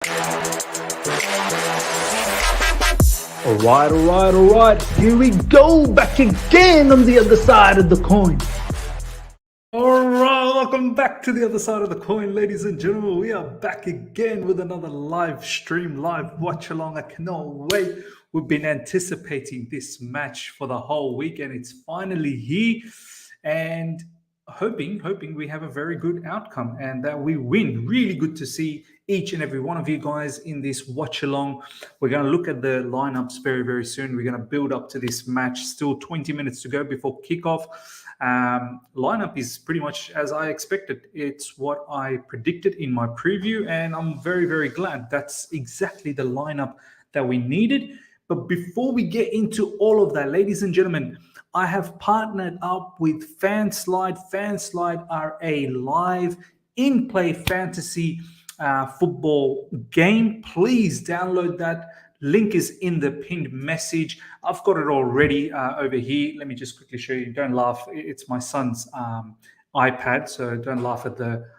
All right. Here we go, back again on the other side of the coin. All right, welcome back to the other side of the coin, ladies and gentlemen. We are back again with another live stream, live watch along. I cannot wait. We've been anticipating this match for the whole week, and it's finally here. And hoping we have a very good outcome and that we win. Really good to see each and every one of you guys in this watch along. We're going to look at the lineups very, very soon. We're going to build up to this match. Still 20 minutes to go before kickoff. Lineup is pretty much as I expected. It's what I predicted in my preview, and I'm very, very glad. That's exactly the lineup that we needed. But before we get into all of that, ladies and gentlemen, I have partnered up with Fanslide. Fanslide are a live in-play fantasy football game. Please download that. Link is in the pinned message. I've got it already over here. Let me just quickly show you. Don't laugh. It's my son's iPad, so don't laugh at the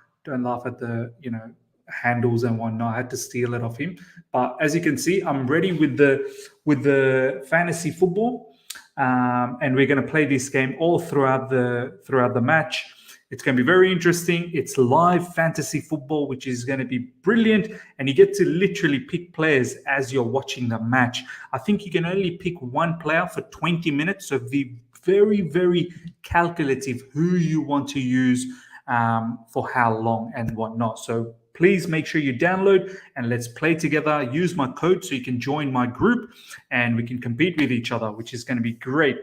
handles and whatnot. I had to steal it off him. But as you can see, I'm ready with the fantasy football, and we're going to play this game all throughout the match. It's going to be very interesting. It's live fantasy football, which is going to be brilliant. And you get to literally pick players as you're watching the match. I think you can only pick one player for 20 minutes. So be very, very calculative who you want to use for how long and whatnot. So please make sure you download and let's play together. Use my code so you can join my group and we can compete with each other, which is going to be great.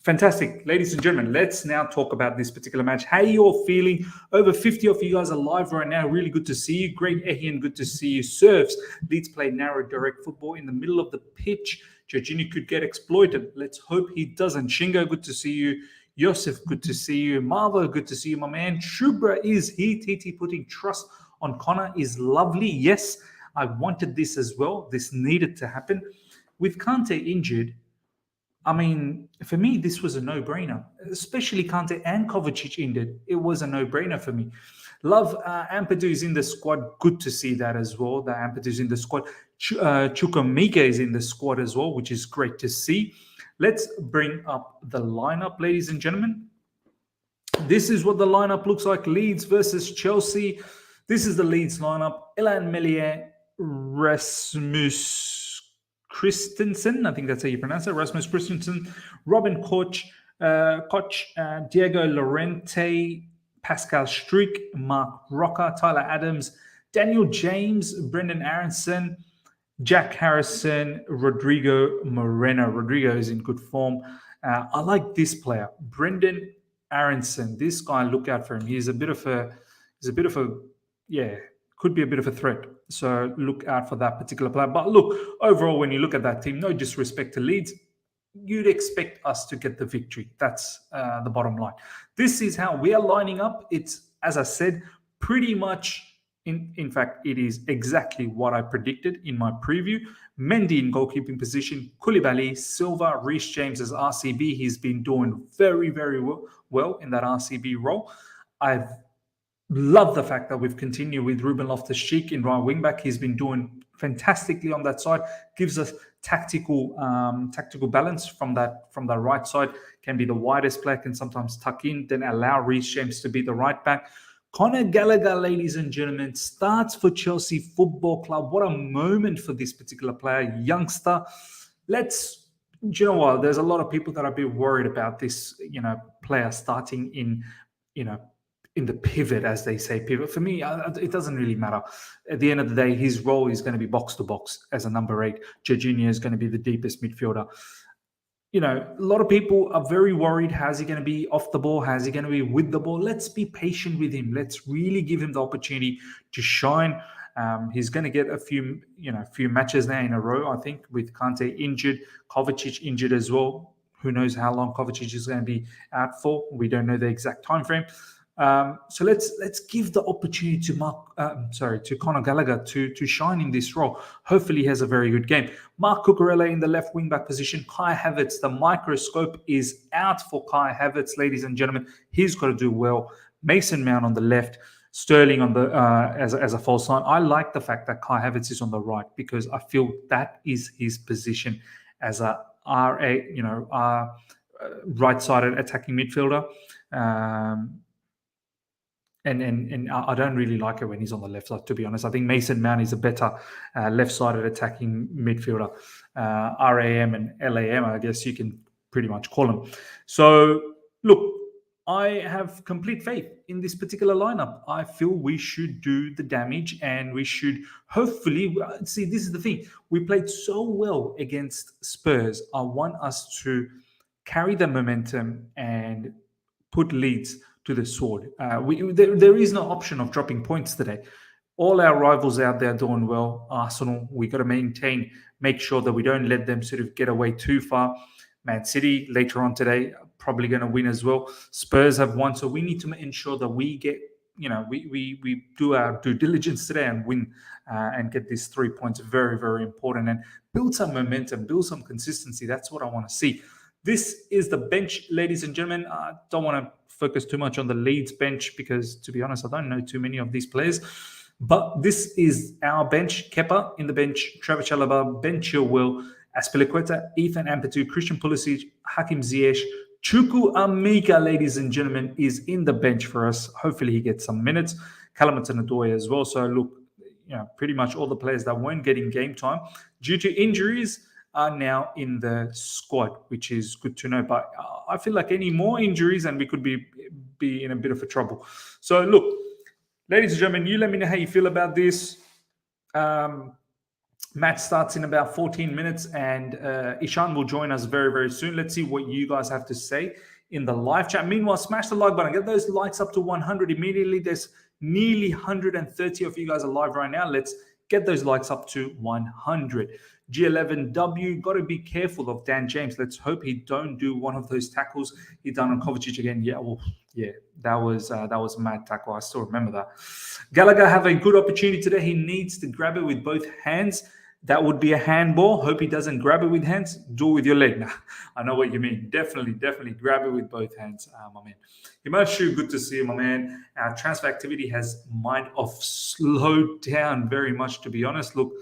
Fantastic. Ladies and gentlemen, let's now talk about this particular match. How are you all feeling? Over 50 of you guys are live right now. Really good to see you. Great, Ehian. Good to see you. Serves. Leeds play narrow, direct football in the middle of the pitch. Jorginho could get exploited. Let's hope he doesn't. Shingo, good to see you. Yosef, good to see you. Marvo, good to see you, my man. Shubra is here. TT putting trust on Connor is lovely. Yes, I wanted this as well. This needed to happen. With Kante injured, I mean, for me, this was a no-brainer, especially Kante and Kovacic injured. It was a no-brainer for me. Love Ampadu is in the squad. Good to see that as well. That Ampadu is in the squad. Chukwuemeka is in the squad as well, which is great to see. Let's bring up the lineup, ladies and gentlemen. This is what the lineup looks like. Leeds versus Chelsea. This is the Leeds lineup. Ilan Melier, Rasmus Christensen, I think that's how you pronounce it. Rasmus Christensen, Robin Koch, Diego Llorente, Pascal Struijk, Mark Roca, Tyler Adams, Daniel James, Brendan Aronson, Jack Harrison, Rodrigo Moreno. Rodrigo is in good form. I like this player, Brendan Aronson. This guy, look out for him. Could be a bit of a threat. So look out for that particular player. But look, overall, when you look at that team, no disrespect to Leeds, you'd expect us to get the victory. That's the bottom line. This is how we are lining up. It's, as I said, pretty much, in fact, it is exactly what I predicted in my preview. Mendy in goalkeeping position, Koulibaly, Silva, Reece James as RCB. He's been doing very, very well in that RCB role. I've love the fact that we've continued with Ruben Loftus-Cheek in right wing back. He's been doing fantastically on that side. Gives us tactical balance from that right side. Can be the widest player, can sometimes tuck in, then allow Reece James to be the right back. Conor Gallagher, ladies and gentlemen, starts for Chelsea Football Club. What a moment for this particular player, youngster. Do you know what? There's a lot of people that are a bit worried about this, player starting in the pivot, as they say, pivot. For me, it doesn't really matter. At the end of the day, his role is going to be box to box as a number 8. Jorginho is going to be the deepest midfielder. A lot of people are very worried. How's he going to be off the ball? How's he going to be with the ball? Let's be patient with him. Let's really give him the opportunity to shine. He's going to get a few matches now in a row, I think, with Kante injured, Kovacic injured as well. Who knows how long Kovacic is going to be out for? We don't know the exact time frame. So let's give the opportunity to Conor Gallagher to shine in this role. Hopefully he has a very good game. Mark Cucurella in the left wing back position. Kai Havertz, the microscope is out for Kai Havertz, ladies and gentlemen. He's got to do well. Mason Mount on the left. Sterling on the as a false nine. I like the fact that Kai Havertz is on the right because I feel that is his position as a right-sided attacking midfielder. And I don't really like it when he's on the left side, to be honest. I think Mason Mount is a better left-sided attacking midfielder. RAM and LAM, I guess you can pretty much call him. So, look, I have complete faith in this particular lineup. I feel we should do the damage and we should hopefully... See, this is the thing. We played so well against Spurs. I want us to carry the momentum and put Leeds to the sword. There is no option of dropping points today. All our rivals out there doing well. Arsenal, we got to make sure that we don't let them sort of get away too far. Man City later on today probably going to win as well. Spurs have won, so we need to ensure that we get, we do our due diligence today and win and get these 3 points. Very, very important, and build some momentum, build some consistency. That's what I want to see. This is the bench, ladies and gentlemen. I don't want to focus too much on the Leeds bench because, to be honest, I don't know too many of these players. But this is our bench. Kepa in the bench, Trevor Chalobah, Ben Chilwell, Azpilicueta, Ethan Ampadu, Christian Pulisic, Hakim Ziyech, Chukwuemeka, ladies and gentlemen, is in the bench for us. Hopefully he gets some minutes. Hudson-Odoi as well. So look, pretty much all the players that weren't getting game time due to injuries are now in the squad, which is good to know. But I feel like any more injuries and we could be in a bit of a trouble. So look, ladies and gentlemen, you let me know how you feel about this. Match starts in about 14 minutes and Ishan will join us very, very soon. Let's see what you guys have to say in the live chat. Meanwhile, smash the like button. Get those likes up to 100 immediately. There's nearly 130 of you guys alive right now. Let's get those likes up to 100. G11W, got to be careful of Dan James. Let's hope he don't do one of those tackles he done on Kovacic again. Yeah, that was a mad tackle. I still remember that. Gallagher have a good opportunity today. He needs to grab it with both hands. That would be a handball. Hope he doesn't grab it with hands. Do it with your leg. Nah, I know what you mean. Definitely grab it with both hands, my man. Himanshu, good to see you, my man. Our transfer activity has slowed down very much, to be honest. Look,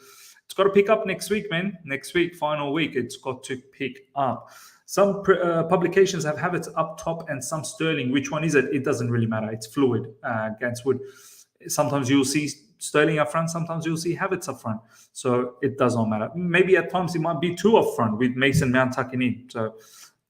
it's got to pick up next week, man. Next week, final week, it's got to pick up. Some publications have Havertz up top and some Sterling. Which one is it? It doesn't really matter. It's fluid. Ganswood. Sometimes you'll see Sterling up front. Sometimes you'll see Havertz up front. So it does not matter. Maybe at times it might be two up front with Mason Mount tucking in. So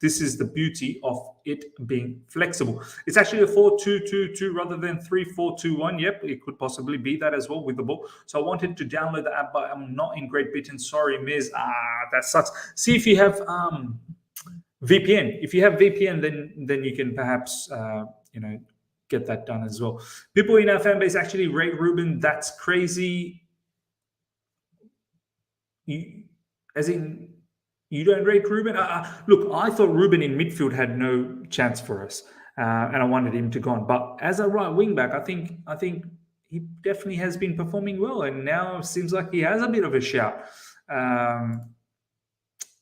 this is the beauty of it being flexible. It's actually a 4-2-2-2 rather than 3-4-2-1. Yep, it could possibly be that as well with the ball. So I wanted to download the app, but I'm not in Great Britain. Sorry, Miz. That sucks. See if you have VPN. If you have VPN, then you can perhaps get that done as well. People in our fan base actually rate Ruben. That's crazy. You don't rate Ruben? Look, I thought Ruben in midfield had no chance for us, and I wanted him to go on. But as a right wing back, I think he definitely has been performing well, and now it seems like he has a bit of a shout.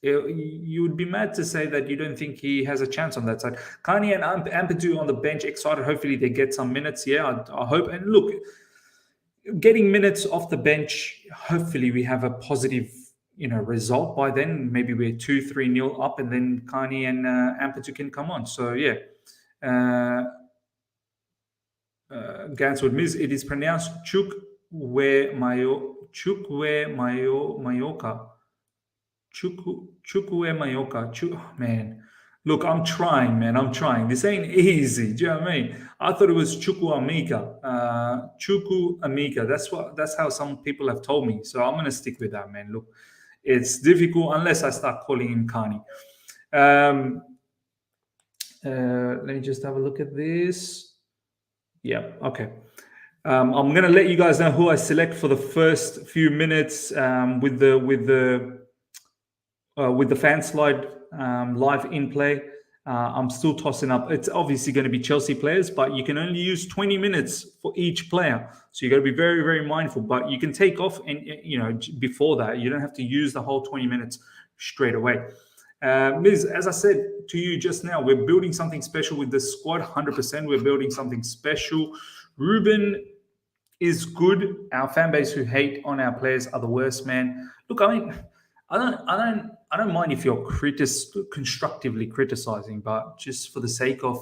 You would be mad to say that you don't think he has a chance on that side. Kani and Ampadu on the bench, excited. Hopefully they get some minutes. Yeah, I hope. And look, getting minutes off the bench, hopefully we have a positive result by then. Maybe we're 2-3-0 up, and then Kani and Ampadu can come on. So yeah, Ganswood Miz. It is pronounced Chukwuemeka. Man, look, I'm trying, man. I'm trying. This ain't easy. Do you know what I mean? I thought it was Chukwuemeka. Chukwuemeka. That's how some people have told me. So I'm gonna stick with that, man. Look, it's difficult unless I start calling him Kani. Let me just have a look at this. Yeah, okay. I'm gonna let you guys know who I select for the first few minutes with the Fanslide live in play. I'm still tossing up. It's obviously going to be Chelsea players, but you can only use 20 minutes for each player. So you got to be very, very mindful. But you can take off, and before that, you don't have to use the whole 20 minutes straight away. Miz, as I said to you just now, we're building something special with this squad. 100%, we're building something special. Ruben is good. Our fan base who hate on our players are the worst, man. Look, I mean, I don't mind if you're constructively criticizing, but just for the sake of,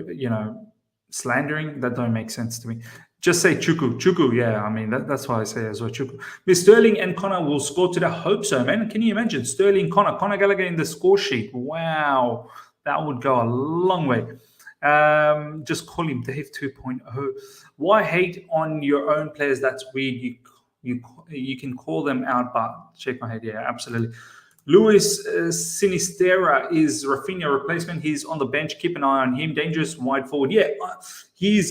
you know, slandering, that don't make sense to me. Just say Chuku, yeah. I mean, that's why I say as well, Chuku. Miss Sterling and Connor will score today. I hope so, man. Can you imagine Sterling, Connor Gallagher in the score sheet? Wow, that would go a long way. Just call him Dave 2.0. Why hate on your own players? That's weird. You can call them out, but shake my head. Yeah, absolutely. Luis Sinistera is Rafinha replacement. He's on the bench. Keep an eye on him. Dangerous wide forward. Yeah,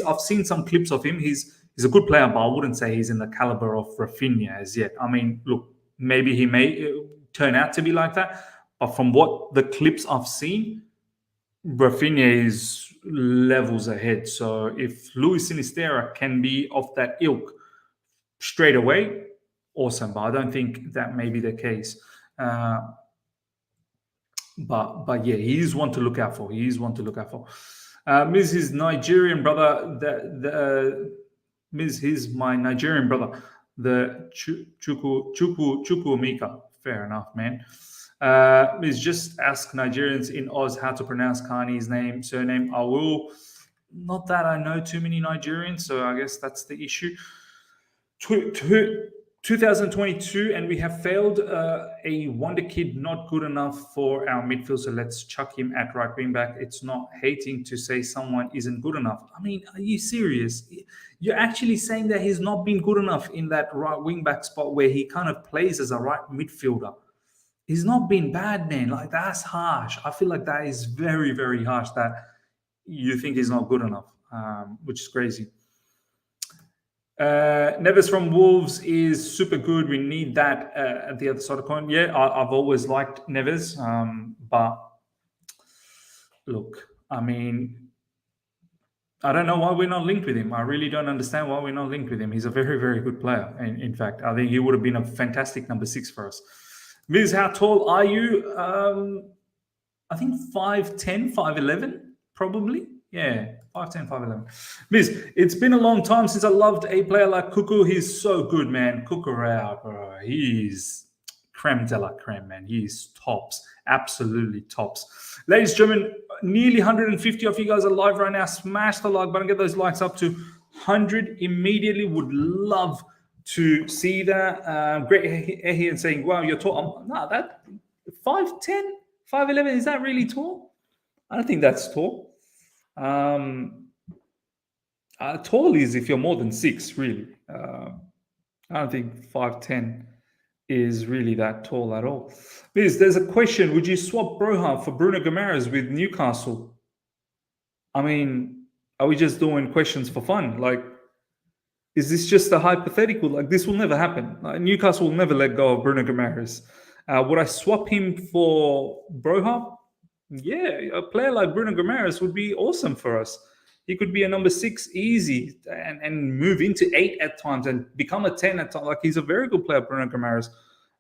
I've seen some clips of him. He's a good player, but I wouldn't say he's in the caliber of Rafinha as yet. I mean, look, maybe he may turn out to be like that, but from what the clips I've seen, Rafinha is levels ahead. So if Luis Sinistera can be of that ilk straight away, awesome. But I don't think that may be the case. But yeah, he is one to look out for. Miz, his Nigerian brother. Miz, he's my Nigerian brother. The Chukwuemeka. Fair enough, man. Miz, just ask Nigerians in Oz how to pronounce Kani's surname. I will. Not that I know too many Nigerians, so I guess that's the issue. 2022, and we have failed a wonder kid, not good enough for our midfield, so let's chuck him at right wing back. It's not hating to say someone isn't good enough. I mean, are you serious? You're actually saying that he's not been good enough in that right wing back spot where he kind of plays as a right midfielder. He's not been bad, man. Like, that's harsh. I feel like that is very, very harsh that you think he's not good enough, which is crazy. Neves from Wolves is super good. We need that at the other side of the coin. Yeah, I've always liked Neves, but look, I mean, I don't know why we're not linked with him. I really don't understand why we're not linked with him. He's a very, very good player. In fact, I think he would have been a fantastic number 6 for us. Miz, how tall are you? I think 5'10", 5'11", probably. Yeah, 5'10", 5'11". Miz, it's been a long time since I loved a player like Cuckoo. He's so good, man. Cucurella, bro. He's creme de la creme, man. He's tops. Absolutely tops. Ladies and gentlemen, nearly 150 of you guys are live right now. Smash the like button. Get those likes up to 100 immediately. Would love to see that. Great here saying, wow, you're tall. No, that 5'10", 5'11", is that really tall? I don't think that's tall. Tall is if you're more than 6, really. I don't think 5'10" is really that tall at all. There's a question. Would you swap Broha for Bruno Guimaraes with Newcastle? I mean, are we just doing questions for fun? Like, is this just a hypothetical? Like, this will never happen. Newcastle will never let go of Bruno Guimaraes. Would I swap him for Broha? Yeah, a player like Bruno Guimaraes would be awesome for us. He could be a number 6 easy and move into 8 at times and become a 10 at times. Like, he's a very good player, Bruno Guimaraes.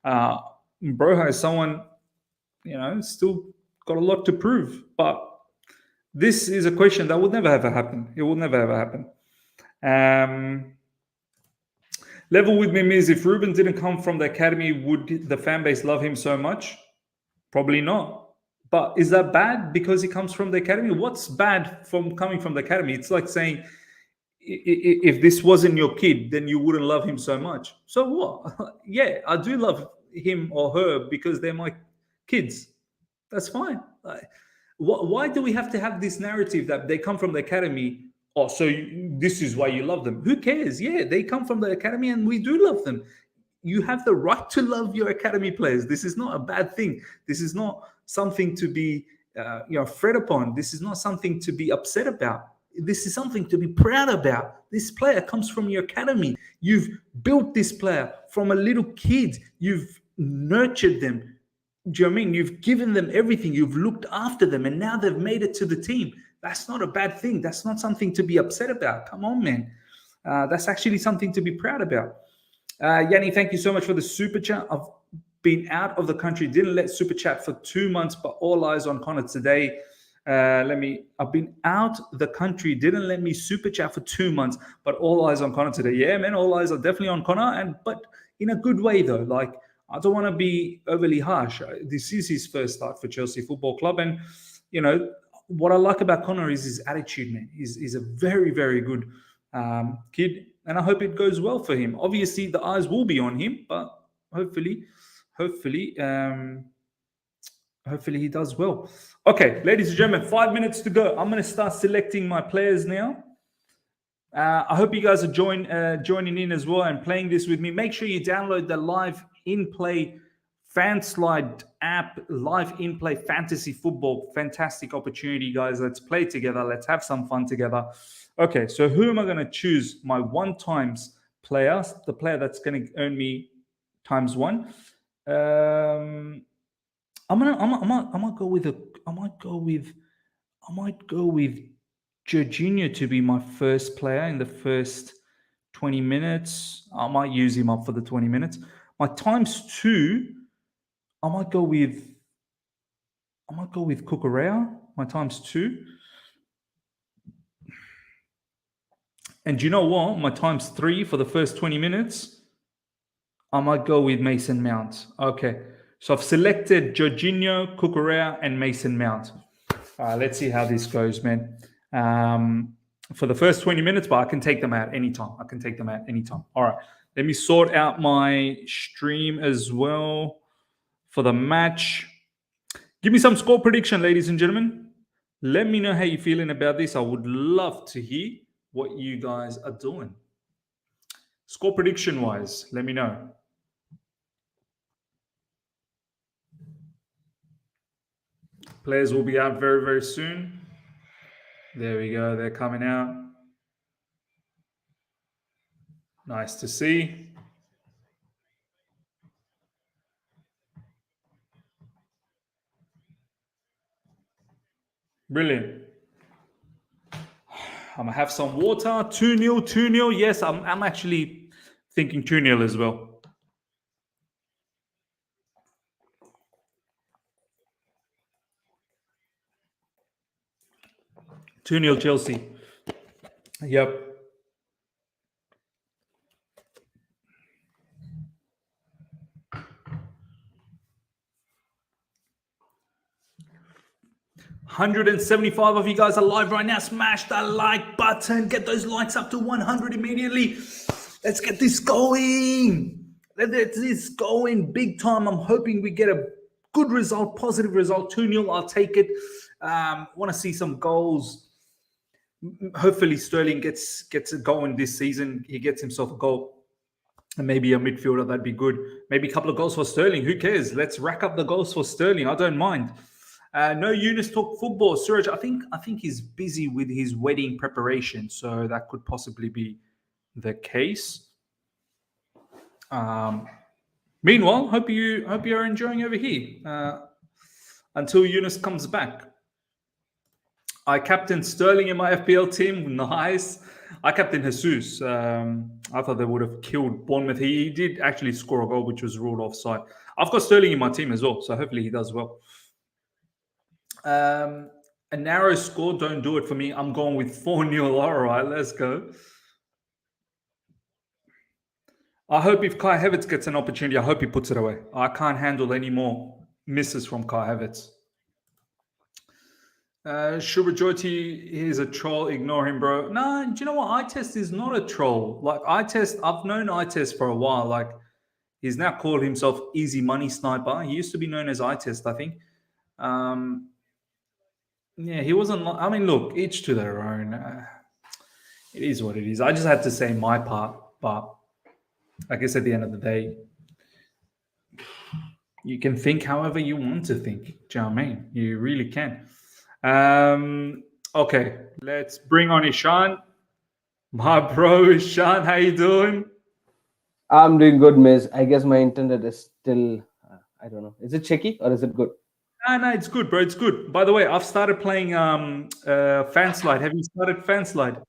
Broha is someone, still got a lot to prove. But this is a question that will never ever happen. It will never ever happen. Level with me means if Ruben didn't come from the academy, would the fan base love him so much? Probably not. But is that bad because he comes from the academy? What's bad from coming from the academy? It's like saying, if this wasn't your kid, then you wouldn't love him so much. So what? Yeah, I do love him or her because they're my kids. That's fine. Why do we have to have this narrative that they come from the academy? Oh, so this is why you love them. Who cares? Yeah, they come from the academy and we do love them. You have the right to love your academy players. This is not a bad thing. This is not something to be fret upon. This is not something to be upset about. This is something to be proud about. This player comes from your academy. You've built this player from a little kid. You've nurtured them. Do you know what I mean? You've given them everything. You've looked after them, and now they've made it to the team. That's not a bad thing. That's not something to be upset about. Come on, man. That's actually something to be proud about. Yanni, thank you so much for the super chat. I've been out of the country, didn't let super chat for 2 months, but all eyes on Connor today. I've been out the country, didn't let me super chat for 2 months, but all eyes on Connor today. Yeah, man, all eyes are definitely on Connor, but in a good way though. Like, I don't want to be overly harsh. This is his first start for Chelsea Football Club, and what I like about Connor is his attitude, man. He's a very, very good kid, and I hope it goes well for him. Obviously, the eyes will be on him, but hopefully he does well. Okay, ladies and gentlemen, 5 minutes to go. I'm going to start selecting my players now. I hope you guys are joining in as well and playing this with me. Make sure you download the live in-play Fanslide app, live in-play fantasy football. Fantastic opportunity, guys. Let's play together. Let's have some fun together. Okay, so who am I going to choose? My one times player, the player that's going to earn me ×1. I might go with Jorginho to be my first player in the first 20 minutes. I might use him up for the 20 minutes. My ×2, I might go with Cucurella, my ×2. And do you know what? My ×3 for the first 20 minutes, I might go with Mason Mount. Okay. So I've selected Jorginho, Cucurella, and Mason Mount. Let's see how this goes, man. For the first 20 minutes, but I can take them out anytime. All right. Let me sort out my stream as well for the match. Give me some score prediction, ladies and gentlemen. Let me know how you're feeling about this. I would love to hear what you guys are doing. Score prediction-wise, let me know. Players will be out very, very soon. There we go. They're coming out. Nice to see. Brilliant. I'm going to have some water. 2-0, 2-0. Yes, I'm actually thinking 2-0 as well. (2-0) Chelsea. Yep. $175 of you guys are live right now. Smash that like button. Get those likes up to 100 immediately. Let's get this going. Let's get this going big time. I'm hoping we get a good result, positive result. 2-0, I'll take it. Want to see some goals. Hopefully Sterling gets a goal in this season. He gets himself a goal. And maybe a midfielder, that'd be good. Maybe a couple of goals for Sterling. Who cares? Let's rack up the goals for Sterling. I don't mind. No Eunice talk football. Suraj, I think he's busy with his wedding preparation, so that could possibly be the case. Meanwhile, hope you're enjoying over here until Eunice comes back. I captained Sterling in my FPL team. Nice. I captained Jesus. I thought they would have killed Bournemouth. He did actually score a goal, which was ruled offside. I've got Sterling in my team as well, so hopefully he does well. A narrow score, don't do it for me. I'm going with 4-0. All right, let's go. I hope if Kai Havertz gets an opportunity, I hope he puts it away. I can't handle any more misses from Kai Havertz. Shubajoti, he's a troll. Ignore him, bro. No, do you know what? iTest is not a troll. Like, iTest, I've known iTest for a while. Like, he's now called himself Easy Money Sniper. He used to be known as iTest, I think. Yeah, he wasn't. I mean, look, each to their own. It is what it is. I just had to say my part, but I guess at the end of the day, you can think however you want to think. Do you know what I mean? You really can. Okay, let's bring on Ishan. My bro, Ishan, how you doing? I'm doing good, Miz. I guess my internet is still, I don't know. Is it shaky or is it good? No, it's good, bro. It's good. By the way, I've started playing Fanslide. Have you started Fanslide?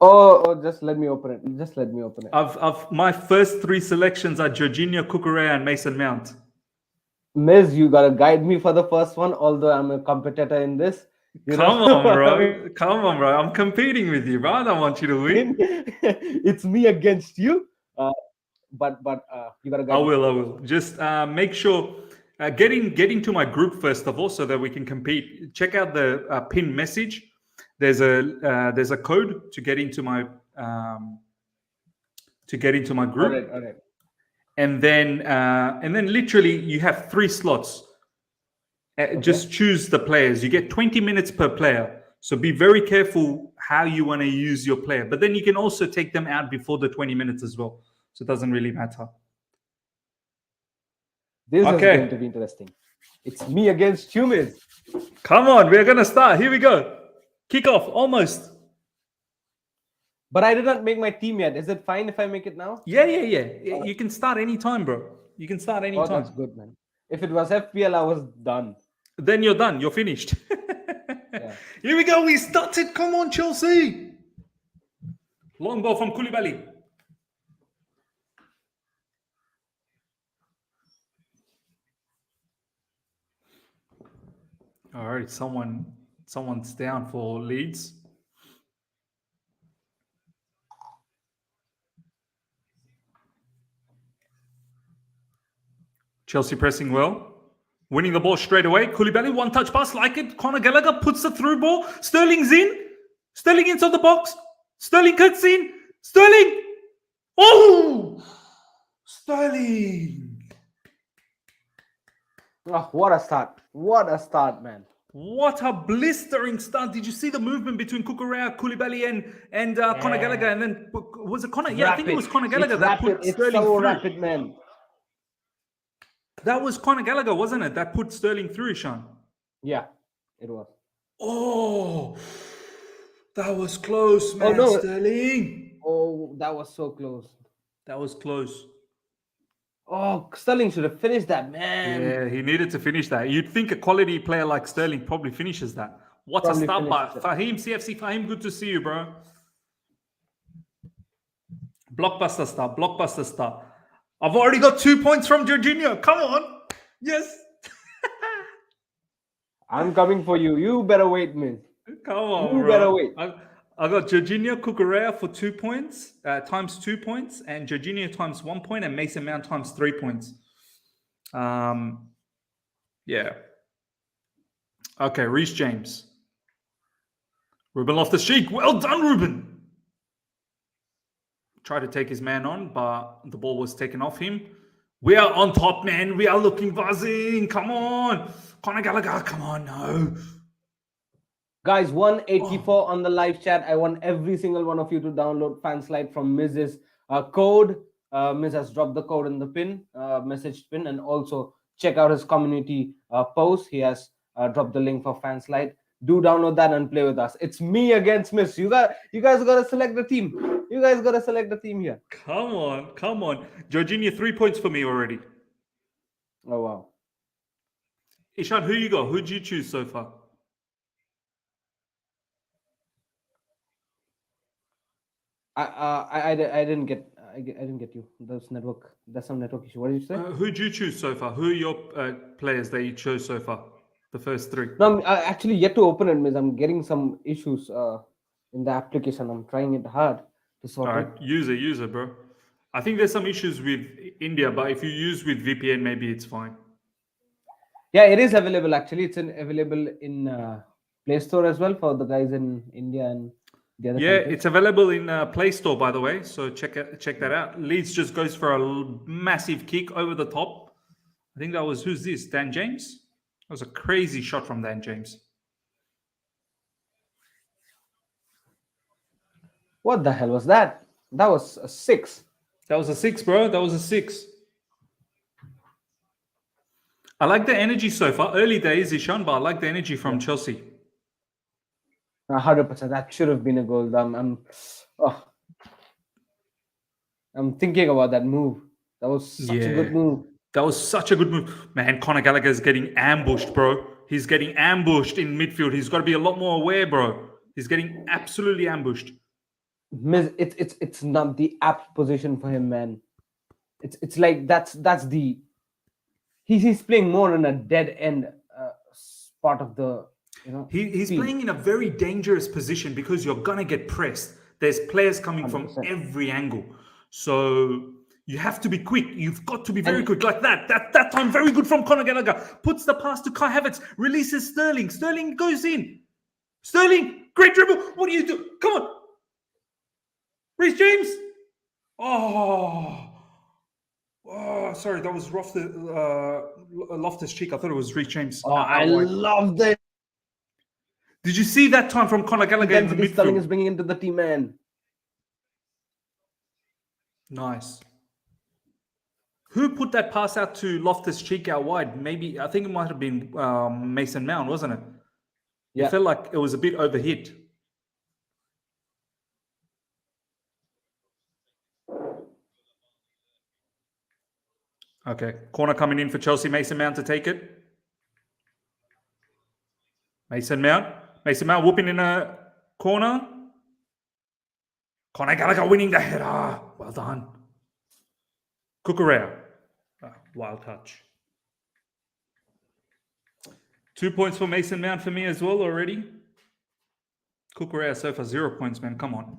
Oh, just let me open it. I've my first 3 selections are Jorginho, Cucurella, and Mason Mount. Miz, you gotta guide me for the first one, although I'm a competitor in this. You Come know? on, bro. Come on, bro. I'm competing with you, bro. I don't want you to win. It's me against you. But you gotta I guide me. will. Just make sure get into my group first of all, so that we can compete. Check out the pin message. There's a code to get into my group, All right. and then literally you have 3 slots. Just choose the players. You get 20 minutes per player. So be very careful how you want to use your player. But then you can also take them out before the 20 minutes as well. So it doesn't really matter. This is Okay. going to be interesting. It's me against you, Miz. Come on, we're going to start. Here we go. Kick off, almost. But I did not make my team yet. Is it fine if I make it now? Yeah. You can start anytime, bro. You can start anytime. Oh, that's good, man. If it was FPL, I was done. Then you're done. You're finished. Yeah. Here we go. We started. Come on, Chelsea. Long ball from Koulibaly. All right, someone's down for Leeds. Chelsea pressing well. Winning the ball straight away. Koulibaly, one touch pass, like it. Conor Gallagher puts the through ball. Sterling's in. Sterling inside the box. Sterling cuts in. Sterling. Oh! Sterling. Oh, what a start. What a start, man. What a blistering start. Did you see the movement between Cucurella, Koulibaly, and Conor Gallagher? And then, was it Conor? Yeah, I think it was Conor Gallagher that put Sterling so through. rapid, man. That was Conor Gallagher, wasn't it? That put Sterling through, Sean. Yeah, it was. Oh, that was close, man. Oh, no. Sterling. Oh, that was so close. That was close. Oh, Sterling should have finished that, man. Yeah, he needed to finish that. You'd think a quality player like Sterling probably finishes that. What a start by Fahim, CFC. Fahim, good to see you, bro. Blockbuster start. I've already got 2 points from Jorginho. Come on. Yes. I'm coming for you. You better wait, man. Come on, You bro. better wait. I got Jorginho, Cucurella for 2 points, times 2 points, and Jorginho times 1 point, and Mason Mount times 3 points. Yeah. Okay, Reece James. Ruben Loftus-Cheek. Well done, Ruben. Tried to take his man on, but the ball was taken off him. We are on top, man. We are looking buzzing. Come on. Conor Gallagher, come on, no. Guys, 184 on the live chat. I want every single one of you to download Fanslide from Miz's code. Miz has dropped the code in the pin, message pin, and also check out his community post. He has dropped the link for Fanslide. Do download that and play with us. It's me against Miz. You guys got to select the team. You guys got to select the team here. Come on. Jorginho, 3 points for me already. Oh, wow. Ishan, who you got? Who'd you choose so far? I didn't get you. That's some network issue. What did you say? Who'd you choose so far? Who are your players that you chose so far? The first 3. No, I'm actually yet to open it, Miz. I'm getting some issues in the application. I'm trying it hard to sort All right, use it, bro. I think there's some issues with India, but if you use with VPN, maybe it's fine. Yeah, it is available. Actually, it's available in Play Store as well for the guys in India and the other countries. It's available in Play Store, by the way. So check that out. Leeds just goes for a massive kick over the top. I think that was, who's this? Dan James? That was a crazy shot from Dan James. What the hell was that? That was a 6. That was a 6, bro. That was a 6. I like the energy so far. Early days, Ishan, but I like the energy from Chelsea. 100%. That should have been a goal. I'm thinking about that move. That was such a good move. That was such a good move. Man, Conor Gallagher is getting ambushed, bro. He's getting ambushed in midfield. He's got to be a lot more aware, bro. He's getting absolutely ambushed. It's not the apt position for him, man. It's like that's the he's playing more in a dead end part of the He's speed. playing in a very dangerous position because you're going to get pressed. There's players coming from 100%. every angle. So you have to be quick. You've got to be very quick like that. That time, very good from Conor Gallagher. Puts the pass to Kai Havertz. Releases Sterling. Sterling goes in. Sterling, great dribble. What do you do? Come on. Reece James. Oh, sorry. That was Loftus-Cheek. I thought it was Reece James. Oh, I love that. Did you see that time from Conor Gallagher in the midfield? Sterling is bringing into the team, man. Nice. Who put that pass out to Loftus-Cheek out wide? Maybe, I think it might have been Mason Mount, wasn't it? Yeah. It felt like it was a bit overhit. Okay, corner coming in for Chelsea. Mason Mount to take it. Mason Mount whooping in a corner. Conor Gallagher winning the header. Well done. Cucurella. Wild touch. 2 points for Mason Mount for me as well already. Cucurella so far 0 points, man. Come on.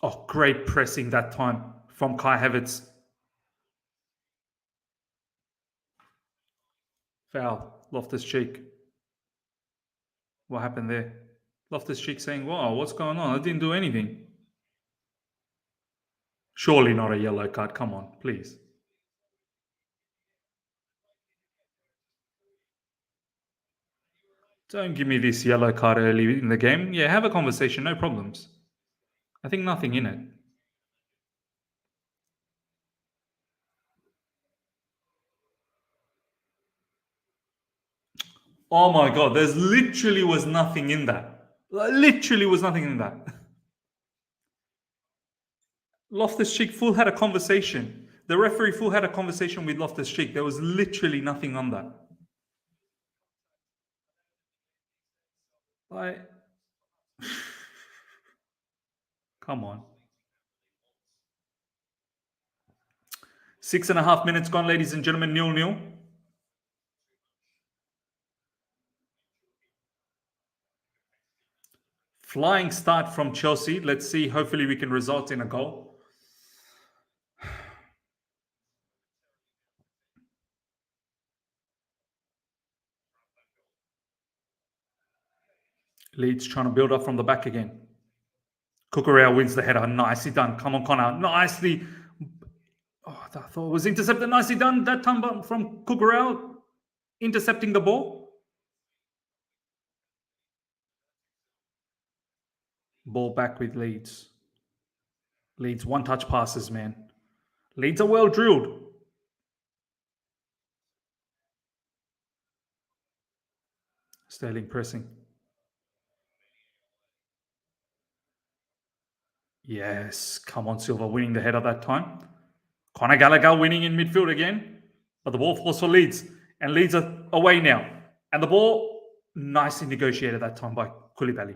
Oh, great pressing that time from Kai Havertz. Foul. Loftus-Cheek. What happened there? Loftus-Cheek saying, wow, what's going on? I didn't do anything. Surely not a yellow card. Come on, please. Don't give me this yellow card early in the game. Yeah, have a conversation. No problems. I think nothing in it. Oh my God, there's literally was nothing in that. Literally was nothing in that. Loftus-Cheek full had a conversation. The referee full had a conversation with Loftus-Cheek. There was literally nothing on that. Come on. 6.5 minutes gone, ladies and gentlemen. 0-0. Flying start from Chelsea. Let's see. Hopefully we can result in a goal. Leeds trying to build up from the back again. Cucurella wins the header. Nicely done. Come on, Connor. Nicely. Oh, I thought it was intercepted. Nicely done that time from Cucurella intercepting the ball. Ball back with Leeds. Leeds one-touch passes, man. Leeds are well drilled. Sterling pressing. Yes, come on, Silva winning the header that time. Conor Gallagher winning in midfield again. But the ball falls for Leeds. And Leeds are away now. And the ball nicely negotiated that time by Koulibaly.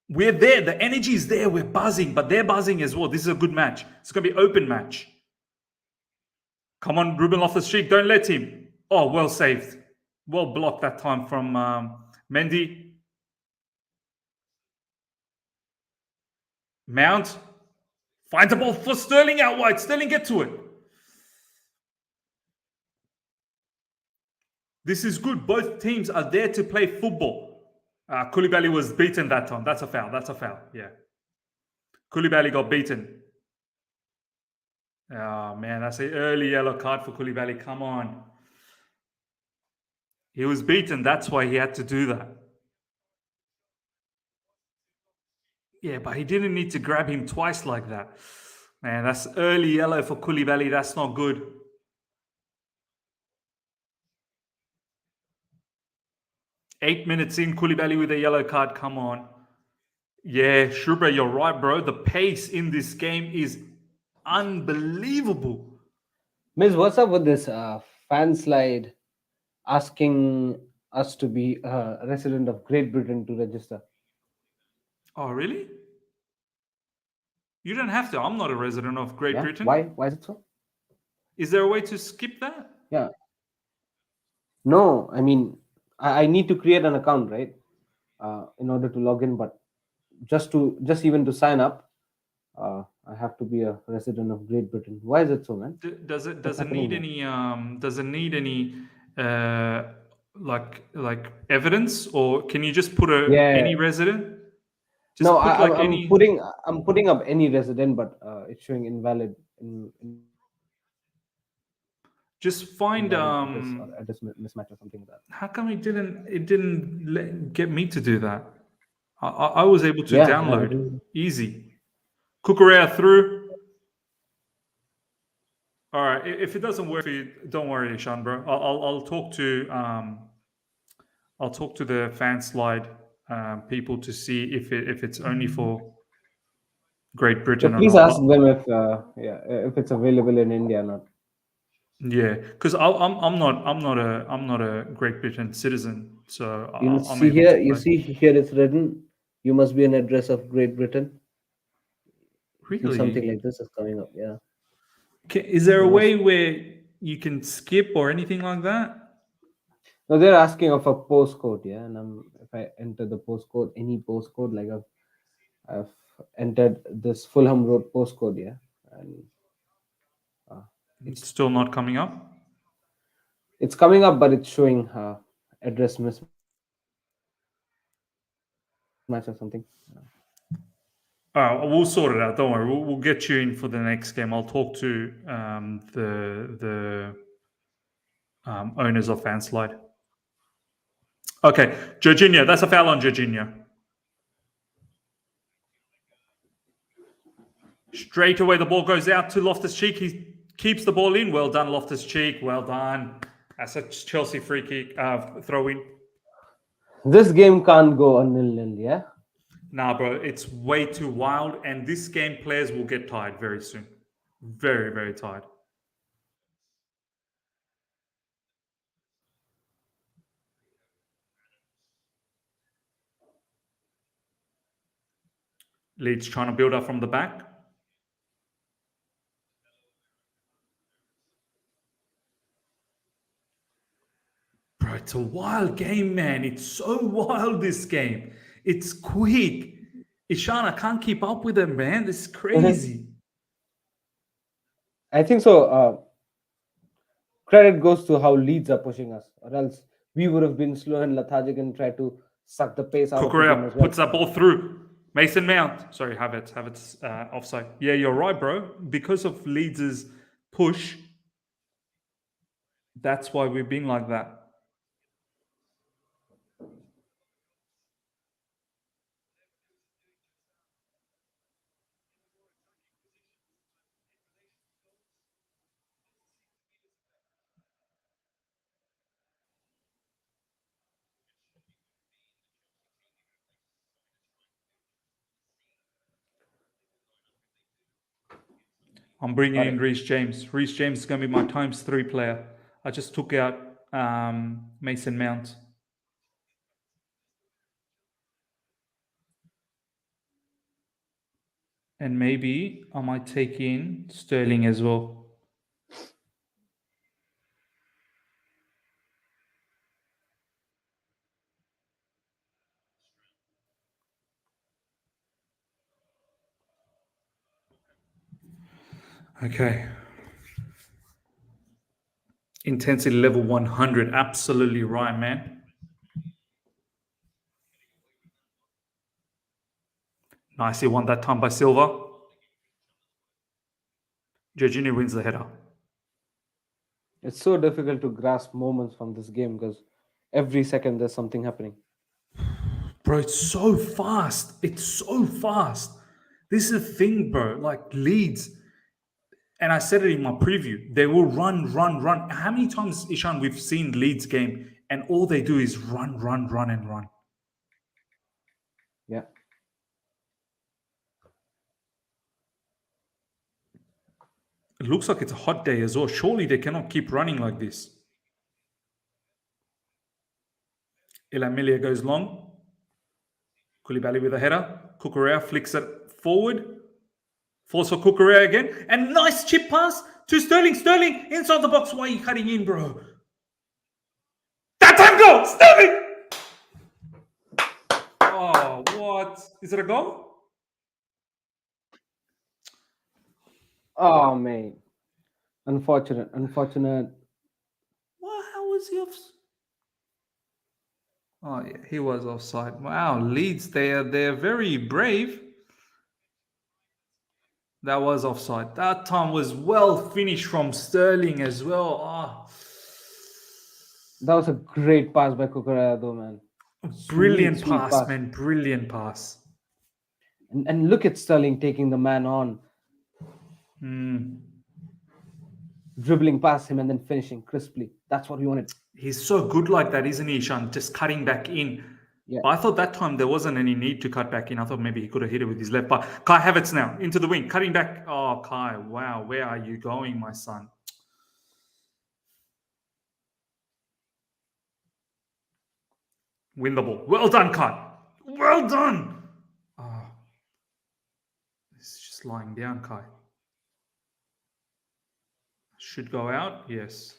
We're there. The energy is there. We're buzzing. But they're buzzing as well. This is a good match. It's going to be open match. Come on, Ruben Loftus-Cheek. Don't let him. Oh, well saved. Well blocked that time from Mendy. Mount finds the ball for Sterling out wide. Sterling, get to it. This is good. Both teams are there to play football. Koulibaly was beaten that time. That's a foul. That's a foul. Yeah. Koulibaly got beaten. Oh, man. That's an early yellow card for Koulibaly. Come on. He was beaten. That's why he had to do that. Yeah, but he didn't need to grab him twice like that. Man, that's early yellow for Koulibaly. That's not good. Eight minutes in, Koulibaly with a yellow card. Come on. Yeah, Shubra, you're right, bro. The pace in this game is unbelievable. Miz, what's up with this Fanslide asking us to be a resident of Great Britain to register? Oh, really? You don't have to. I'm not a resident of Great Yeah. Britain. Why? Why is it so? Is there a way to skip that? Yeah. No, I mean, I need to create an account, right? In order to log in, but just even to sign up, I have to be a resident of Great Britain. Why is it so, man? Does it What's need happening any does it need any like evidence, or can you just put Yeah. any resident? Just No, put like I'm any. putting up any resident, but it's showing invalid Just find address or address mismatch or something like that. How come it didn't get me to do that? I was able to download easy. Cucurella through. All right. If it doesn't work for you, don't worry, Ishan, bro. I'll talk to the Fanslide people to see if it's only for Great Britain or Please not. ask them if it's available in India or not. Yeah, because I'm not a Great Britain citizen, so You I'm see able here, to you play. see here it's written, you must be an address of Great Britain. See, something Really? like this is coming up. Yeah. Is there a You must- way where you can skip or anything like that? No, they're asking of a postcode, yeah. And if I enter the postcode, any postcode, like I've entered this Fulham Road postcode, yeah, and It's still not coming up. it's coming up, but it's showing address mismatch or something. We'll sort it out. Don't worry. We'll get you in for the next game. I'll talk to the owners of Fanslide. Okay, Jorginho. That's a foul on Jorginho. Straight away, the ball goes out to Loftus-Cheek. He keeps the ball in. Well done, Loftus-Cheek. Well done. That's a Chelsea free kick throw in. This game can't go on 0-0, yeah. Nah, bro, it's way too wild, and this game players will get tired very soon. Very, very tired. Leeds trying to build up from the back. Bro, it's a wild game, man. It's so wild, this game. It's quick. Ishan, I can't keep up with them, man. This is crazy. I think so. Credit goes to how Leeds are pushing us, or else we would have been slow and lethargic and tried to suck the pace out of the game as well. Puts that ball through. Mason Mount. Sorry, Havertz offside. Yeah, you're right, bro. Because of Leeds' push, that's why we've been like that. I'm bringing in Reece James. Reece James is going to be my ×3 player. I just took out Mason Mount. And maybe I might take in Sterling as well. Okay. Intensity level 100. Absolutely right, man. Nicely won that time by Silva. Jorginho wins the header. It's so difficult to grasp moments from this game because every second there's something happening. Bro, it's so fast. It's so fast. This is the thing, bro. Like Leeds, and I said it in my preview, they will run. How many times, Ishan, we've seen Leeds game and all they do is run. Yeah. It looks like it's a hot day as well. Surely they cannot keep running like this. Emilia goes long. Koulibaly with a header. Cucurella flicks it forward. Force for Cucurella again. And nice chip pass to Sterling. Sterling, inside the box. Why are you cutting in, bro? That time goal! Sterling! Oh, what? Is it a goal? Oh, man. Unfortunate. What? How was he off? Oh, yeah, he was offside. Wow, Leeds, they're very brave. That was offside. That time was well finished from Sterling as well. Oh. That was a great pass by Cucurella, though, man. Brilliant pass, man. Brilliant pass. And look at Sterling taking the man on. Dribbling past him and then finishing crisply. That's what we wanted. He's so good like that, isn't he, Sean? Just cutting back in. Yeah. But I thought that time there wasn't any need to cut back in. I thought maybe he could have hit it with his left. But Kai Havertz now into the wing, cutting back. Oh, Kai, wow. Where are you going, my son? Win the ball. Well done, Kai. Well done. Oh, it's just lying down, Kai. Should go out. Yes.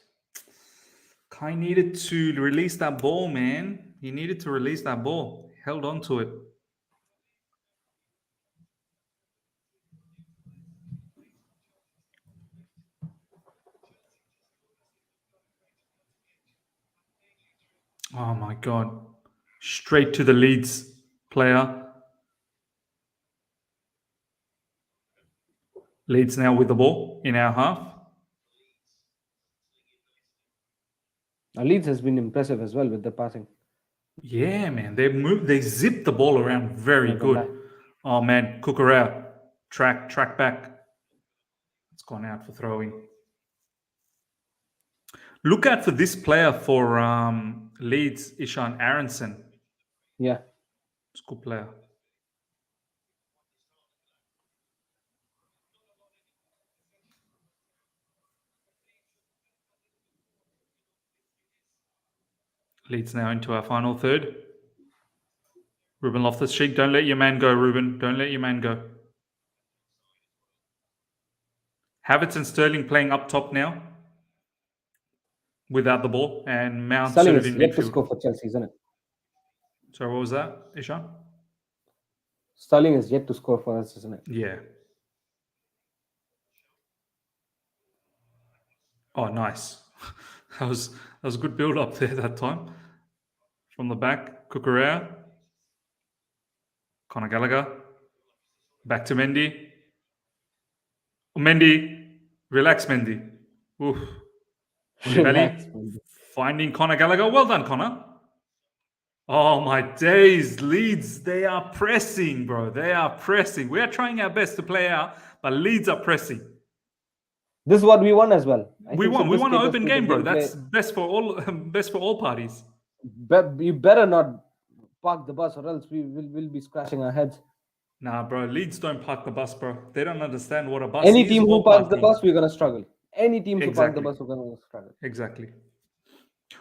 Kai needed to release that ball, man. He needed to release that ball. Held on to it. Oh, my God. Straight to the Leeds player. Leeds now with the ball in our half. Leeds has been impressive as well with the passing. Yeah, man. They zipped the ball around very good. Oh, man. Cucurella. Track back. It's gone out for throwing. Look out for this player for Leeds, Ishan Aronson. Yeah. It's a good player. Leeds now into our final third. Ruben Loftus-Cheek, don't let your man go, Ruben. Don't let your man go. Havertz and Sterling playing up top now. Without the ball. And Mount Sterling sort of is in yet midfield. to score for Chelsea, isn't it? Sorry, what was that, Ishan? Sterling is yet to score for us, isn't it? Yeah. Oh, nice. That was a good build up there that time. From the back, Cucurella. Conor Gallagher. Back to Mendy. Mendy. Relax, Mendy. Oof. Relax, Koulibaly finding Conor Gallagher. Well done, Conor. Oh, my days. Leeds, they are pressing, bro. They are pressing. We are trying our best to play out, but Leeds are pressing. This is what we want as well. We want an open game, bro. That's best for all parties. You better not park the bus or else we'll be scratching our heads. Nah, bro. Leeds don't park the bus, bro. They don't understand what a bus Any is. team who parks the bus, we're going to struggle. Any team who parks the bus, we're going to struggle. Exactly.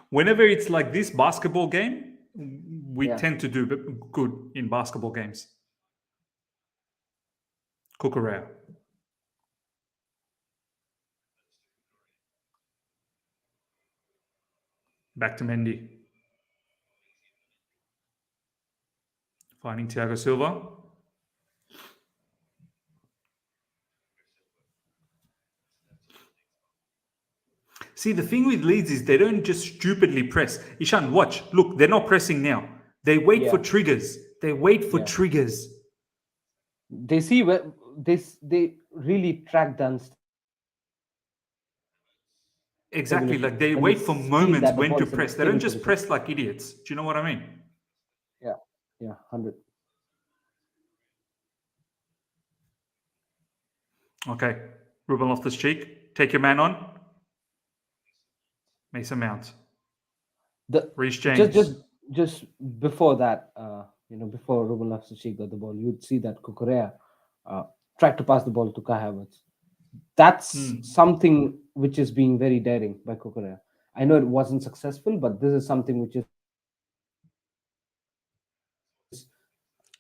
Whenever it's like this basketball game, we tend to do good in basketball games. Cucurella. Back to Mendy. Finding Thiago Silva. See, the thing with Leeds is they don't just stupidly press. Ishan, watch. Look, they're not pressing now. They wait for triggers. They wait for triggers. They see where they really track down. Exactly. Like they wait for moments when to press. They don't just press like idiots. Do you know what I mean? Yeah. Yeah. 100. Okay. Ruben Loftus-Cheek. Take your man on. Mason Mount. Reece James. Just before that, before Ruben Loftus-Cheek got the ball, you'd see that Cucurella tried to pass the ball to Kai Havertz. That's something which is being very daring by Cucurella. I know it wasn't successful, but this is something which is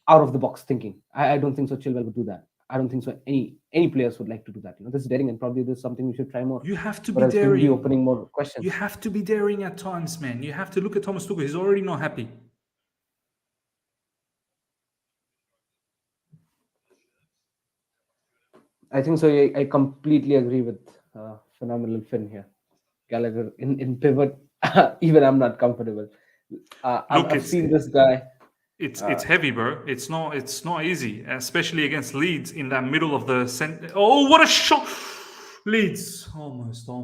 out of the box thinking. I don't think so Chilwell would do that. I don't think so. Any players would like to do that. This is daring, and probably this is something we should try more. You have to But be else we'll be daring. opening more questions. You have to be daring at times, man. You have to look at Thomas Tuchel. He's already not happy. I think so. I completely agree with phenomenal Finn here. Gallagher in pivot. Even I'm not comfortable. I've seen this guy. It's heavy, bro. It's not easy, especially against Leeds in that middle of the center. Oh, what a shot! Leeds, almost. Oh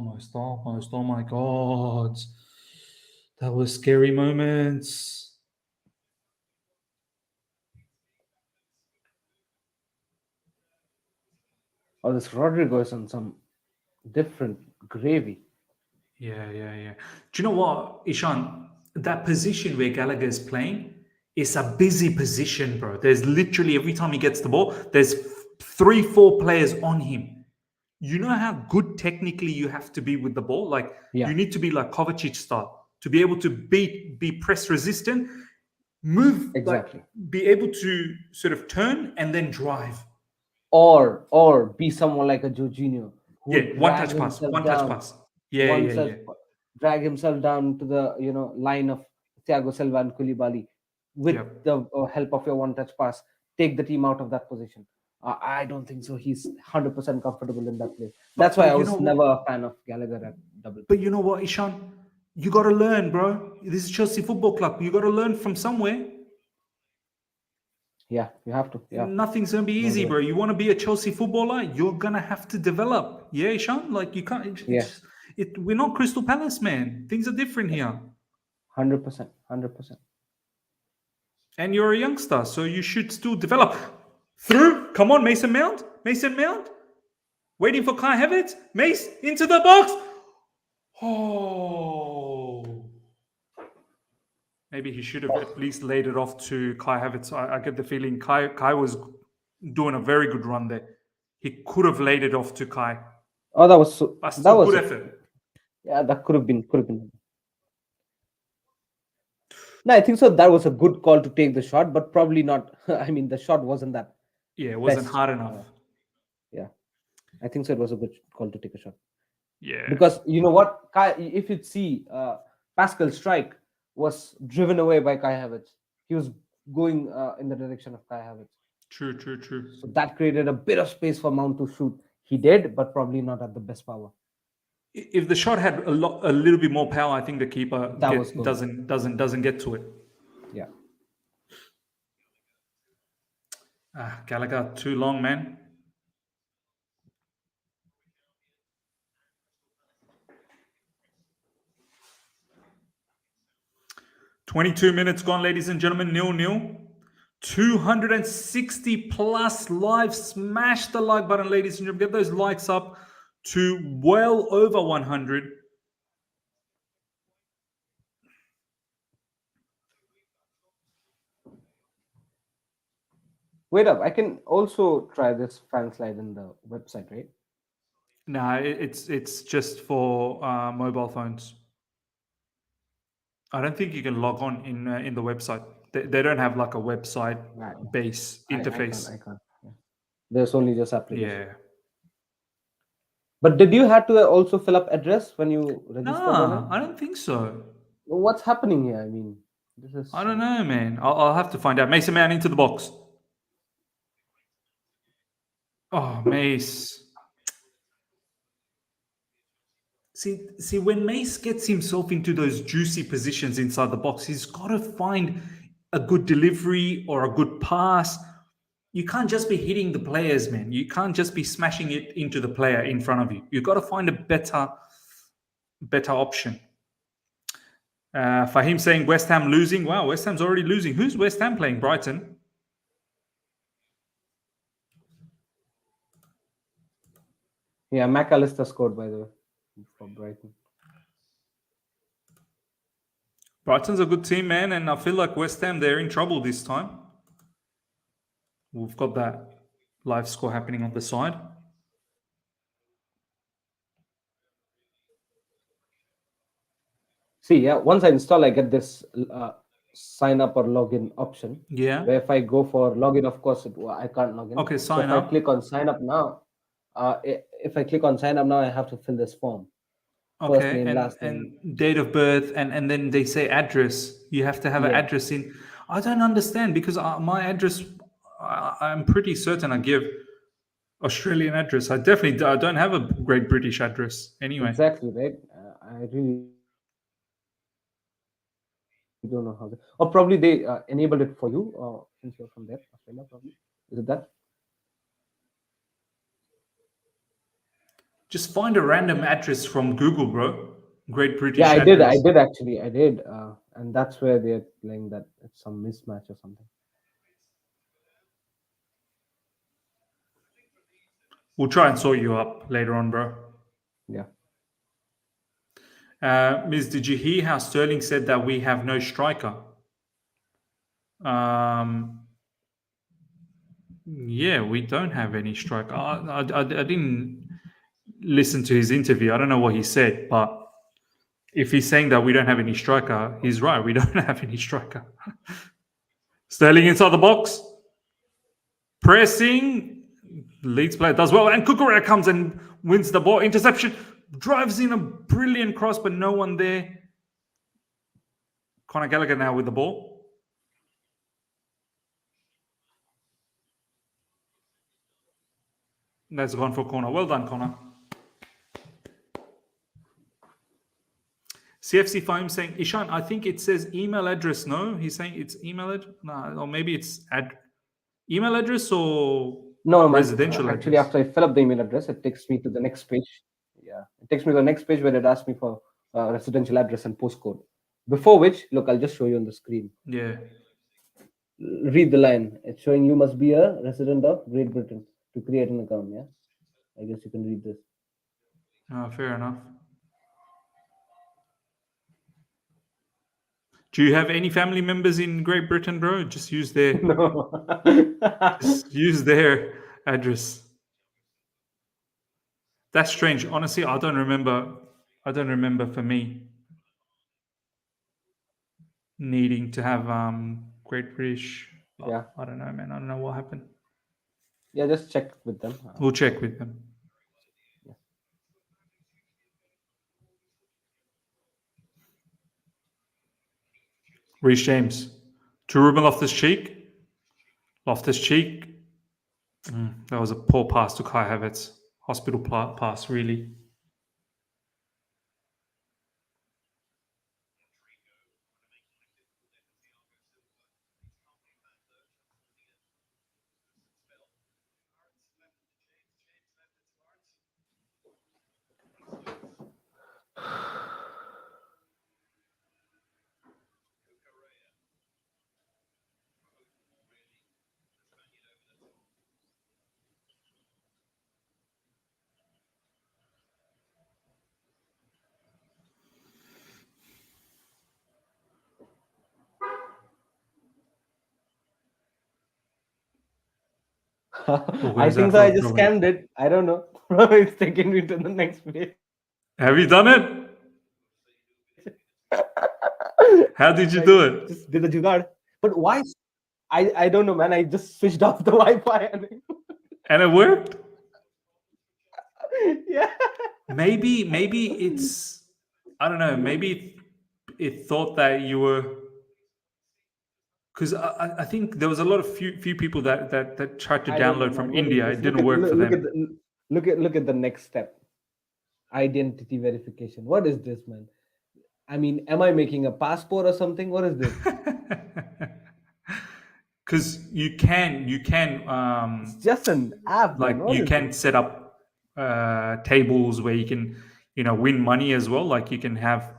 my god, that was scary moments. Oh, this Rodrigo is on some different gravy. Yeah. Do you know what, Ishan? That position where Gallagher is playing is a busy position, bro. There's literally every time he gets the ball, there's 3-4 players on him. You know how good technically you have to be with the ball? Like, you need to be like Kovacic style to be able to be press resistant, move, Exactly. like, be able to sort of turn and then drive. Or be someone like a Jorginho. One touch pass. Yeah. Drag himself down to the line of Thiago, Silva, and Koulibaly with the help of your one touch pass. Take the team out of that position. I don't think so. He's 100% comfortable in that place. That's why I was never a fan of Gallagher at double. But you know what, Ishan? You got to learn, bro. This is Chelsea Football Club. You got to learn from somewhere. Yeah, you have to. Yeah. Nothing's going to be easy, bro. You want to be a Chelsea footballer, you're going to have to develop. Yeah, Ishan? Like, you can't... we're not Crystal Palace, man. Things are different here. 100%. And you're a youngster, so you should still develop. Through. Come on, Mason Mount. Waiting for Kai Havertz. Mace, into the box. Oh. Maybe he should have at least laid it off to Kai Havertz. I get the feeling Kai was doing a very good run there. He could have laid it off to Kai. Oh, that was a good effort. Yeah, that could have been. No, I think so. That was a good call to take the shot, but probably not. I mean, the shot wasn't that. Yeah, it wasn't hard enough. Yeah, I think so. It was a good call to take a shot. Yeah. Because you know what, Kai, if you'd see, Pascal's strike was driven away by Kai Havertz. He was going in the direction of Kai Havertz. True. So that created a bit of space for Mount to shoot. He did, but probably not at the best power. If the shot had a little bit more power, I think the keeper doesn't get to it. Yeah. Gallagher, too long, man. "22 minutes gone, ladies and gentlemen. 0-0. 260 plus live. Smash the like button, ladies and gentlemen. Get those likes up to well over 100. Wait up, I can also try this Fanslide in the website, right? Nah, it's just for mobile phones. I don't think you can log on in the website. They don't have like a website base interface. I can't. Yeah. There's only just application. Yeah. But did you have to also fill up address when you registered? No, I don't think so. What's happening here? I mean, this is. I don't know, man. I'll have to find out. Mason Mount into the box. Oh, Mace. See, when Mace gets himself into those juicy positions inside the box, he's got to find a good delivery or a good pass. You can't just be hitting the players, man. You can't just be smashing it into the player in front of you. You've got to find a better option. Fahim saying West Ham losing. Wow, West Ham's already losing. Who's West Ham playing? Brighton. Yeah, McAllister scored, by the way, for Brighton. Brighton's a good team, man, and I feel like West Ham, they're in trouble this time. We've got that live score happening on the side. See, yeah, once I install, I get this sign up or login option. Yeah. Where if I go for login, of course, I can't log in. Okay, So sign if I up. click on sign up now, if I click on sign up now, I have to fill this form. First Okay, name, last name. and date of birth, and then they say address. You have to have an Yeah. address in. I don't understand because my address, I'm pretty certain I give Australian address. I don't have a Great British address anyway. Exactly, right? I really don't know how. Or probably they enabled it for you since you're from there, Australia. Probably is it that? Just find a random address from Google, bro. Great British Yeah, I address. did actually. I did, and that's where they're playing that it's some mismatch or something. We'll try and sort you up later on, bro. Yeah. Miss, did you hear how Sterling said that we have no striker? Yeah, we don't have any striker. I didn't listen to his interview. I don't know what he said, but if he's saying that we don't have any striker, he's right. We don't have any striker. Sterling inside the box. Pressing. Leeds player does well. And Cucurella comes and wins the ball. Interception. Drives in a brilliant cross, but no one there. Conor Gallagher now with the ball. That's gone for corner. Well done, Connor. CFC Foam saying, Ishan, I think it says email address. No, he's saying it's email address. No, or maybe it's email address or No, residential actually, address. after I fill up the email address, it takes me to the next page. Yeah, it takes me to the next page where it asks me for residential address and postcode. Before which, look, I'll just show you on the screen. Yeah. Read the line. It's showing you must be a resident of Great Britain to create an account. Yeah, I guess you can read this. Fair enough. Do you have any family members in Great Britain, bro? Just use their use their address. That's strange. Honestly, I don't remember. I don't remember for me needing to have Great British. Yeah. I don't know, man. I don't know what happened. Yeah, just check with them. We'll check with them. Yeah. Reece James to Ruben Loftus-Cheek. Loftus-Cheek. That was a poor pass to Kai Havertz. Hospital pass, really. I think so. I just scanned it. I don't know. It's taking me to the next page. Have you done it? How did you do it? Just did the jugaad. But why? I don't know, man. I just switched off the Wi-Fi and it worked. Yeah. Maybe it's, I don't know. Maybe it thought that you were, because I think there was a lot of few people that tried to download from India. It didn't work for them. Look at the next step. Identity verification. What is this, man? I mean, am I making a passport or something? What is this? Because you can it's just an app. Like you can set up tables where you can win money as well. Like you can have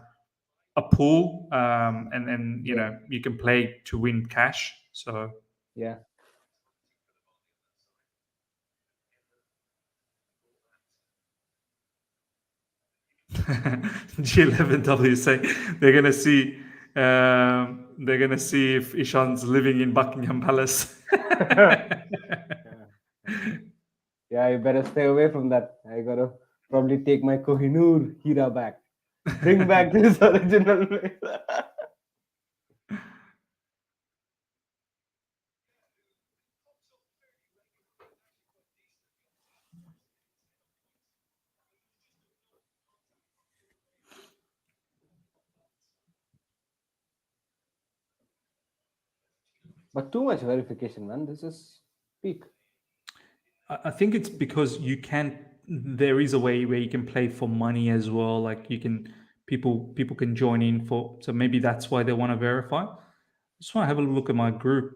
a pool and you know you can play to win cash. So yeah. G11W say they're gonna see if Ishan's living in Buckingham Palace. Yeah, you better stay away from that. I gotta probably take my Kohinoor Hira back. Bring back this original place. But too much verification, man. This is peak. I think it's because you can. There is a way where you can play for money as well. Like you can, people can join in for. So maybe that's why they want to verify. Just want to have a look at my group.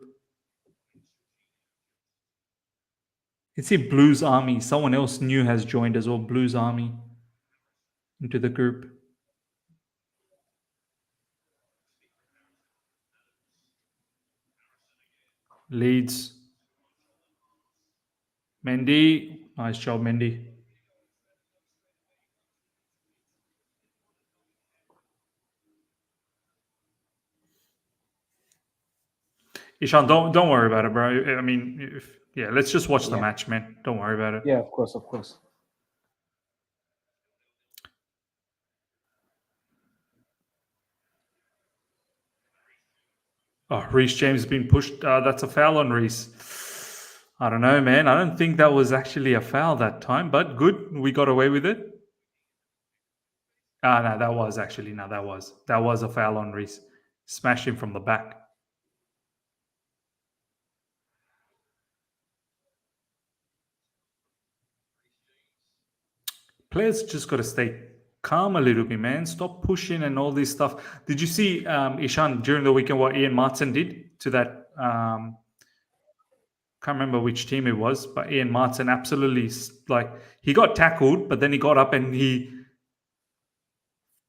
You can see Blues Army. Someone else new has joined as well. Blues Army into the group. Leeds. Mendy. Nice job, Mendy. Ishan, don't worry about it, bro. I mean, let's just watch the match, man. Don't worry about it. Yeah, of course, of course. Oh, Reece James has been pushed. That's a foul on Reece. I don't know, man. I don't think that was actually a foul that time, but good. We got away with it. No, that was actually, that was a foul on Reece. Smashed him from the back. Players just got to stay calm a little bit, man. Stop pushing and all this stuff. Did you see, Ishan, during the weekend what Ian Martin did to that? Can't remember which team it was, but Ian Martin absolutely, like, he got tackled, but then he got up and he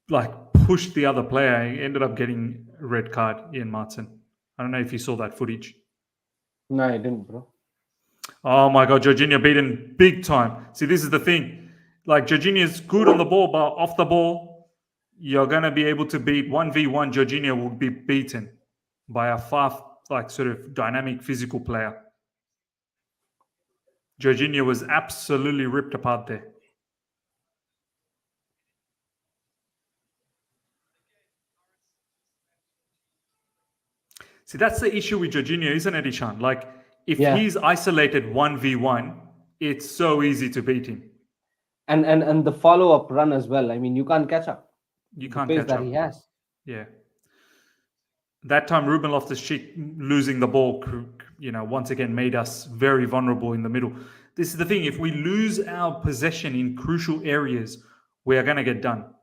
like pushed the other player. He ended up getting a red card, Ian Martin. I don't know if you saw that footage. No, I didn't, bro. Oh my God, Jorginho beaten big time. See, this is the thing. Like, Jorginho is good on the ball, but off the ball, you're going to be able to beat 1v1. Jorginho will be beaten by a far, like, sort of dynamic physical player. Jorginho was absolutely ripped apart there. See, that's the issue with Jorginho, isn't it, Ishan? Like, if he's isolated 1v1, it's so easy to beat him. And the follow-up run as well. I mean, you can't catch up. You can't catch up. He has. Yeah. That time, Ruben Loftus-Cheek losing the ball, once again made us very vulnerable in the middle. This is the thing. If we lose our possession in crucial areas, we are going to get done.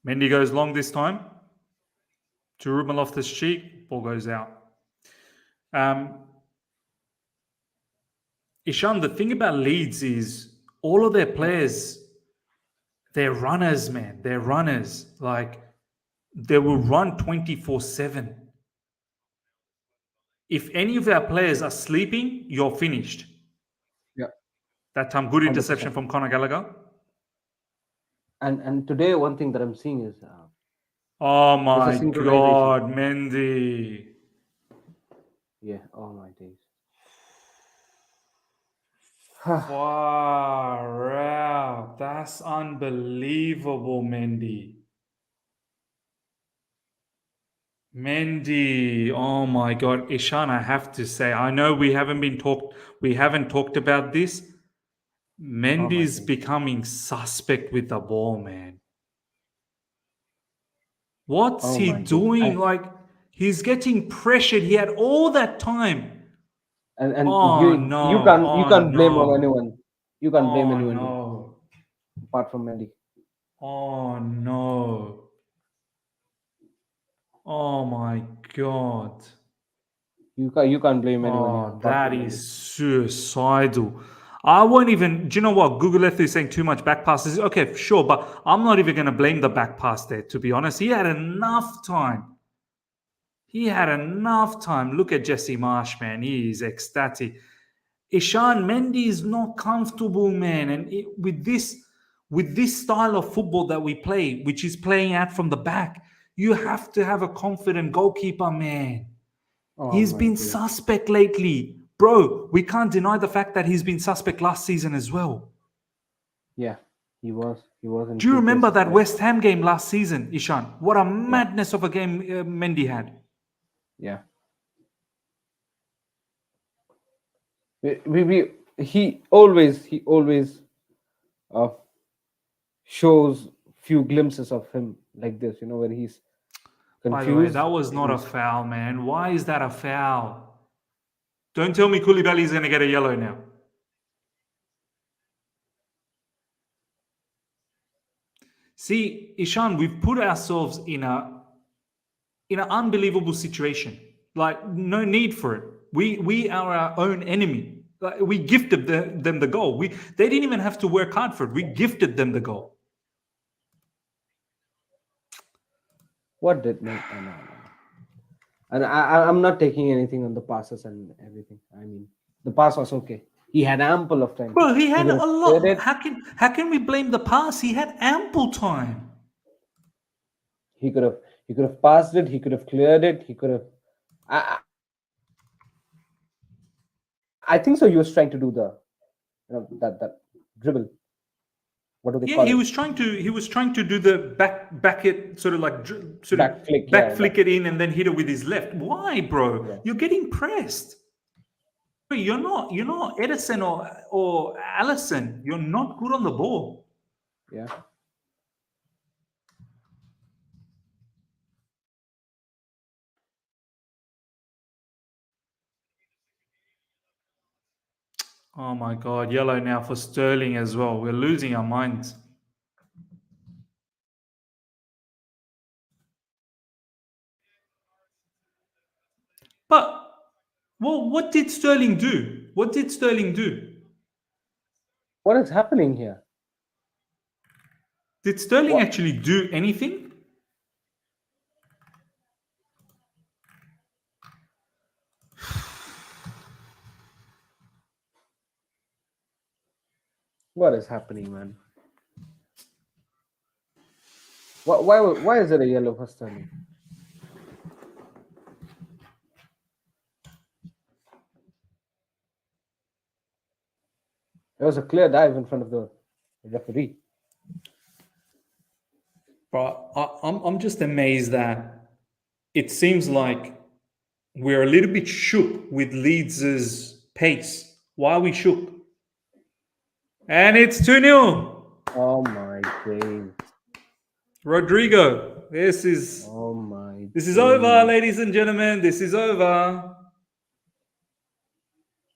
Mendy goes long this time to Ruben Loftus-Cheek. Ball goes out. Ishan, the thing about Leeds is all of their players, they're runners, man. They're runners. Like, they will run 24/7. If any of our players are sleeping, you're finished. Yeah. That time, good interception 100%. From Conor Gallagher. And today, one thing that I'm seeing is... oh my God, Mendy. Yeah, oh my days. Far out. That's unbelievable, Mendy. Mendy, oh my God, Ishan, I have to say, I know we haven't talked about this. Mendy's becoming suspect with the ball, man. What's he doing? Like, he's getting pressured. He had all that time. And you can't blame on anyone. You can't blame anyone. No. Apart from Mendy. Oh no. Oh my God. You can't blame anyone. Oh, that is suicidal. I won't even. Do you know what? Google Earth is saying too much back passes. Okay, sure, but I'm not even going to blame the back pass there, to be honest. He had enough time. Look at Jesse Marsh, man. He is ecstatic. Ishan, Mendy is not comfortable, man. And with this style of football that we play, which is playing out from the back, you have to have a confident goalkeeper, man. He's been suspect lately. Bro, we can't deny the fact that he's been suspect last season as well. Yeah, he was. Do you remember that West Ham game last season, Ishan? What a madness of a game Mendy had. Yeah. he always uh, shows few glimpses of him like this, when he's By the way, confused. that was not a foul, man. Why is that a foul? Don't tell me Koulibaly is going to get a yellow now. See, Ishan, we've put ourselves in an unbelievable situation. Like, no need for it. We are our own enemy. Like, we gifted them the goal. They didn't even have to work hard for it. We gifted them the goal. What did no. And I'm not taking anything on the passes and everything. I mean, the pass was okay. He had ample of time. Bro, he had could a have lot. cleared it. How can we blame the pass? He had ample time. He could have passed it. He could have cleared it. He could have. I think so. He was trying to do the, that dribble. What do they call He it? was trying to do the back it sort of like Back flick, flick it in and then hit it with his left. Why, bro? Yeah. You're getting pressed. You're not Edison or Allison. You're not good on the ball. Yeah. Oh my God, yellow now for Sterling as well. We're losing our minds. But, well, what did Sterling do? What did Sterling do? What is happening here? Did Sterling actually do anything? What is happening, man? Why is it a yellow for Sterling? There was a clear dive in front of the referee. But I'm just amazed that it seems like we're a little bit shook with Leeds' pace. Why are we shook? And it's 2-0. Oh my days. Rodrigo. This is over, ladies and gentlemen. This is over.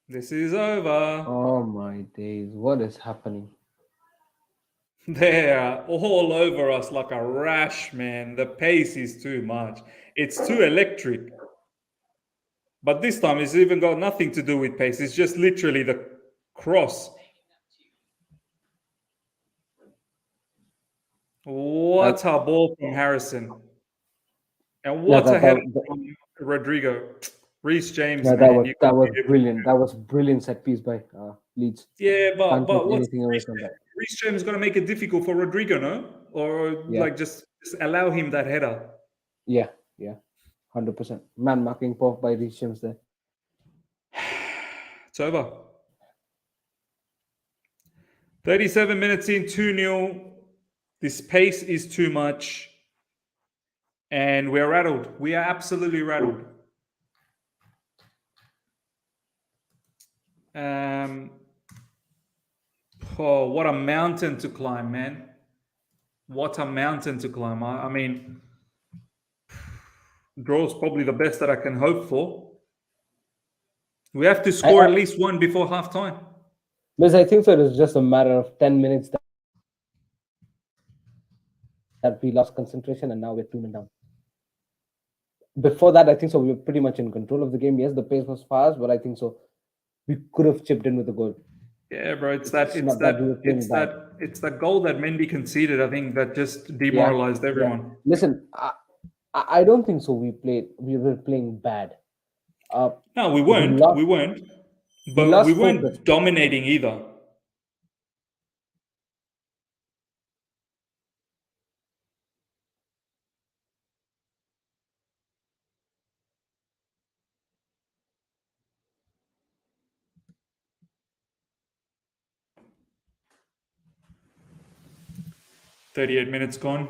This is over. Oh my days. What is happening? They're all over us like a rash, man. The pace is too much. It's too electric. But this time it's even got nothing to do with pace. It's just literally the cross. What a ball from Harrison. And what a header from Rodrigo. Reece James, Yeah, man. that was brilliant. That was brilliant set piece by Leeds. Yeah, but what's Reece James is going to make it difficult for Rodrigo, no? Or like just allow him that header. Yeah, 100%. Man marking off by Reece James there. It's over. 37 minutes in, 2-0. This pace is too much. And we're rattled. We are absolutely rattled. Oh, what a mountain to climb, man. What a mountain to climb. I mean, draw's probably the best that I can hope for. We have to score at least one before halftime. Because I think so. It was just a matter of 10 minutes that we lost concentration, and now we're 2-0 down. Before that, I think so we were pretty much in control of the game. Yes, the pace was fast, but I think so we could have chipped in with a goal. Yeah, bro, it's that goal that Mendy conceded. I think that just demoralized everyone. Yeah. Listen, I don't think so. We were playing bad. No, we weren't. We weren't. But we weren't dominating either. "38 minutes gone."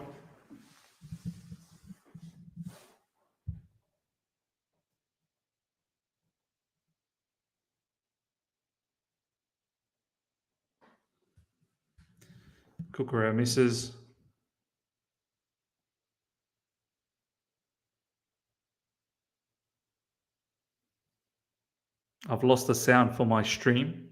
Cucurella misses. I've lost the sound for my stream.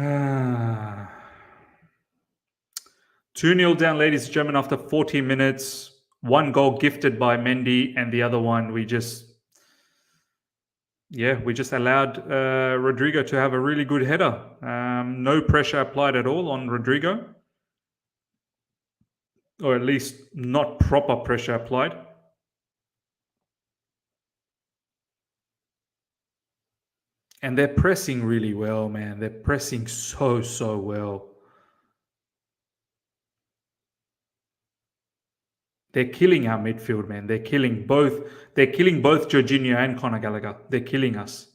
Ah. 2-0 down, ladies and gentlemen, after 14 minutes. One goal gifted by Mendy, and the other one we just allowed Rodrigo to have a really good header. No pressure applied at all on Rodrigo, or at least not proper pressure applied. And they're pressing really well, man. They're pressing so well. They're killing our midfield, man. They're killing both Jorginho and Conor Gallagher. They're killing us.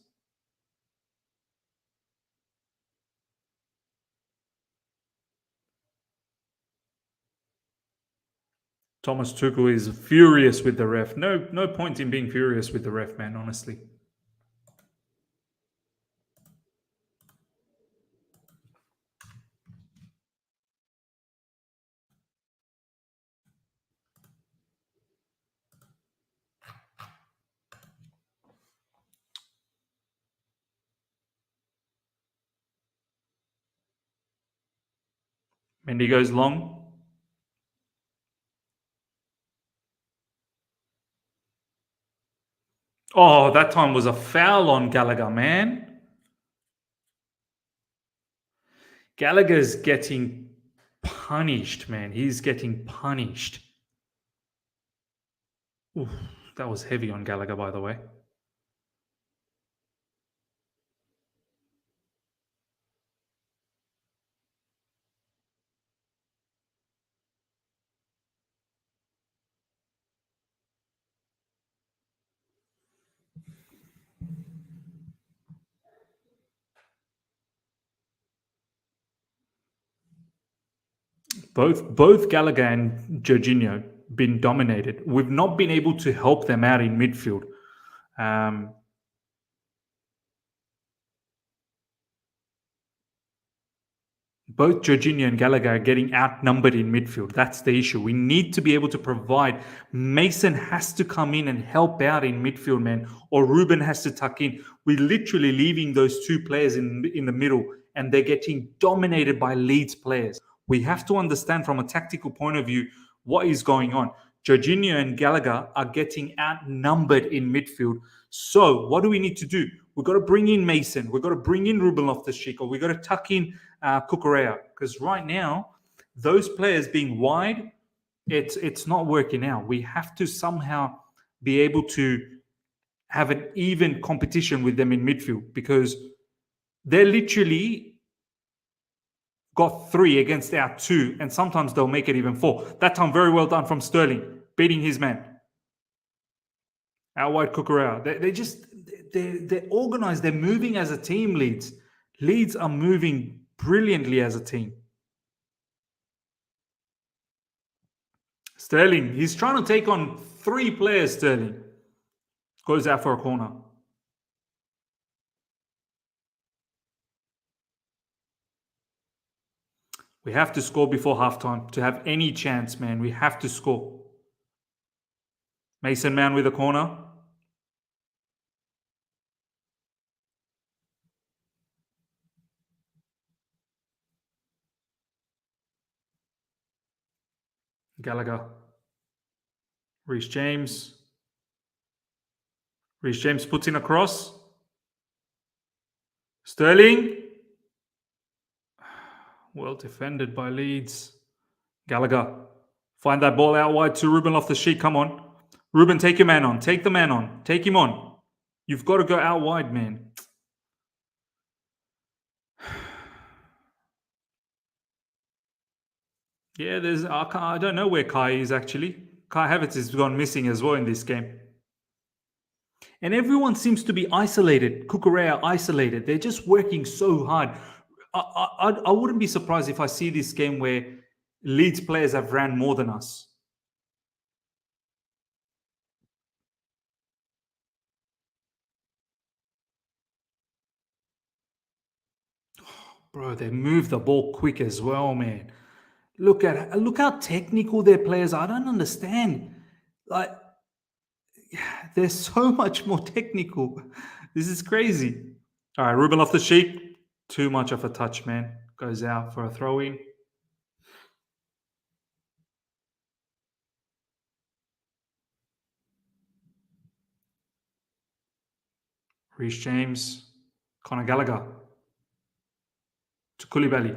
Thomas Tuchel is furious with the ref. No point in being furious with the ref, man, honestly. Mendy goes long. Oh, that time was a foul on Gallagher, man. Gallagher's getting punished, man. He's getting punished. Oof, that was heavy on Gallagher, by the way. Both Gallagher and Jorginho been dominated. We've not been able to help them out in midfield. Both Jorginho and Gallagher are getting outnumbered in midfield. That's the issue. We need to be able to provide. Mason has to come in and help out in midfield, man, or Ruben has to tuck in. We're literally leaving those two players in the middle, and they're getting dominated by Leeds players. We have to understand from a tactical point of view what is going on. Jorginho and Gallagher are getting outnumbered in midfield. So what do we need to do? We've got to bring in Mason. We've got to bring in Ruben Loftus-Cheek, or we've got to tuck in Cucurella, because right now those players being wide, it's not working out. We have to somehow be able to have an even competition with them in midfield, because they're literally got 3 against our 2, and sometimes they'll make it even 4. That time, very well done from Sterling, beating his man. Out wide Cucurella. They're organized. They're moving as a team, Leeds. Leeds are moving brilliantly as a team. Sterling, he's trying to take on 3 players, Sterling. Goes out for a corner. We have to score before halftime to have any chance, man. We have to score. Mason Mount with a corner. Gallagher. Reece James. Reece James puts in a cross. Sterling. Well defended by Leeds. Gallagher. Find that ball out wide to Ruben Loftus-Cheek. Come on. Ruben, take your man on. Take the man on. Take him on. You've got to go out wide, man. Yeah, I don't know where Kai is actually. Kai Havertz has gone missing as well in this game. And everyone seems to be isolated. Cucurella isolated. They're just working so hard. I wouldn't be surprised if I see this game where Leeds players have ran more than us. Bro, they move the ball quick as well, man. Look how technical their players are. I don't understand. Like, they're so much more technical. This is crazy. All right, Ruben Loftus-Cheek, too much of a touch, man. Goes out for a throw-in. Reece James, Conor Gallagher, to Koulibaly,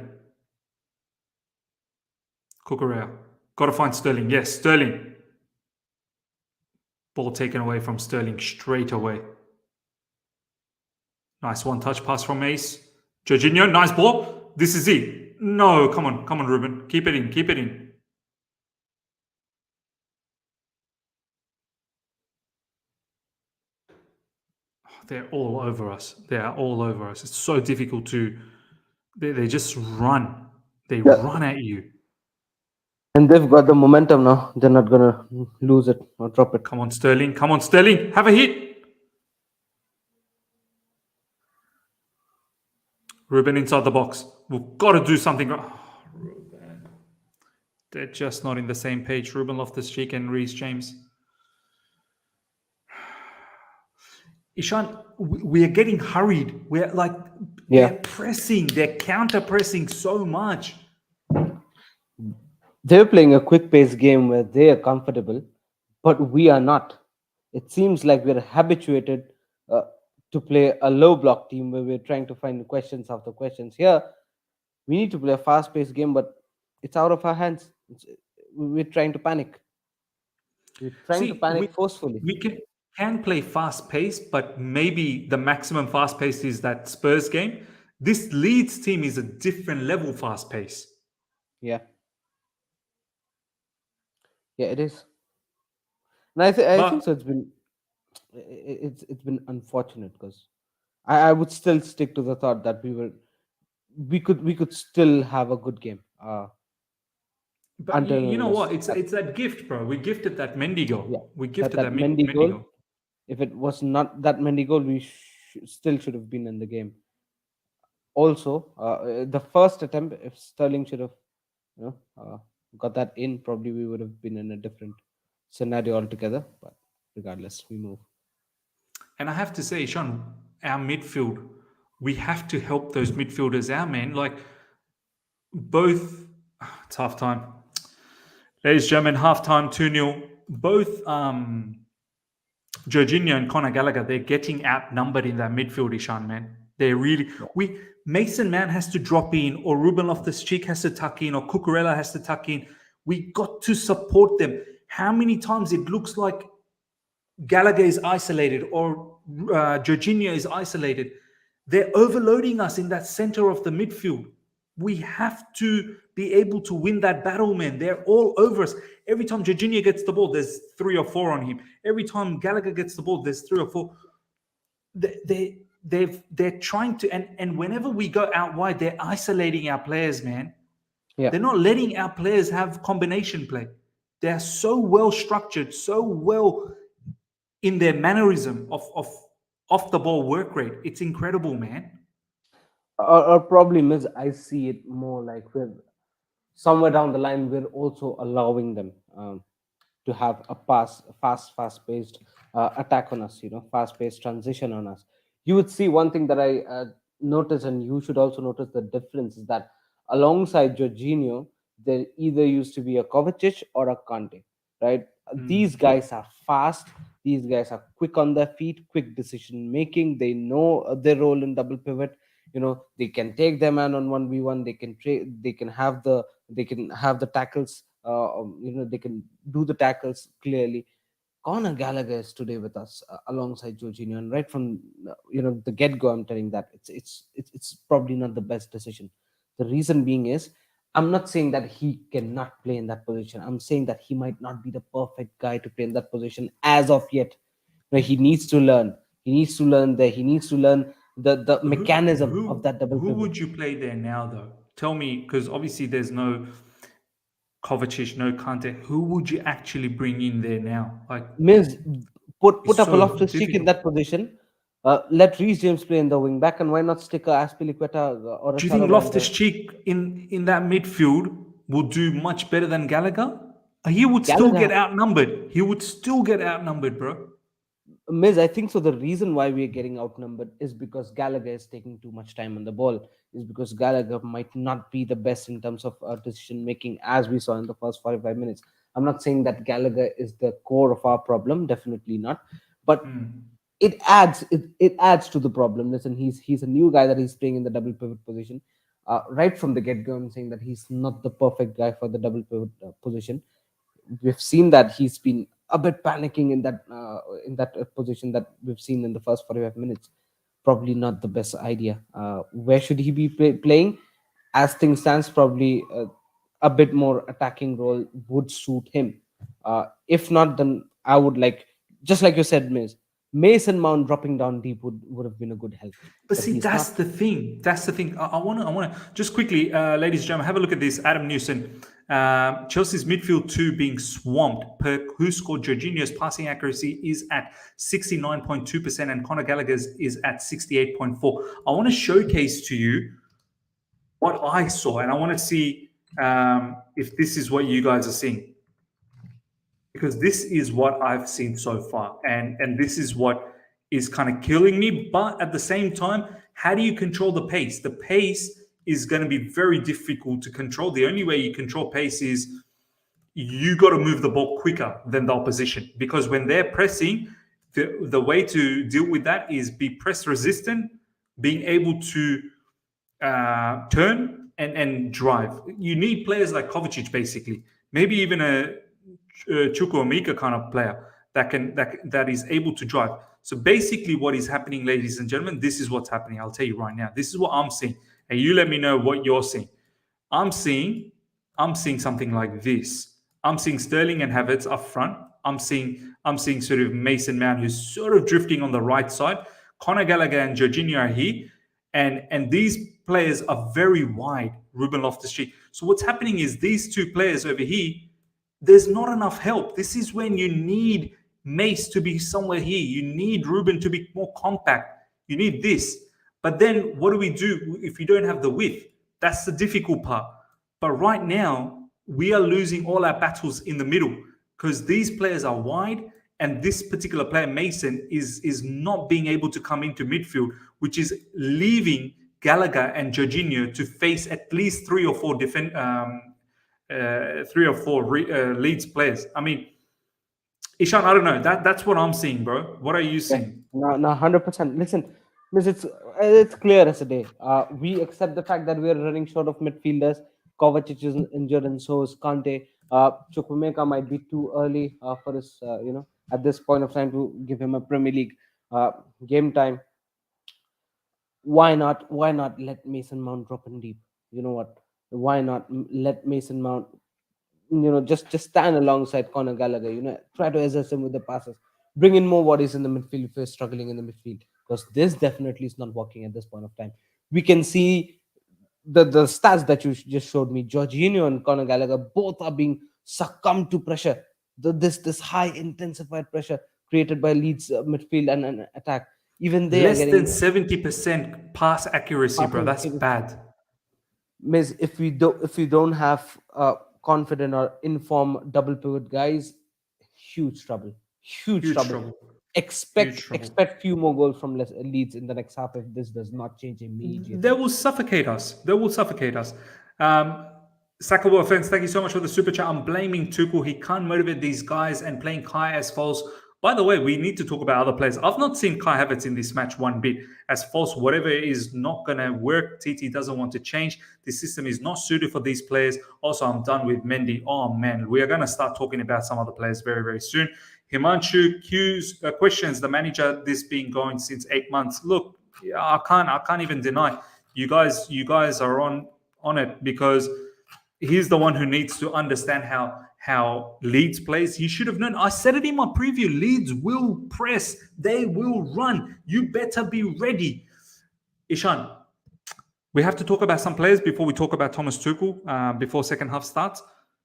Cucurella. Got to find Sterling. Yes, Sterling. Ball taken away from Sterling straight away. Nice one-touch pass from Ace. Jorginho, nice ball. This is it. No, come on, Ruben. Keep it in. They're all over us. They are all over us. It's so difficult to... They just run. They run at you. And they've got the momentum now. They're not going to lose it or drop it. Come on, Sterling. Have a hit. Ruben inside the box. We've got to do something. Oh, Ruben. They're just not in the same page. Ruben Loftus-Cheek and Reece James. Ishan, we are getting hurried. We're like, they're pressing. They're counter-pressing so much. They're playing a quick-paced game where they are comfortable, but we are not. It seems like we're habituated to play a low-block team where we're trying to find questions after questions. Here, we need to play a fast-paced game, but it's out of our hands. We're trying to panic. We're trying to panic forcefully. We can play fast-paced, but maybe the maximum fast-paced is that Spurs game. This Leeds team is a different level fast-paced. Yeah, it is. And I think so. It's been unfortunate because I would still stick to the thought that we could still have a good game. But you know what? It's that gift, bro. We gifted that Mendy goal. Yeah, we gifted that Mendy goal. If it was not that Mendy goal, we still should have been in the game. Also, the first attempt, if Sterling should have, got that in, probably we would have been in a different scenario altogether. But regardless, we move. And I have to say, Sean, our midfield, we have to help those midfielders out, man. Like both, it's half time. Ladies and gentlemen, half time, 2-0. Both Jorginho and Conor Gallagher, they're getting outnumbered in that midfield, Ishan, man. They're really... Mason Mount has to drop in, or Ruben Loftus-Cheek has to tuck in, or Cucurella has to tuck in. We got to support them. How many times it looks like Gallagher is isolated or Jorginho is isolated? They're overloading us in that center of the midfield. We have to be able to win that battle, man. They're all over us. Every time Jorginho gets the ball, there's 3 or 4 on him. Every time Gallagher gets the ball, there's 3 or 4. They're trying to, and whenever we go out wide, they're isolating our players, man. Yeah. They're not letting our players have combination play. They're so well structured, so well in their mannerism of off the ball work rate. It's incredible, man. Our problem is, I see it more like we're somewhere down the line, we're also allowing them to have a fast-paced attack on us, fast-paced transition on us. You would see one thing that I noticed, and you should also notice the difference, is that alongside Jorginho, there either used to be a Kovacic or a Kante, right? These guys are fast. These guys are quick on their feet, quick decision making. They know their role in double pivot. They can take their man on 1v1. They can have the tackles. They can do the tackles clearly. Conor Gallagher is today with us alongside Jorginho, and right from the get-go, I'm telling that it's probably not the best decision. The reason being is, I'm not saying that he cannot play in that position. I'm saying that he might not be the perfect guy to play in that position as of yet. He needs to learn. He needs to learn there. He needs to learn the mechanism Who, of that double who pivot. would you play there now, though? Tell me, because obviously there's no Kovacic, no Kante. Who would you actually bring in there now? Like, Means put it's up a so Loftus-Cheek in difficult. that position. Let Reece James play in the wing back, and why not stick a Azpilicueta or a Do you think Chalobah in there? Loftus-Cheek in that midfield will do much better than Gallagher? He would still Gallagher, get outnumbered. He would still get outnumbered, bro. Miz, I think so. The reason why we're getting outnumbered is because Gallagher is taking too much time on the ball. Is because Gallagher might not be the best in terms of decision making, as we saw in the first 45 minutes. I'm not saying that Gallagher is the core of our problem. Definitely not. But it adds to the problem. Listen, he's a new guy that he's playing in the double pivot position. Right from the get go, I'm saying that he's not the perfect guy for the double pivot position. We've seen that he's been a bit panicking in that position that we've seen in the first 45 minutes. Probably not the best idea. Where should he be playing? As things stands, probably a bit more attacking role would suit him. If not, then I would like, just like you said, Mason Mount dropping down deep would have been a good help. But But see, he's that's not. the thing. That's the thing. I want to just quickly, ladies and gentlemen, have a look at this. Adam Newson, Chelsea's midfield two being swamped per who scored. Jorginho's passing accuracy is at 69.2% and Conor Gallagher's is at 68.4%. I want to showcase to you what I saw, and I want to see if this is what you guys are seeing, because this is what I've seen so far, and this is what is kind of killing me. But at the same time, how do you control the pace? The pace is going to be very difficult to control. The only way you control pace is you got to move the ball quicker than the opposition, because when they're pressing, the way to deal with that is be press resistant, being able to turn and drive. You need players like Kovacic, basically, maybe even a Chukwuemeka kind of player that is able to drive. So basically, what is happening, ladies and gentlemen, this is what's happening. I'll tell you right now. This is what I'm seeing, and you let me know what you're seeing. I'm seeing something like this. I'm seeing Sterling and Havertz up front. I'm seeing sort of Mason Mount, who's sort of drifting on the right side. Conor Gallagher and Jorginho are here, and these players are very wide. Ruben Loftus-Cheek. So what's happening is these two players over here, there's not enough help. This is when you need Mace to be somewhere here. You need Ruben to be more compact. You need this. But then what do we do if you don't have the width? That's the difficult part. But right now, we are losing all our battles in the middle because these players are wide, and this particular player, Mason, is not being able to come into midfield, which is leaving Gallagher and Jorginho to face at least three or four Leeds players. I mean, Ishan, I don't know. That's what I'm seeing, bro. What are you seeing? No, 100%. Listen, it's clear as a day. We accept the fact that we are running short of midfielders. Kovacic is injured, and so is Kante. Chukwuemeka might be too early for his, at this point of time to give him a Premier League game time. Why not? Why not let Mason Mount drop in deep? You know what? Why not let Mason Mount, just stand alongside Conor Gallagher? Try to assist him with the passes. Bring in more bodies in the midfield if you're struggling in the midfield, because this definitely is not working at this point of time. We can see the stats that you just showed me. Jorginho and Conor Gallagher both are being succumbed to pressure. This high intensified pressure created by Leeds midfield and attack. Even they Less are than getting 70% pass accuracy, bro. passing That's accuracy. bad. Miss, if we don't have confident or informed double pivot guys, huge trouble. Huge trouble. Expect few more goals from Leeds in the next half if this does not change immediately. They will suffocate us. They will suffocate us. Sakabo offense, thank you so much for the super chat. I'm blaming Tuchel. He can't motivate these guys, and playing Kai as false. By the way, we need to talk about other players. I've not seen Kai Havertz in this match one bit. As false, whatever is not going to work. TT doesn't want to change. The system is not suited for these players. Also, I'm done with Mendy. Oh, man. We are going to start talking about some other players very, very soon. Himanshu Q's questions the manager, this being going since 8 months. Look, I can't even deny. You guys are on it, because he's the one who needs to understand how Leeds plays. You should have known. I said it in my preview. Leeds will press. They will run. You better be ready. Ishan, we have to talk about some players before we talk about Thomas Tuchel, before second half starts.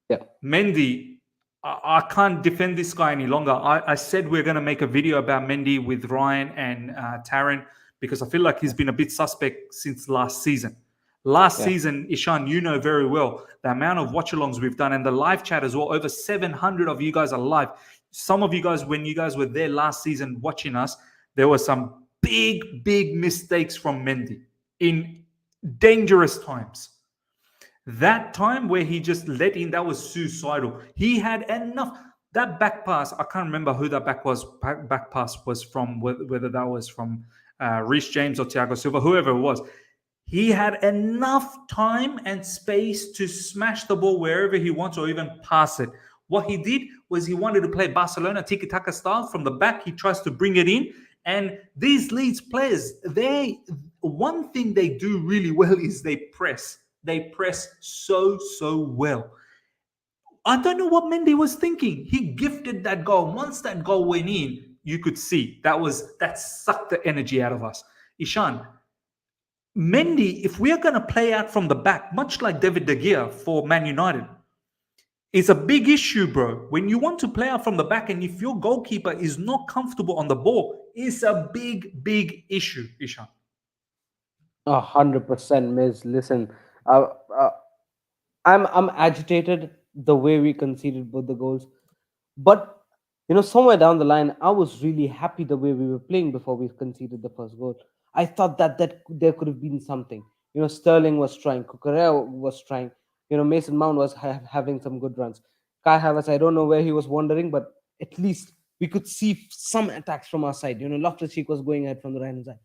Yeah. Mendy, I can't defend this guy any longer. I said we're going to make a video about Mendy with Ryan and Taryn because I feel like he's been a bit suspect since last season. Last season, Ishan, you know very well the amount of watchalongs we've done and the live chat as well. Over 700 of you guys are live. Some of you guys, when you guys were there last season watching us, there were some big mistakes from Mendy in dangerous times. That time where he just let in, that was suicidal. He had enough. That back pass, I can't remember who that back pass was from, whether that was from Reece James or Thiago Silva, whoever it was. He had enough time and space to smash the ball wherever he wants or even pass it. What he did was he wanted to play Barcelona tiki-taka style. From the back, he tries to bring it in. And these Leeds players, one thing they do really well is they press. They press so well. I don't know what Mendy was thinking. He gifted that goal. Once that goal went in, you could see that sucked the energy out of us. Ishan, Mendy, if we are going to play out from the back, much like David De Gea for Man United, it's a big issue, bro. When you want to play out from the back and if your goalkeeper is not comfortable on the ball, it's a big issue, Ishan. 100%, Miz. Listen, I'm agitated the way we conceded both the goals, but somewhere down the line, I was really happy the way we were playing before we conceded the first goal. I thought that there could have been something. Sterling was trying, Cucurella was trying, Mason Mount was having some good runs. Kai Havertz, I don't know where he was wandering, but at least we could see some attacks from our side. Loftus-Cheek was going ahead from the right hand side.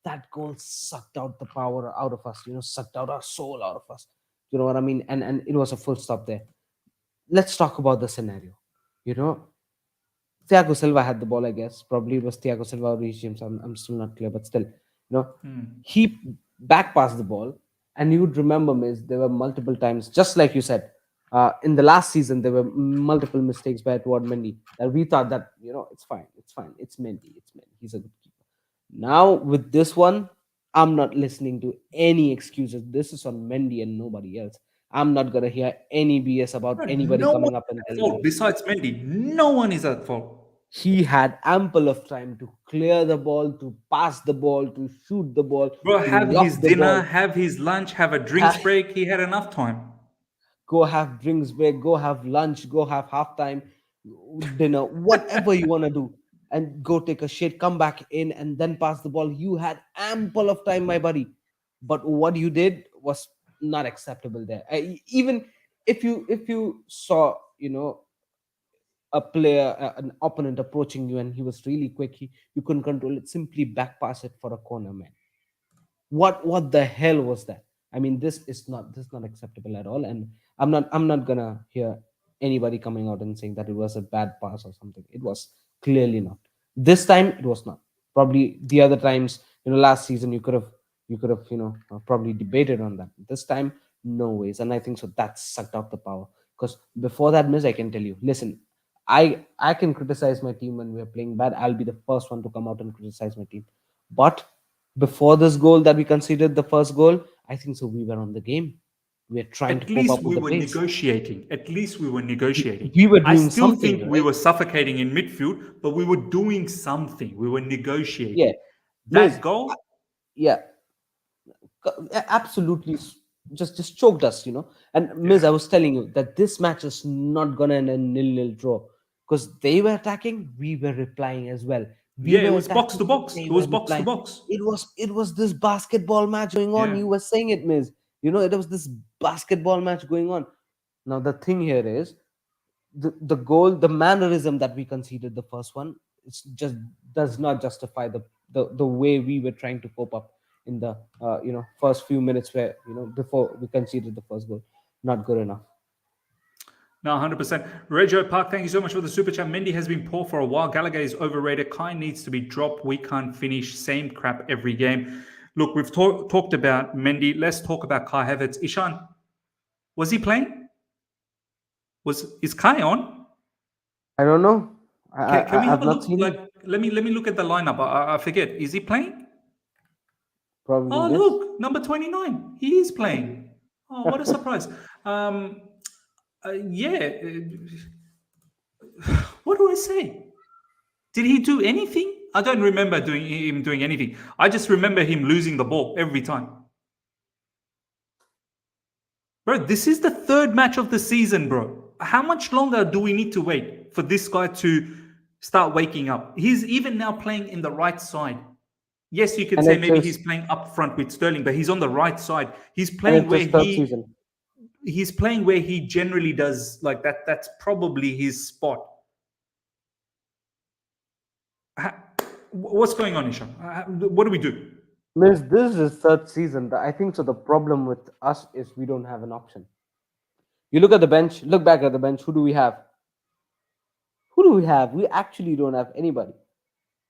That goal sucked out the power out of us, sucked out our soul out of us. You know what I mean? And it was a full stop there. Let's talk about the scenario. Thiago Silva had the ball, I guess. Probably it was Thiago Silva or Reece James. I'm still not clear, but still, he back passed the ball. And you would remember, Miz, there were multiple times, just like you said, in the last season, there were multiple mistakes by Edward Mendy that we thought that, it's fine. It's Mendy. He's a good keeper. Now, with this one, I'm not listening to any excuses. This is on Mendy and nobody else. I'm not going to hear any BS about anybody coming up and telling me. Besides Mendy, no one is at fault. He had ample of time to clear the ball, to pass the ball, to shoot the ball. Bro, have his dinner, have his lunch, have a drinks break. He had enough time. Go have drinks break, go have lunch, go have halftime, dinner, whatever you want to do. And go take a shit, come back in, and then pass the ball. You had ample of time, my buddy. But what you did was not acceptable there. Even if you saw, a player, an opponent approaching you, and he was really quick, you couldn't control it. Simply back pass it for a corner, man. What the hell was that? I mean, this is not acceptable at all. And I'm not gonna hear anybody coming out and saying that it was a bad pass or something. It was clearly not. This time it was not. Probably the other times, last season you could have probably debated on that. This time, no ways. And I think so that sucked out the power. Because before that, Miss, I can tell you, listen, I can criticize my team when we're playing bad. I'll be the first one to come out and criticize my team. But before this goal that we conceded, the first goal, I think so we were on the game. We're trying to cope up with the pace. At least we were negotiating. We were doing I still something, think we were suffocating in midfield, but we were doing something. We were negotiating. Yeah. That goal? Yeah. Absolutely. Just choked us, And Miz, I was telling you that this match is not gonna end a 0-0 draw. Because they were attacking, we were replying as well. It was box to box. It was box to box. It was this basketball match going on. Yeah. You were saying it, Miz. It was this basketball match going on. Now the thing here is the goal, the mannerism that we conceded the first one, it just does not justify the way we were trying to cope up in the first few minutes where before we conceded the first goal. Not good enough. No, 100%. Reggio Park, thank you so much for the super chat. Mendy has been poor for a while. Gallagher is overrated. Kai needs to be dropped. We can't finish. Same crap every game. Look, we've talked about Mendy. Let's talk about Kai Havertz. Ishan, was he playing? Is Kai on? I don't know. Can we have I've a not look? seen Like, him. let me look at the lineup. I forget. Is he playing? Probably Oh, yes. look, number 29. He is playing. Oh, what a surprise. Yeah. What do I say? Did he do anything? I don't remember him doing anything. I just remember him losing the ball every time. Bro, this is the third match of the season, bro. How much longer do we need to wait for this guy to start waking up? He's even now playing in the right side. Yes, you could And say it's maybe his, he's playing up front with Sterling, but he's on the right side. He's and playing it's where his third season. he's playing where he generally does like that. That's probably his spot. What's going on, Ishan? What do we do? Miss, this is his third season. I think so. The problem with us is we don't have an option. You look at the bench. Look back at the bench. Who do we have? Who do we have? We actually don't have anybody.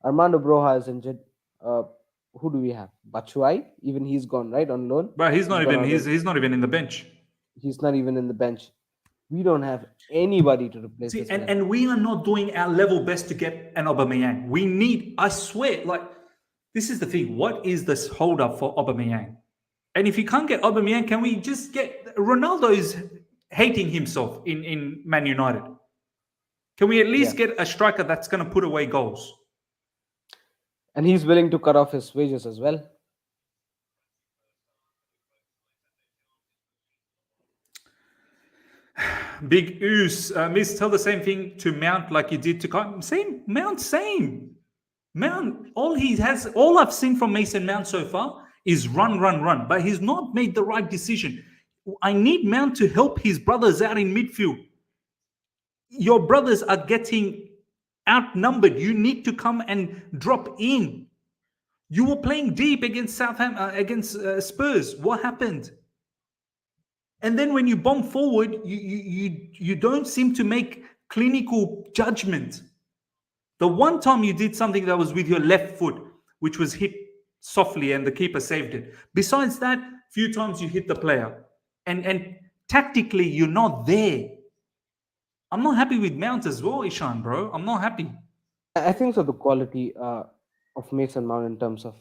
Armando Broja is injured. Who do we have? Batshuayi, even he's gone right on loan. But he's not gone even out he's not even in the bench. he's not even in the bench. We don't have anybody to replace See, this man. and we are not doing our level best to get an Aubameyang. We need, I swear, like this is the thing. What is this hold up for Aubameyang? And if you can't get Aubameyang, can we just get Ronaldo is hating himself in Man United? Can we at least get a striker that's going to put away goals? And he's willing to cut off his wages as well. Big Oos, Miss, tell the same thing to Mount like you did to same Mount, same Mount. All I've seen from Mason Mount so far is run, but he's not made the right decision. I need Mount to help his brothers out in midfield. Your brothers are getting outnumbered. You need to come and drop in. You were playing deep against against Spurs. What happened? And then when you bomb forward, you don't seem to make clinical judgment. The one time you did something that was with your left foot, which was hit softly and the keeper saved it. Besides that, few times you hit the player. And tactically, you're not there. I'm not happy with Mount as well, Ishan, bro. I'm not happy. I think so. The quality of Mason Mount in terms of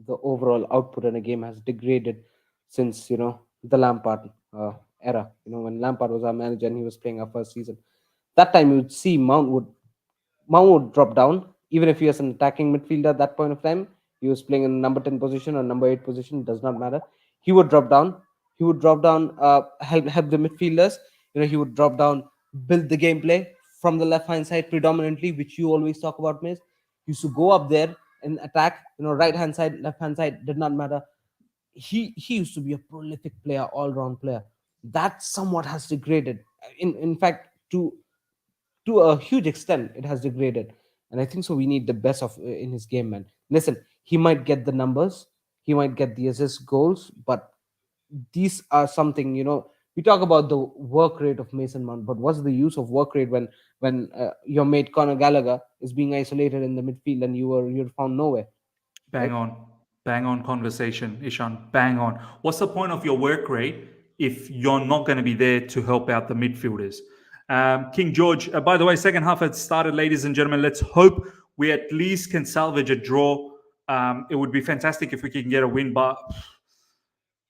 the overall output in a game has degraded since the Lampard era. When Lampard was our manager and he was playing our first season, that time you would see Mount would drop down even if he was an attacking midfielder at that point of time. He was playing in number 10 position or number 8 position. Does not matter. He would drop down. Help the midfielders. He would drop down, build the gameplay from the left hand side predominantly, which you always talk about, Miss. Used to go up there and attack. Right hand side, left hand side, did not matter. He used to be a prolific player, all round player. That somewhat has degraded. In fact, to a huge extent, it has degraded. And I think so. We need the best of in his game, man. Listen, he might get the numbers, he might get the assist goals, but these are something we talk about the work rate of Mason Mount, but what's the use of work rate when your mate Conor Gallagher is being isolated in the midfield and you're found nowhere? Bang on conversation, Ishan. Bang on. What's the point of your work rate if you're not going to be there to help out the midfielders? King George, by the way, second half had started, ladies and gentlemen. Let's hope we at least can salvage a draw. It would be fantastic if we can get a win, but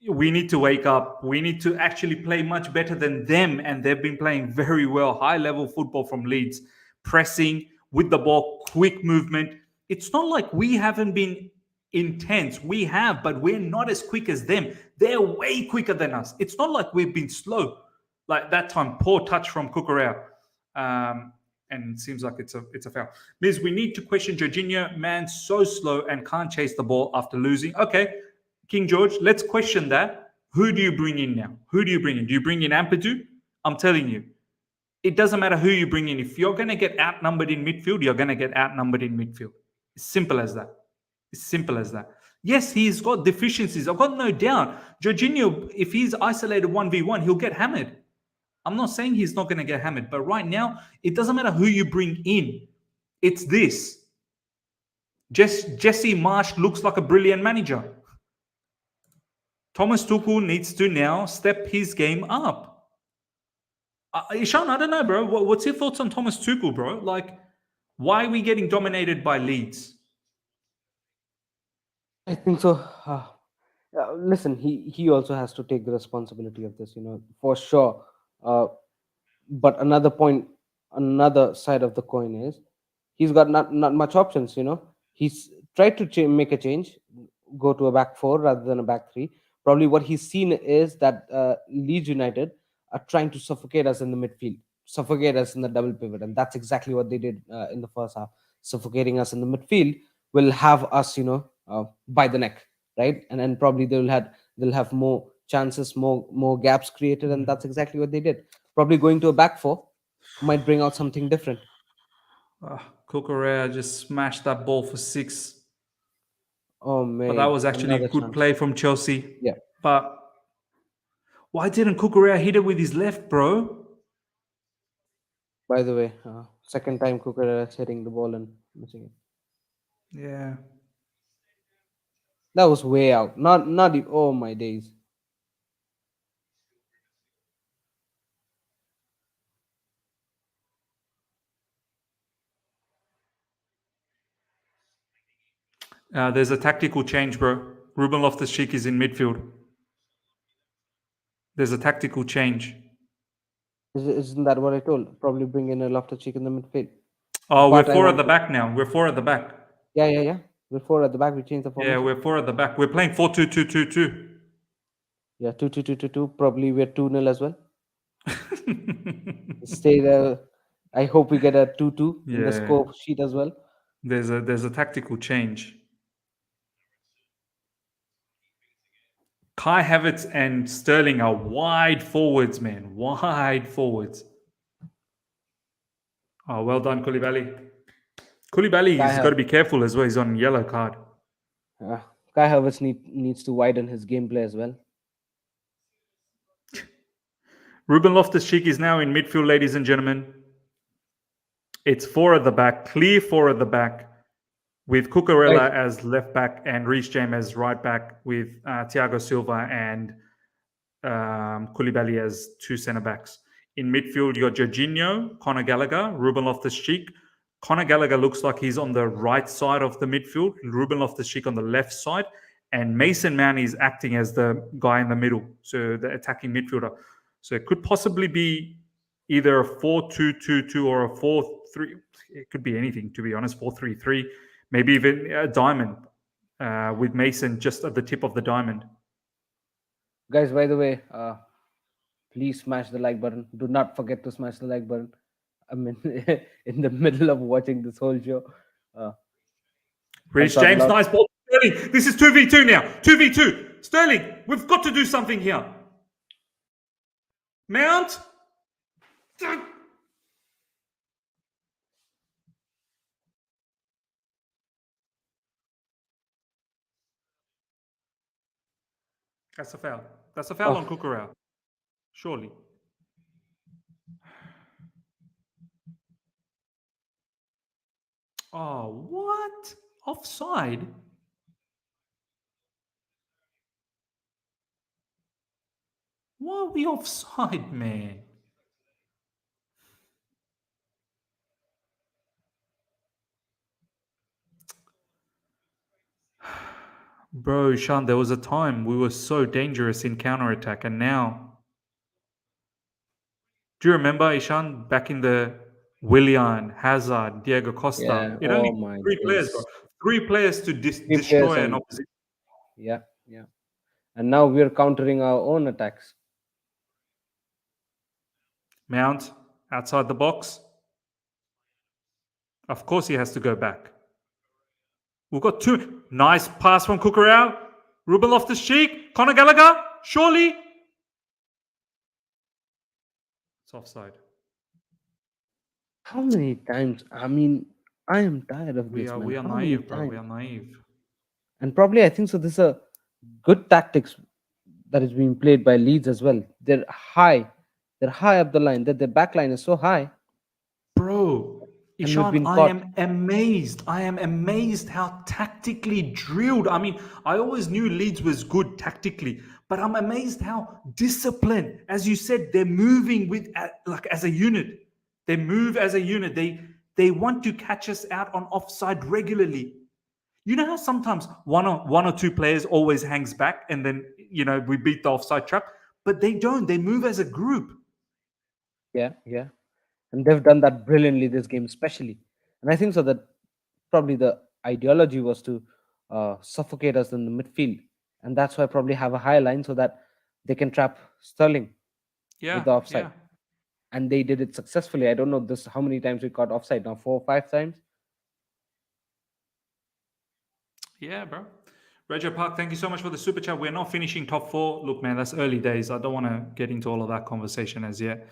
we need to wake up. We need to actually play much better than them, and they've been playing very well. High-level football from Leeds. Pressing with the ball, quick movement. It's not like we haven't been intense. We have, but we're not as quick as them. They're way quicker than us. It's not like we've been slow. Like that time, poor touch from Cucurella. And it seems like it's a foul. Miz, we need to question Jorginho. Man, so slow and can't chase the ball after losing. Okay, King George, let's question that. Who do you bring in now? Who do you bring in? Do you bring in Ampadu? I'm telling you, it doesn't matter who you bring in. If you're going to get outnumbered in midfield, you're going to get outnumbered in midfield. It's simple as that. It's simple as that. Yes, he's got deficiencies. I've got no doubt. Jorginho, if he's isolated 1v1, he'll get hammered. I'm not saying he's not going to get hammered, but right now, it doesn't matter who you bring in. It's this. Jesse Marsch looks like a brilliant manager. Thomas Tuchel needs to now step his game up. Ishan, I don't know, bro. What's your thoughts on Thomas Tuchel, bro? Like, why are we getting dominated by Leeds? I think so. Listen, he also has to take the responsibility of this, for sure. But another side of the coin is he's got not much options. He's tried to make a change, go to a back four rather than a back three. Probably what he's seen is that Leeds United are trying to suffocate us in the midfield, suffocate us in the double pivot, and that's exactly what they did in the first half. Suffocating us in the midfield will have us, by the neck, right? And then probably they'll have more chances, more gaps created, and that's exactly what they did. Probably going to a back four might bring out something different. Cucurella just smashed that ball for 6. Oh man! But that was actually Another good chance. play from Chelsea. Yeah. But why didn't Cucurella hit it with his left, bro? By the way, second time Cucurella is hitting the ball and missing it. Yeah. That was way out. Not. Oh my days. There's a tactical change, bro. Ruben Loftus-Cheek is in midfield. There's a tactical change. Isn't that what I told? Probably bring in a Loftus-Cheek in the midfield. Oh, we're 4 at the back now. We're 4 at the back. Yeah. We're 4 at the back. We changed the formation. Yeah, we're 4 at the back. We're playing 4-2-2-2-2. Yeah, 2-2-2-2-2. Probably we're 2-0 as well. Stay there. I hope we get a 2-2 in the score sheet as well. There's a tactical change. Kai Havertz and Sterling are wide forwards, man. Wide forwards. Oh, well done, Koulibaly. Koulibaly has got to be careful as well. He's on yellow card. Kai Havertz needs to widen his gameplay as well. Ruben Loftus-Cheek is now in midfield, ladies and gentlemen. It's 4 at the back, clear 4 at the back, with Cucurella as left back and Reece James as right back, with Thiago Silva and Koulibaly as 2 centre backs. In midfield, you got Jorginho, Conor Gallagher, Ruben Loftus-Cheek. Conor Gallagher looks like he's on the right side of the midfield, Ruben Loftus-Cheek on the left side, and Mason Mount is acting as the guy in the middle, so the attacking midfielder. So it could possibly be either a 4-2-2-2 or a 4-3. It could be anything, to be honest, 4-3-3. Maybe even a diamond with Mason just at the tip of the diamond. Guys, by the way, please smash the like button. Do not forget to smash the like button. I'm in the middle of watching this whole show. Reece James, nice ball. Sterling, this is 2v2 now. 2v2. Sterling, we've got to do something here. Mount. That's a foul. That's a foul on Cucurella. Surely. Oh, what? Offside? Why are we offside, man? Bro, Sean, there was a time we were so dangerous in counter-attack, and now... Do you remember, Ishan, back in the Willian, Hazard, Diego Costa? Yeah. It only 3 players, bro. 3 players to destroy an opposition. Yeah. And now we're countering our own attacks. Mount, outside the box. Of course he has to go back. We've got 2. Nice pass from Cucurella. Ruben Loftus-Cheek. Conor Gallagher. Surely. It's offside. How many times? I mean, I am tired of this. We are naive, bro. We are naive. And probably, I think so. This is a good tactics that is being played by Leeds as well. They're high. They're high up the line. That their back line is so high. Bro, Ishan, I am amazed. I am amazed how tactically drilled. I mean, I always knew Leeds was good tactically, But I'm amazed how disciplined, as you said, they're moving with like as a unit. They move as a unit. They want to catch us out on offside regularly. You know how sometimes one or two players always hangs back, and then we beat the offside trap, but they don't. They move as a group. Yeah, yeah. And they've done that brilliantly this game, especially. And I think so that probably the ideology was to suffocate us in the midfield, and that's why probably have a high line so that they can trap Sterling with the offside. And they did it successfully. I don't know this how many times we got offside now, 4 or 5 times. Yeah, bro. Roger Park, thank you so much for the super chat. We're not finishing top 4. Look, man, that's early days. I don't want to get into all of that conversation as yet.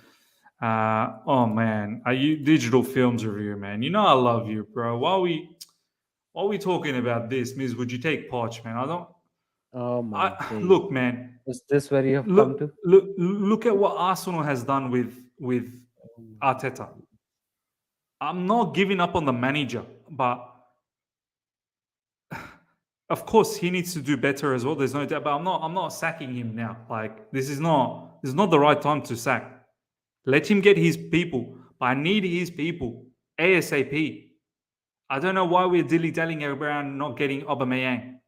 Oh man, are you digital films review, man? You know I love you, bro. While we talking about this, Miz, would you take Poch, man? I don't. Oh my days. Look, man. Is this where you have come to? Look at what Arsenal has done with Arteta. I'm not giving up on the manager, but of course he needs to do better as well. There's no doubt. But I'm not sacking him now. Like this is not the right time to sack. Let him get his people. But I need his people ASAP. I don't know why we're dilly-dallying around not getting Aubameyang.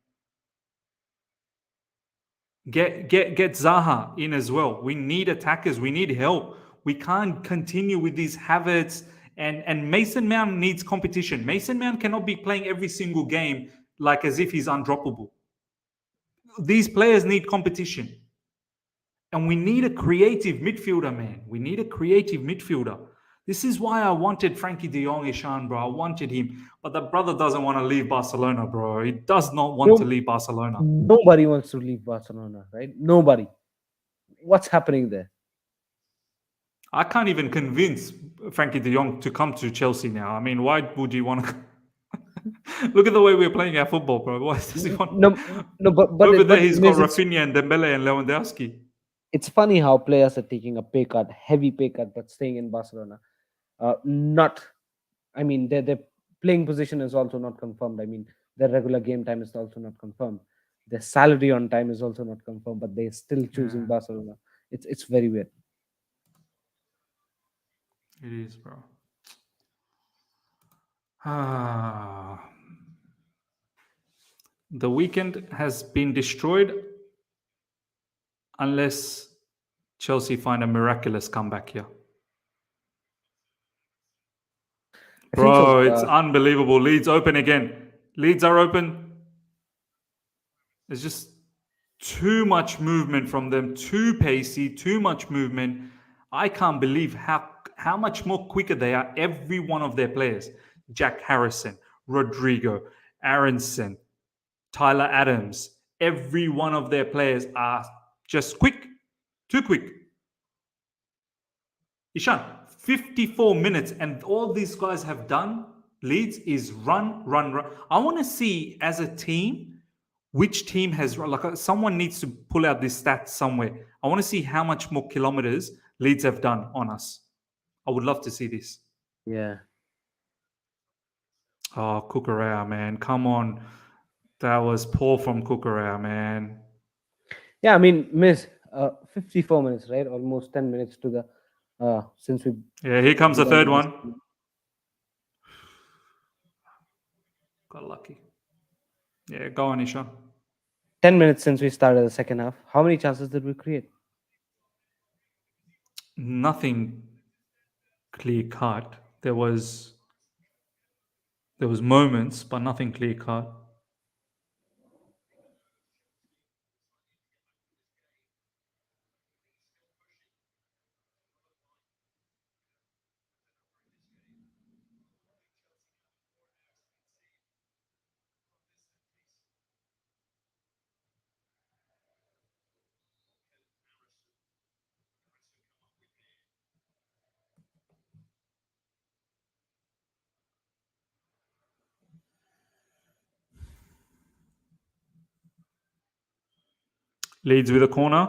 Get Zaha in as well. We need attackers. We need help. We can't continue with these Havertz and Mason Mount needs competition. Mason Mount cannot be playing every single game like as if he's undroppable. These players need competition. And we need a creative midfielder, man. We need a creative midfielder. This is why I wanted Frankie de Jong, Ishan, bro. I wanted him. But the brother doesn't want to leave Barcelona, bro. He does not want to leave Barcelona. Nobody wants to leave Barcelona, right? Nobody. What's happening there? I can't even convince Frankie de Jong to come to Chelsea now. I mean, why would you want to... Look at the way we're playing our football, bro. Why does he want... But over there he's got Rafinha and Dembele and Lewandowski. It's funny how players are taking a pay cut, heavy pay cut, but staying in Barcelona. Their playing position is also not confirmed. I mean, their regular game time is also not confirmed. Their salary on time is also not confirmed, but they're still choosing Barcelona. It's very weird. It is, bro. The weekend has been destroyed unless Chelsea find a miraculous comeback here. Bro, it's unbelievable. Leeds open again. Leeds are open. There's just too much movement from them. Too pacey, too much movement. I can't believe how much more quicker they are, every one of their players. Jack Harrison, Rodrigo, Aronson, Tyler Adams. Every one of their players are just quick. Too quick. Ishan, 54 minutes and all these guys have done, Leeds, is run. I want to see as a team, which team has run. Like someone needs to pull out this stat somewhere. I want to see how much more kilometers Leeds have done on us. I would love to see this. Yeah. Oh, Cucurella, man. Come on. That was poor from Cucurella, man. Yeah, I mean, Miss, 54 minutes, right? Almost 10 minutes to the since we... Yeah, here comes the third one. Got lucky. Yeah, go on, Ishan. 10 minutes since we started the second half. How many chances did we create? Nothing clear cut. There was moments, but nothing clear cut. Leeds with a corner.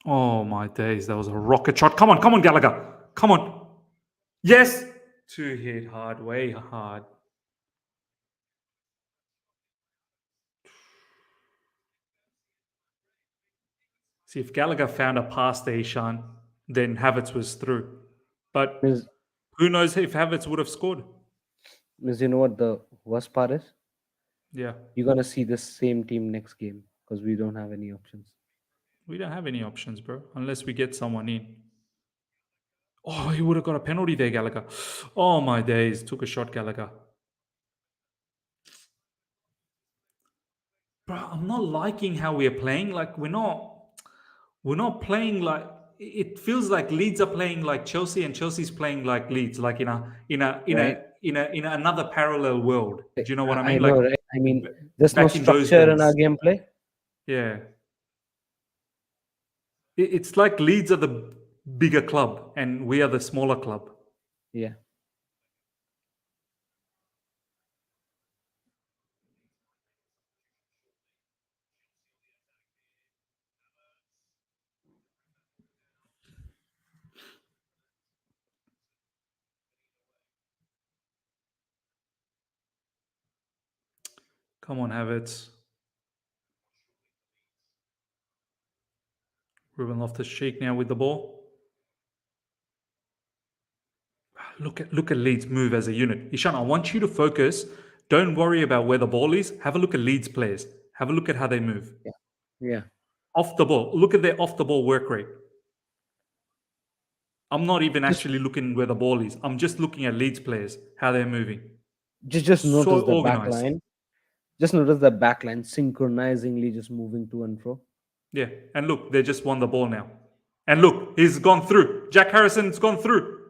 Oh my days, that was a rocket shot. Come on, Gallagher. Come on. Yes. Two hit hard, way hard. See, if Gallagher found a pass there, Ishan, then Havertz was through. But Means, who knows if Havertz would have scored? you know what the worst part is? Yeah, You're gonna see the same team next game because we don't have any options. we don't have any options, bro, unless we get someone in. Oh, he would have got a penalty there, Gallagher. Oh, my days. Took a shot, Gallagher. Bro, I'm not liking how we're playing. Like, we're not playing like, it feels like Leeds are playing like Chelsea and Chelsea's playing like Leeds, like Right? in another parallel world. Do you know what I mean? I Like know, right? I mean, there's no back in those structure in our days. gameplay. Yeah. It's like Leeds are the bigger club and we are the smaller club. Yeah. Come on, Havertz. Ruben Loftus-Cheek now with the ball. Look at Leeds move as a unit. Ishan, I want you to focus. Don't worry about where the ball is. Have a look at Leeds players. Have a look at how they move. Yeah. Yeah. Off the ball. Look at their off the ball work rate. I'm not even Just actually looking where the ball is. I'm just looking at Leeds players, how they're moving. just So notice the back organized. line. Just notice the back line synchronizingly just moving to and fro. Yeah. And look, they just won the ball now. And look, he's gone through. Jack Harrison's gone through.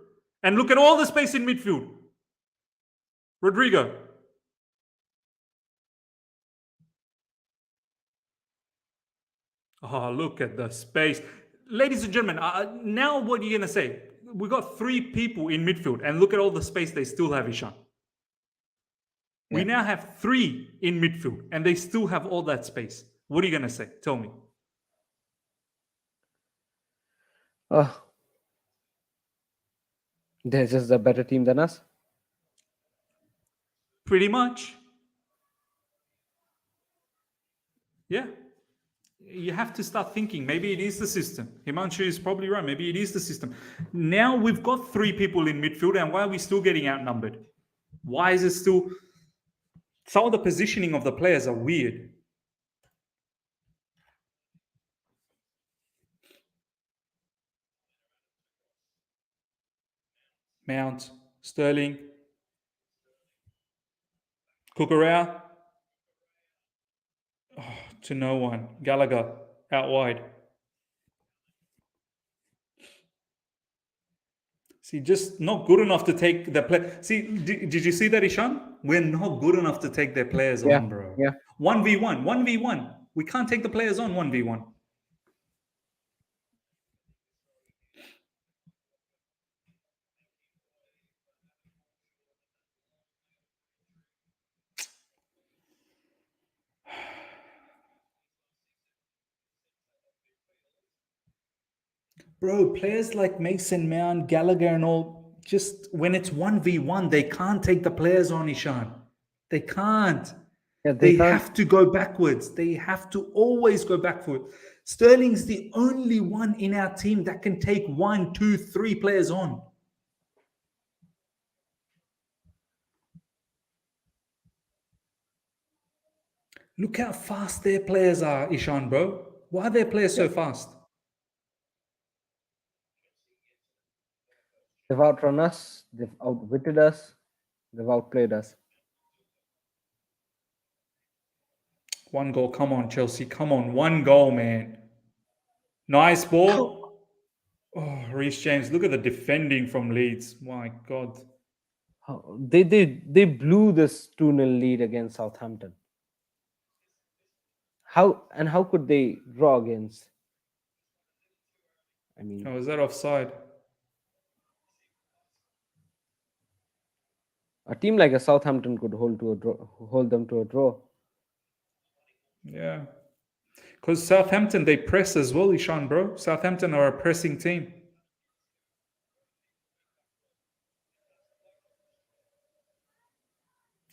And look at all the space in midfield. Rodrigo. Oh, look at the space. Ladies and gentlemen, now what are you going to say? We got 3 people in midfield, and look at all the space they still have, Ishan. We Yeah. now have 3 in midfield, and they still have all that space. What are you going to say? Tell me. Oh, they're just a better team than us. Pretty much. Yeah. You have to start thinking, maybe it is the system. Himanshu is probably right. Maybe it is the system. Now we've got 3 people in midfield, and why are we still getting outnumbered? Why is it still... Some of the positioning of the players are weird. Mount, Sterling, Cucurella, to no one. Gallagher, out wide. See, just not good enough to take the play. See, did you see that, Ishan? We're not good enough to take their players Yeah. on, bro. Yeah. 1v1, 1v1. We can't take the players on 1v1. Bro, players like Mason Mount, Gallagher, and all, just when it's 1v1, they can't take the players on, Ishan. They can't. Yeah, They can't. have to go backwards. They have to always go backward. Sterling's the only one in our team that can take 1, 2, 3 players on. Look how fast their players are, Ishan, bro. Why are their players so fast? They've outrun us. They've outwitted us. They've outplayed us. 1 goal. Come on, Chelsea. Come on. 1 goal, man. Nice ball. Oh, Reece James. Look at the defending from Leeds. My God. They blew this 2-0 lead against Southampton. How could they draw against? I mean, Oh, is that offside? a team like a Southampton could hold them to a draw. Yeah. Because Southampton, they press as well, Ishan, bro. Southampton are a pressing team.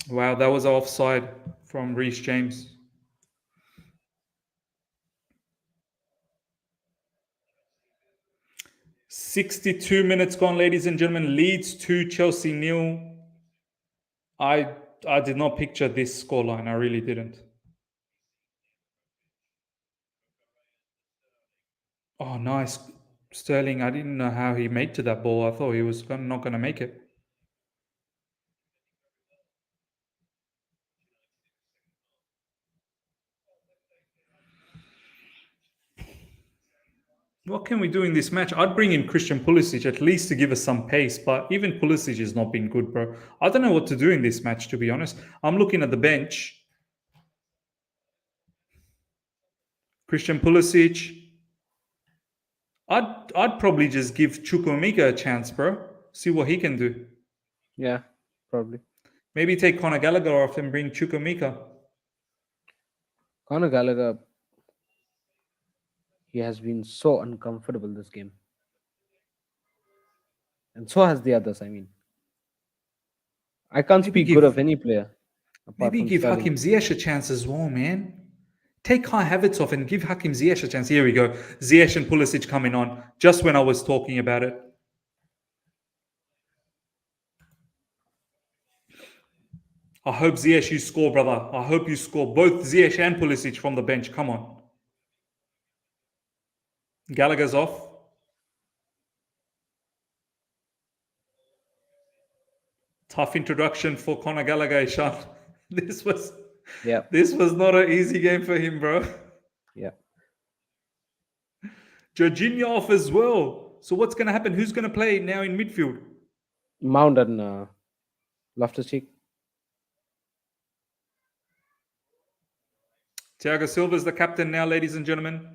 Wow, that was offside from Reece James. 62 minutes gone, ladies and gentlemen. Leeds 2, Chelsea 0. I did not picture this scoreline. I really didn't. Oh, nice. Sterling, I didn't know how he made to that ball. I thought he was not going to make it. What can we do in this match? I'd bring in Christian Pulisic at least to give us some pace, but even Pulisic has not been good, bro. I don't know what to do in this match, to be honest. I'm looking at the bench. Christian Pulisic. I'd probably just give Chukwuemeka a chance, bro. See what he can do. Yeah, probably. Maybe take Conor Gallagher off and bring Chukwuemeka. Conor Gallagher, he has been so uncomfortable this game. And so has the others, I mean. I can't speak good of any player. Apart Maybe from give Sterling. Hakim Ziyech a chance as well, man. Take Kai Havertz off and give Hakim Ziyech a chance. Here we go. Ziyech and Pulisic coming on just when I was talking about it. I hope Ziyech you score, brother. I hope you score. Both Ziyech and Pulisic from the bench. Come on. Gallagher's off. Tough introduction for Conor Gallagher, Ishan. This was not an easy game for him, bro. Yeah. Jorginho off as well. So what's going to happen? Who's going to play now in midfield? Mount and Loftus-Cheek. Thiago Silva is the captain now, ladies and gentlemen.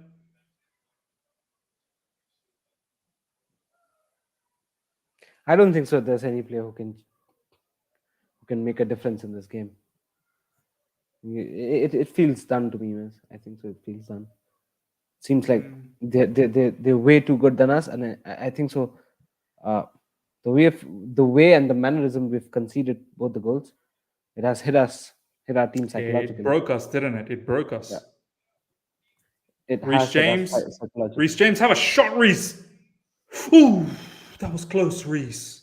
I don't think so. There's any player who can make a difference in this game. It feels done to me, man. I think so. It feels done. Seems like they're way too good than us, and I think so. The way and the mannerism we've conceded both the goals, it has hit our team psychologically. It broke us, didn't it? It broke us. Yeah. It Reece has hit James. us psychologically. Reece James, have a shot, Reece. Ooh, that was close, Reece.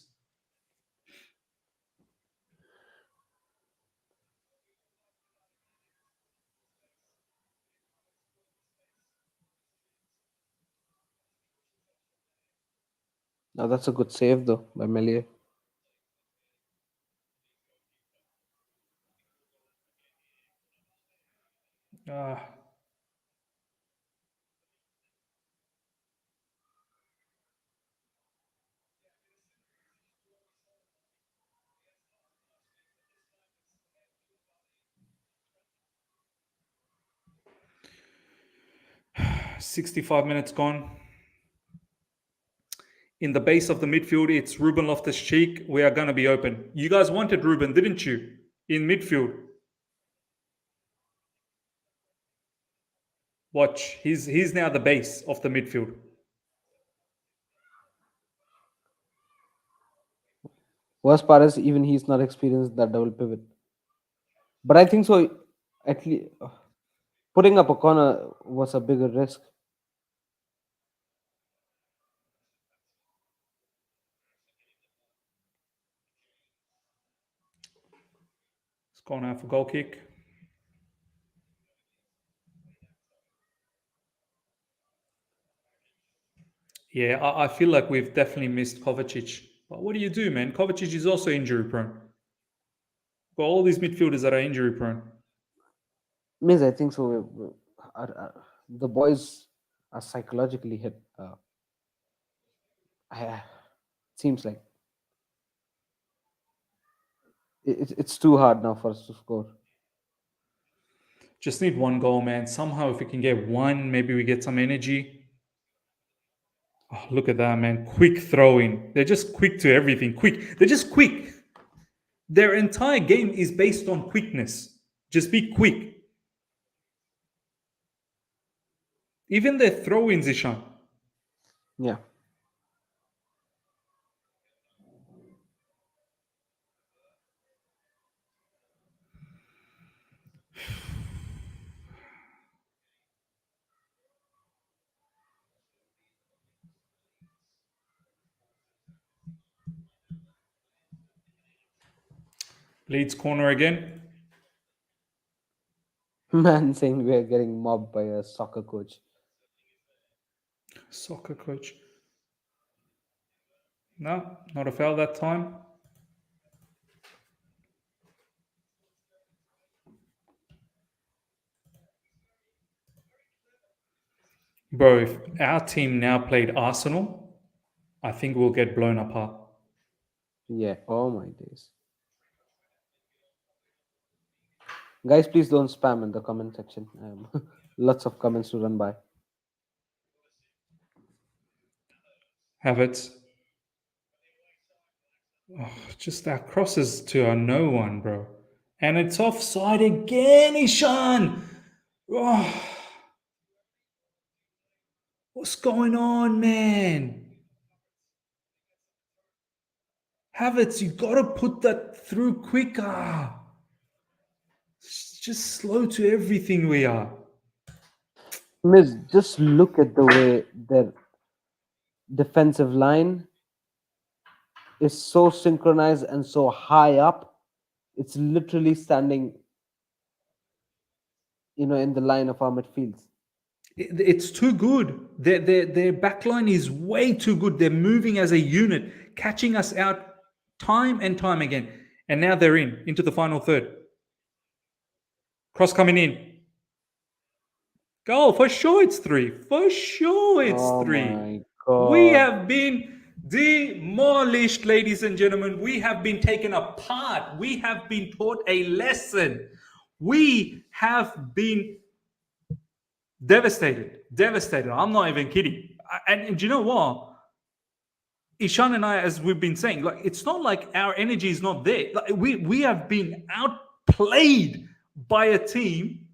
Now that's a good save though by Melier. Ah. Uh, 65 minutes gone. In the base of the midfield, it's Ruben Loftus-Cheek. We are going to be open. You guys wanted Ruben, didn't you? In midfield. Watch. He's now the base of the midfield. Worst part is even he's not experienced that double pivot. But I think so. At least putting up a corner was a bigger risk. It's gone out for goal kick. Yeah, I feel like we've definitely missed Kovacic. But what do you do, man? Kovacic is also injury prone. Got all these midfielders that are injury prone. Means I think so. The boys are psychologically hit. Seems like it's too hard now for us to score. Just need one goal, man. Somehow, if we can get one, maybe we get some energy. Oh, look at that, man. Quick throwing. They're just quick to everything. Quick. They're just quick. Their entire game is based on quickness. Just be quick. Even their throw-ins, Ishan. Yeah. Leeds corner again. Man saying we are getting mobbed by a soccer coach. Soccer coach. No, not a foul that time. Bro, if our team now played Arsenal, I think we'll get blown apart. Yeah, oh my days. Guys, please don't spam in the comment section. Lots of comments to run by. Havertz. Oh, just our crosses to our no one, bro. And it's offside again, Ishan. Oh, what's going on, man? Havertz, you gotta put that through quicker. It's just slow to everything we are. Miss, just look at the way their defensive line is so synchronized and so high up. It's literally standing, in the line of our midfields. It's too good. Their backline is way too good. They're moving as a unit, catching us out time and time again. And now they're into the final third. Cross coming in. Goal. For sure it's 3. For sure it's 3. My God. We have been demolished, ladies and gentlemen. We have been taken apart. We have been taught a lesson. We have been devastated. I'm not even kidding. And do you know what? Ishan and I, as we've been saying, like, it's not like our energy is not there. Like, we have been outplayed by a team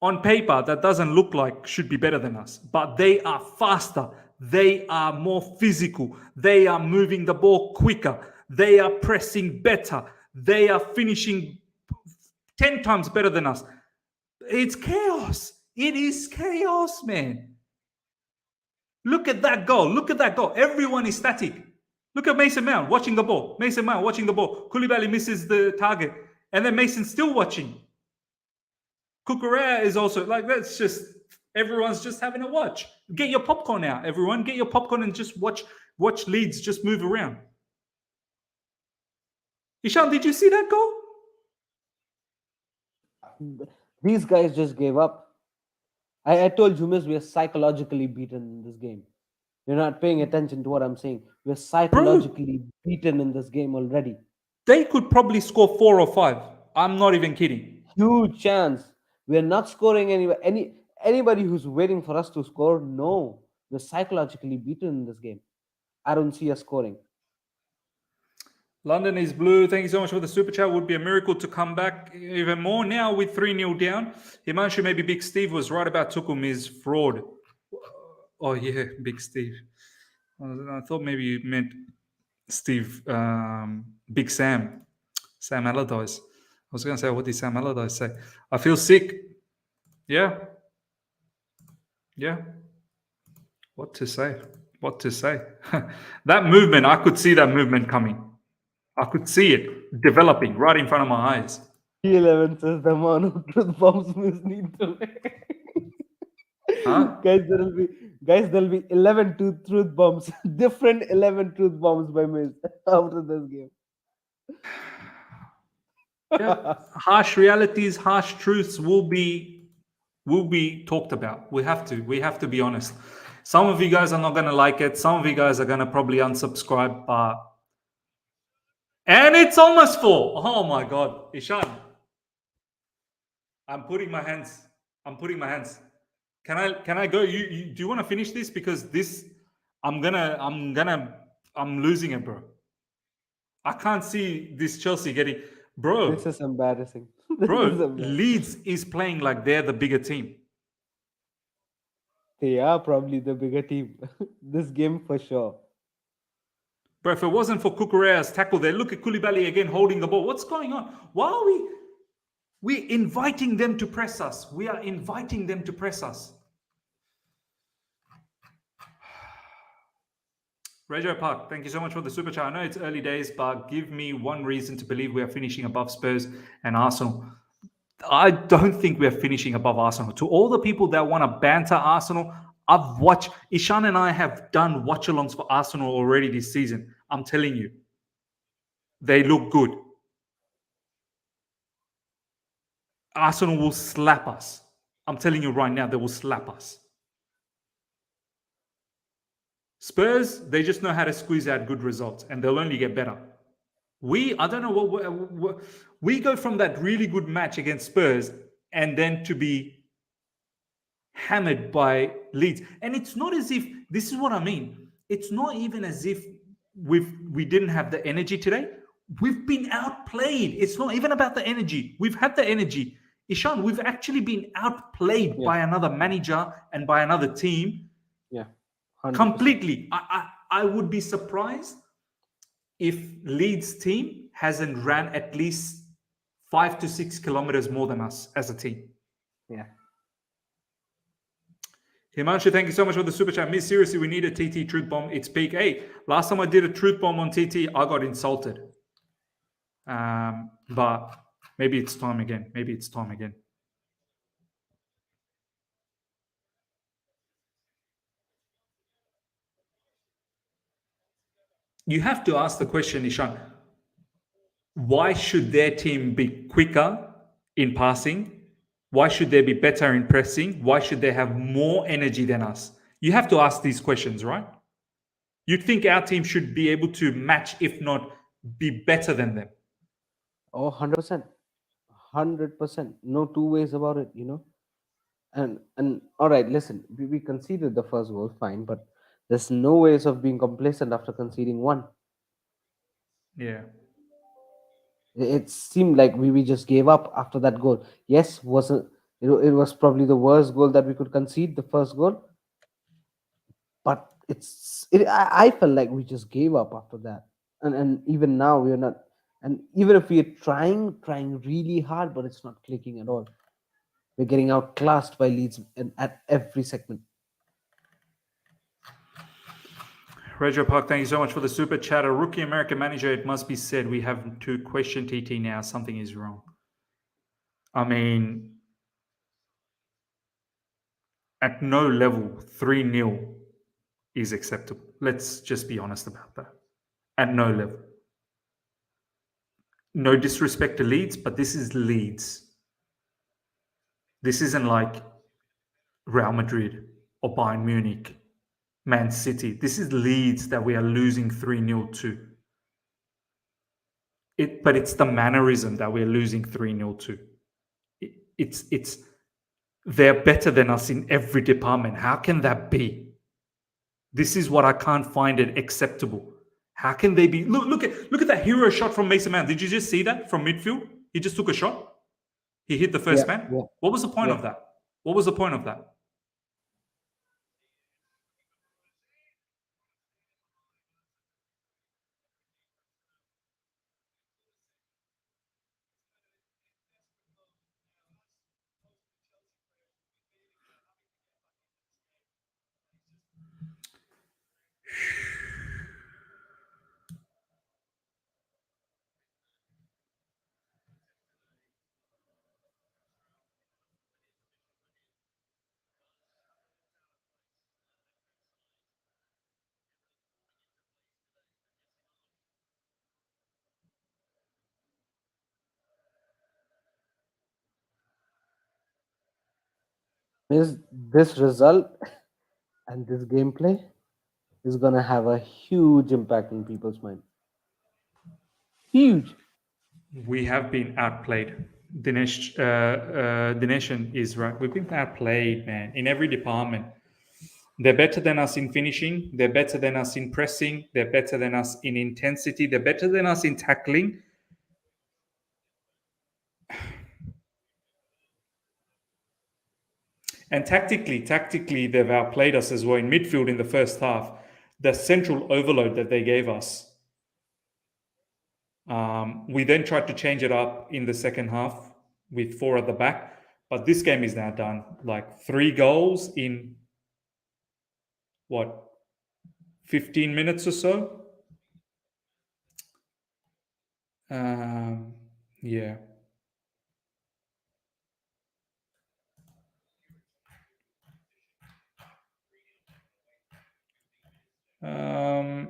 on paper that doesn't look like should be better than us, but they are faster. They are more physical. They are moving the ball quicker. They are pressing better. They are finishing 10 times better than us. It's chaos. It is chaos, man. Look at that goal. Look at that goal. Everyone is static. Look at Mason Mount watching the ball. Mason Mount watching the ball. Koulibaly misses the target. And then Mason's still watching. Cucurella is also like, that's just, everyone's just having a watch. Get your popcorn out, everyone. Get your popcorn and just watch Leeds just move around. Ishan, did you see that goal? These guys just gave up. I told you, Miss, we are psychologically beaten in this game. You're not paying attention to what I'm saying. We're psychologically beaten in this game already. They could probably score 4 or 5. I'm not even kidding. Huge chance. We're not scoring anybody who's waiting for us to score. No, we're psychologically beaten in this game. I don't see us scoring. London is blue. Thank you so much for the super chat. Would be a miracle to come back even more now with 3-0 down. Himanshu, maybe Big Steve was right about Tuchel is fraud. Oh yeah, Big Steve. I thought maybe you meant Steve, Big Sam Allardyce. I was going to say, what did Sam Allardyce say? I feel sick. Yeah. What to say? That movement, I could see that movement coming. I could see it developing right in front of my eyes. P11 says the man who truth bombs need to. Huh? Guys, there'll be 11 truth bombs, different 11 truth bombs by Miz after this game. Yeah. Harsh realities, harsh truths will be talked about. We have to be honest. Some of you guys are not going to like it. Some of you guys are going to probably unsubscribe, and it's almost 4. Oh my God, Ishan. I'm putting my hands. Can I go? Do you want to finish this? Because this, I'm losing it, bro. I can't see this Chelsea getting, bro. This is embarrassing. Leeds is playing like they're the bigger team. They are probably the bigger team. This game for sure. Bro, if it wasn't for Cucurella's tackle there, look at Koulibaly again holding the ball. What's going on? Why are we inviting them to press us? We are inviting them to press us. Rejo Park, thank you so much for the super chat. I know it's early days, but give me one reason to believe we are finishing above Spurs and Arsenal. I don't think we're finishing above Arsenal. To all the people that want to banter Arsenal, I've watched, Ishan and I have done watch-alongs for Arsenal already this season. I'm telling you, they look good. Arsenal will slap us. I'm telling you right now, they will slap us. Spurs, they just know how to squeeze out good results, and they'll only get better. I don't know what we go from that really good match against Spurs and then to be hammered by Leeds. And it's not as if, this is what I mean, it's not even as if we didn't have the energy today. We've been outplayed. It's not even about the energy. We've had the energy. Ishan, we've actually been outplayed by another manager and by another team. Yeah. 100%. Completely. I would be surprised if Leeds team hasn't ran at least 5 to 6 kilometers more than us as a team. Yeah. Himanshu, thank you so much for the super chat. Miss, seriously, we need a TT truth bomb. It's peak. Hey, last time I did a truth bomb on TT, I got insulted. But maybe it's time again. Maybe it's time again. You have to ask the question, Ishan, why should their team be quicker in passing? Why should they be better in pressing? Why should they have more energy than us? You have to ask these questions, right? You'd think our team should be able to match, if not be better than them. Oh, 100%. 100%. No two ways about it, And all right, listen, we conceded the first goal, fine, but there's no ways of being complacent after conceding one. Yeah. It seemed like we just gave up after that goal. Yes, it was probably the worst goal that we could concede, the first goal. But I felt like we just gave up after that. And even now we're not, and even if we're trying really hard, but it's not clicking at all. We're getting outclassed by Leeds at every segment. Rejo Park, thank you so much for the super chat. A rookie American manager, it must be said, we have to question TT now. Something is wrong. I mean, at no level, 3-0 is acceptable. Let's just be honest about that. At no level. No disrespect to Leeds, but this is Leeds. This isn't like Real Madrid or Bayern Munich, Man City. This is Leeds that we are losing 3-0 to. But it's the mannerism that we're losing 3-0 to. They're better than us in every department. How can that be? This is what I can't find it acceptable. How can they be? Look at that hero shot from Mason Mount. Did you just see that from midfield? He just took a shot. He hit the first man. Yeah. What was the point of that? What was the point of that? This result and this gameplay is going to have a huge impact on people's mind. Huge. We have been outplayed. Domination is right. We've been outplayed, man, in every department. They're better than us in finishing. They're better than us in pressing. They're better than us in intensity. They're better than us in tackling. And tactically, they've outplayed us as well in midfield in the first half. The central overload that they gave us. We then tried to change it up in the second half with 4 at the back. But this game is now done. Like 3 goals in, 15 minutes or so. Yeah. Um,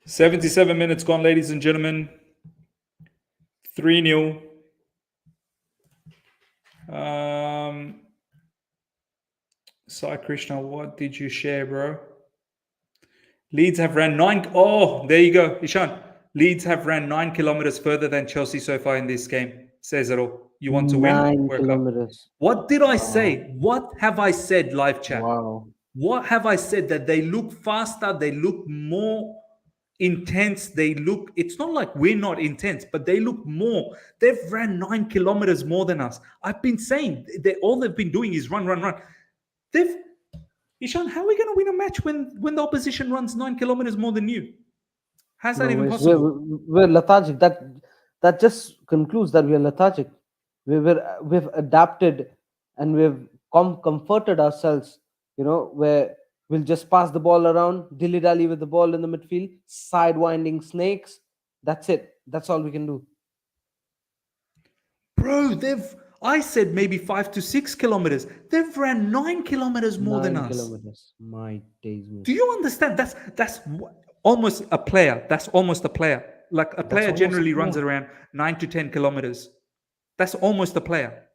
77 minutes gone, ladies and gentlemen. 3-0. Sai Krishna, what did you share, bro? Leeds have ran 9. Oh, there you go, Ishan. Leeds have ran 9 kilometers further than Chelsea so far in this game. Says it all. You want to win? 9 Work kilometers. up. What did I Wow. say? What have I said, live chat? Wow. What have I said? That they look faster, they look more intense, they look, it's not like we're not intense, but they look more. They've ran 9 kilometers more than us. I've been saying all they've been doing is run. Ishan, how are we going to win a match when the opposition runs 9 kilometers more than you? How's that even possible? We're lethargic. That just concludes that we're lethargic. We've adapted and we've comforted ourselves, where we'll just pass the ball around, dilly-dally with the ball in the midfield, sidewinding snakes. That's it. That's all we can do. Bro, I said maybe 5 to 6 kilometers. They've ran 9 kilometers more than us. 9 kilometers. My days. Do you understand? That's almost a player. That's almost a player. Like a player generally runs around 9 to 10 kilometers. That's almost a player.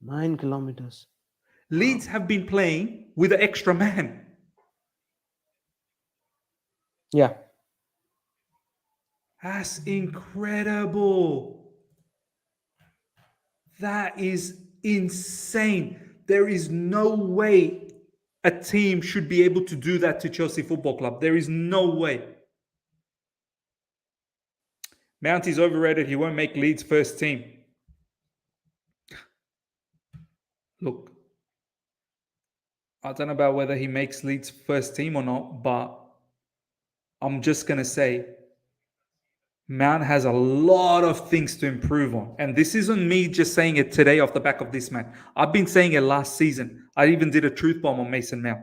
9 kilometers. Leeds have been playing with an extra man. Yeah. That's incredible. That is insane. There is no way a team should be able to do that to Chelsea Football Club. There is no way. Mount is overrated. He won't make Leeds first team. Look, I don't know about whether he makes Leeds first team or not, but I'm just going to say Mount has a lot of things to improve on. And this isn't me just saying it today off the back of this match. I've been saying it last season. I even did a truth bomb on Mason Mount.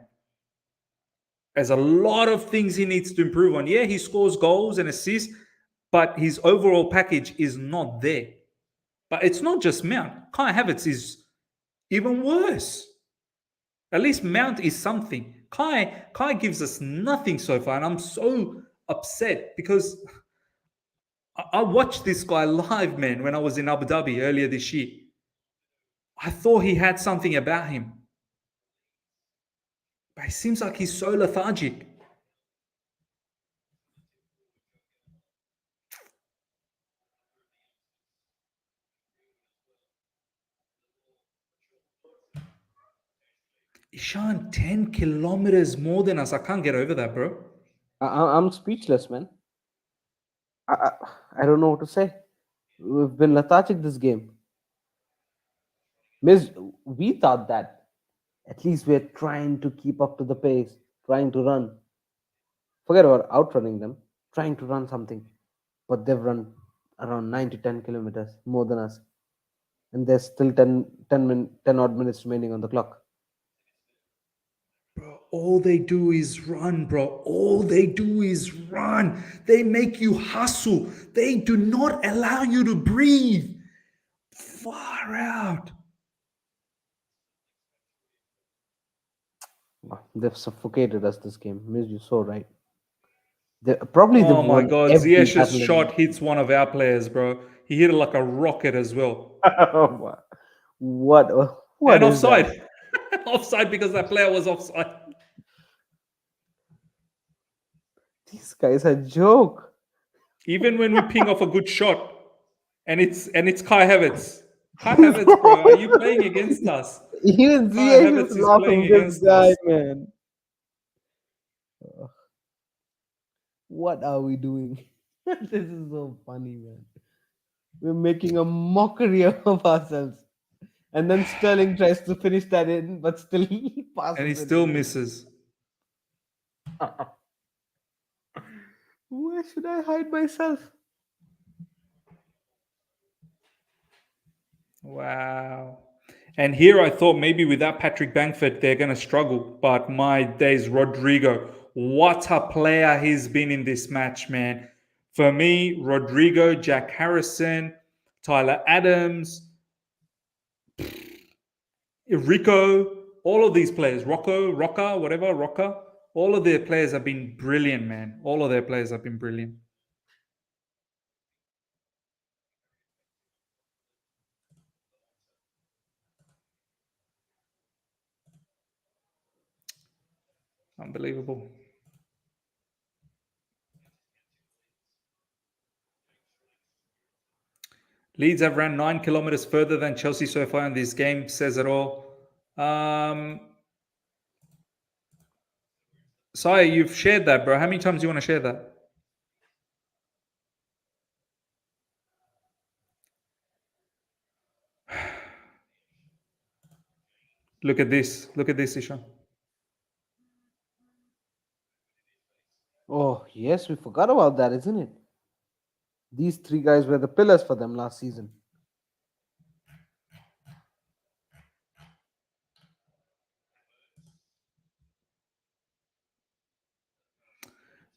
There's a lot of things he needs to improve on. Yeah, he scores goals and assists, but his overall package is not there. But it's not just Mount. Kai Havertz is even worse. At least Mount is something. Kai gives us nothing so far, and I'm so upset because I watched this guy live, man, when I was in Abu Dhabi earlier this year. I thought he had something about him. But it seems like he's so lethargic. Ishan, 10 kilometers more than us. I can't get over that, bro. I'm speechless, man. I don't know what to say. We've been lethargic this game. We thought that at least we're trying to keep up to the pace, trying to run. Forget about outrunning them, trying to run something. But they've run around 9 to 10 kilometers more than us. And there's still 10 odd minutes remaining on the clock. Bro, all they do is run, bro. All they do is run. They make you hustle. They do not allow you to breathe. Far out. They've suffocated us this game. You're so right. Probably oh my God, Ziyech's shot hits one of our players, bro. He hit it like a rocket as well. What and offside. Offside because that player was offside. These guys are a joke. Even when we ping off a good shot, and it's Kai Havertz. Kai Havertz, bro, are you playing against us? Even Oh, Ziyech is Havertz is laughing playing this against guy, us. man. What are we doing? This is so funny, man. We're making a mockery of ourselves. And then Sterling tries to finish that in, but still he And he passes it still in. misses. Where should I hide myself? Wow. And here I thought maybe without Patrick Bamford, they're going to struggle. But my days, Rodrigo, what a player he's been in this match, man. For me, Rodrigo, Jack Harrison, Tyler Adams, Rico, all of these players, Rocca, all of their players have been brilliant, man. All of their players have been brilliant. Unbelievable. Leeds have ran 9 kilometers further than Chelsea so far in this game, says it all. Saya, you've shared that, bro. How many times do you want to share that? Look at this. Look at this, Ishan. Oh, yes, we forgot about that, isn't it? These three guys were the pillars for them last season.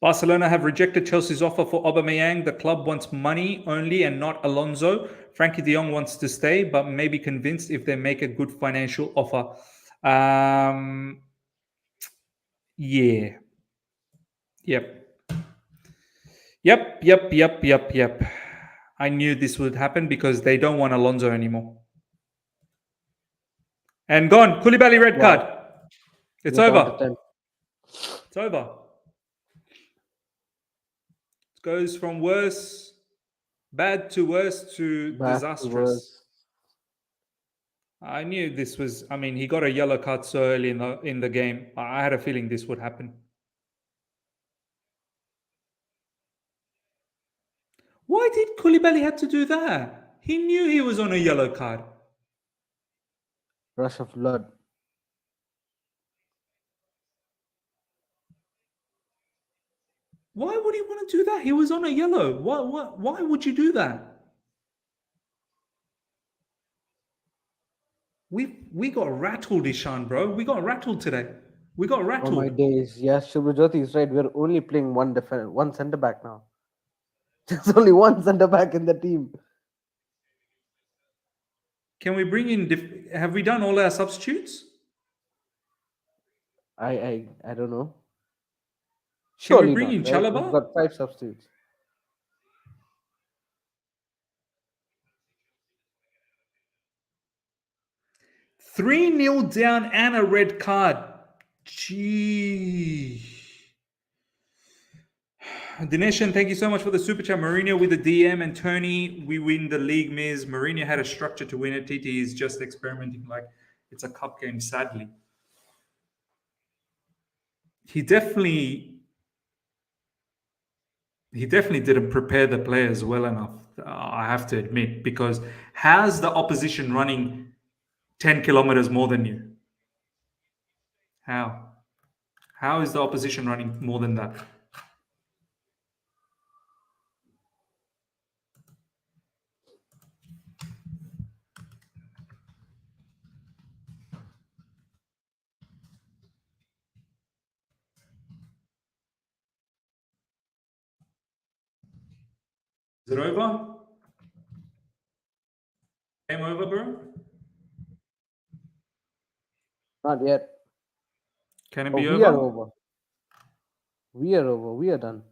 Barcelona have rejected Chelsea's offer for Aubameyang. The club wants money only and not Alonso. Frankie de Jong wants to stay, but may be convinced if they make a good financial offer. Yeah. Yep. Yep. I knew this would happen because they don't want Alonso anymore. And gone. Koulibaly red Wow. card. It's We're down to over. 10. It's over. It goes from bad to worse to Back to disastrous. worse. I knew this was. I mean, he got a yellow card so early in the game. I had a feeling this would happen. Why did Koulibaly have to do that? He knew he was on a yellow card. Rush of blood. Why would he want to do that? He was on a yellow. Why would you do that? We got rattled, Ishan, bro. We got rattled today. We got Oh my rattled. days. Yes, Shubhajyoti is right. We're only playing one centre back now. There's only one centre back in the team. Can we bring in? Have we done all our substitutes? I don't know. Can we Surely bring not, in right? We've Chalobah? got 5 substitutes. Three 0 down and a red card. Gee. Dinesh, thank you so much for the super chat. Mourinho with the DM and Tony, we win the league, Miz. Mourinho had a structure to win it. TT is just experimenting like it's a cup game, sadly. He definitely didn't prepare the players well enough, I have to admit, because how's the opposition running 10 kilometers more than you? How? How is the opposition running more than that? Is it over? Game over, bro? Not yet. Can it Oh, be we are over? over. We are over. We are done.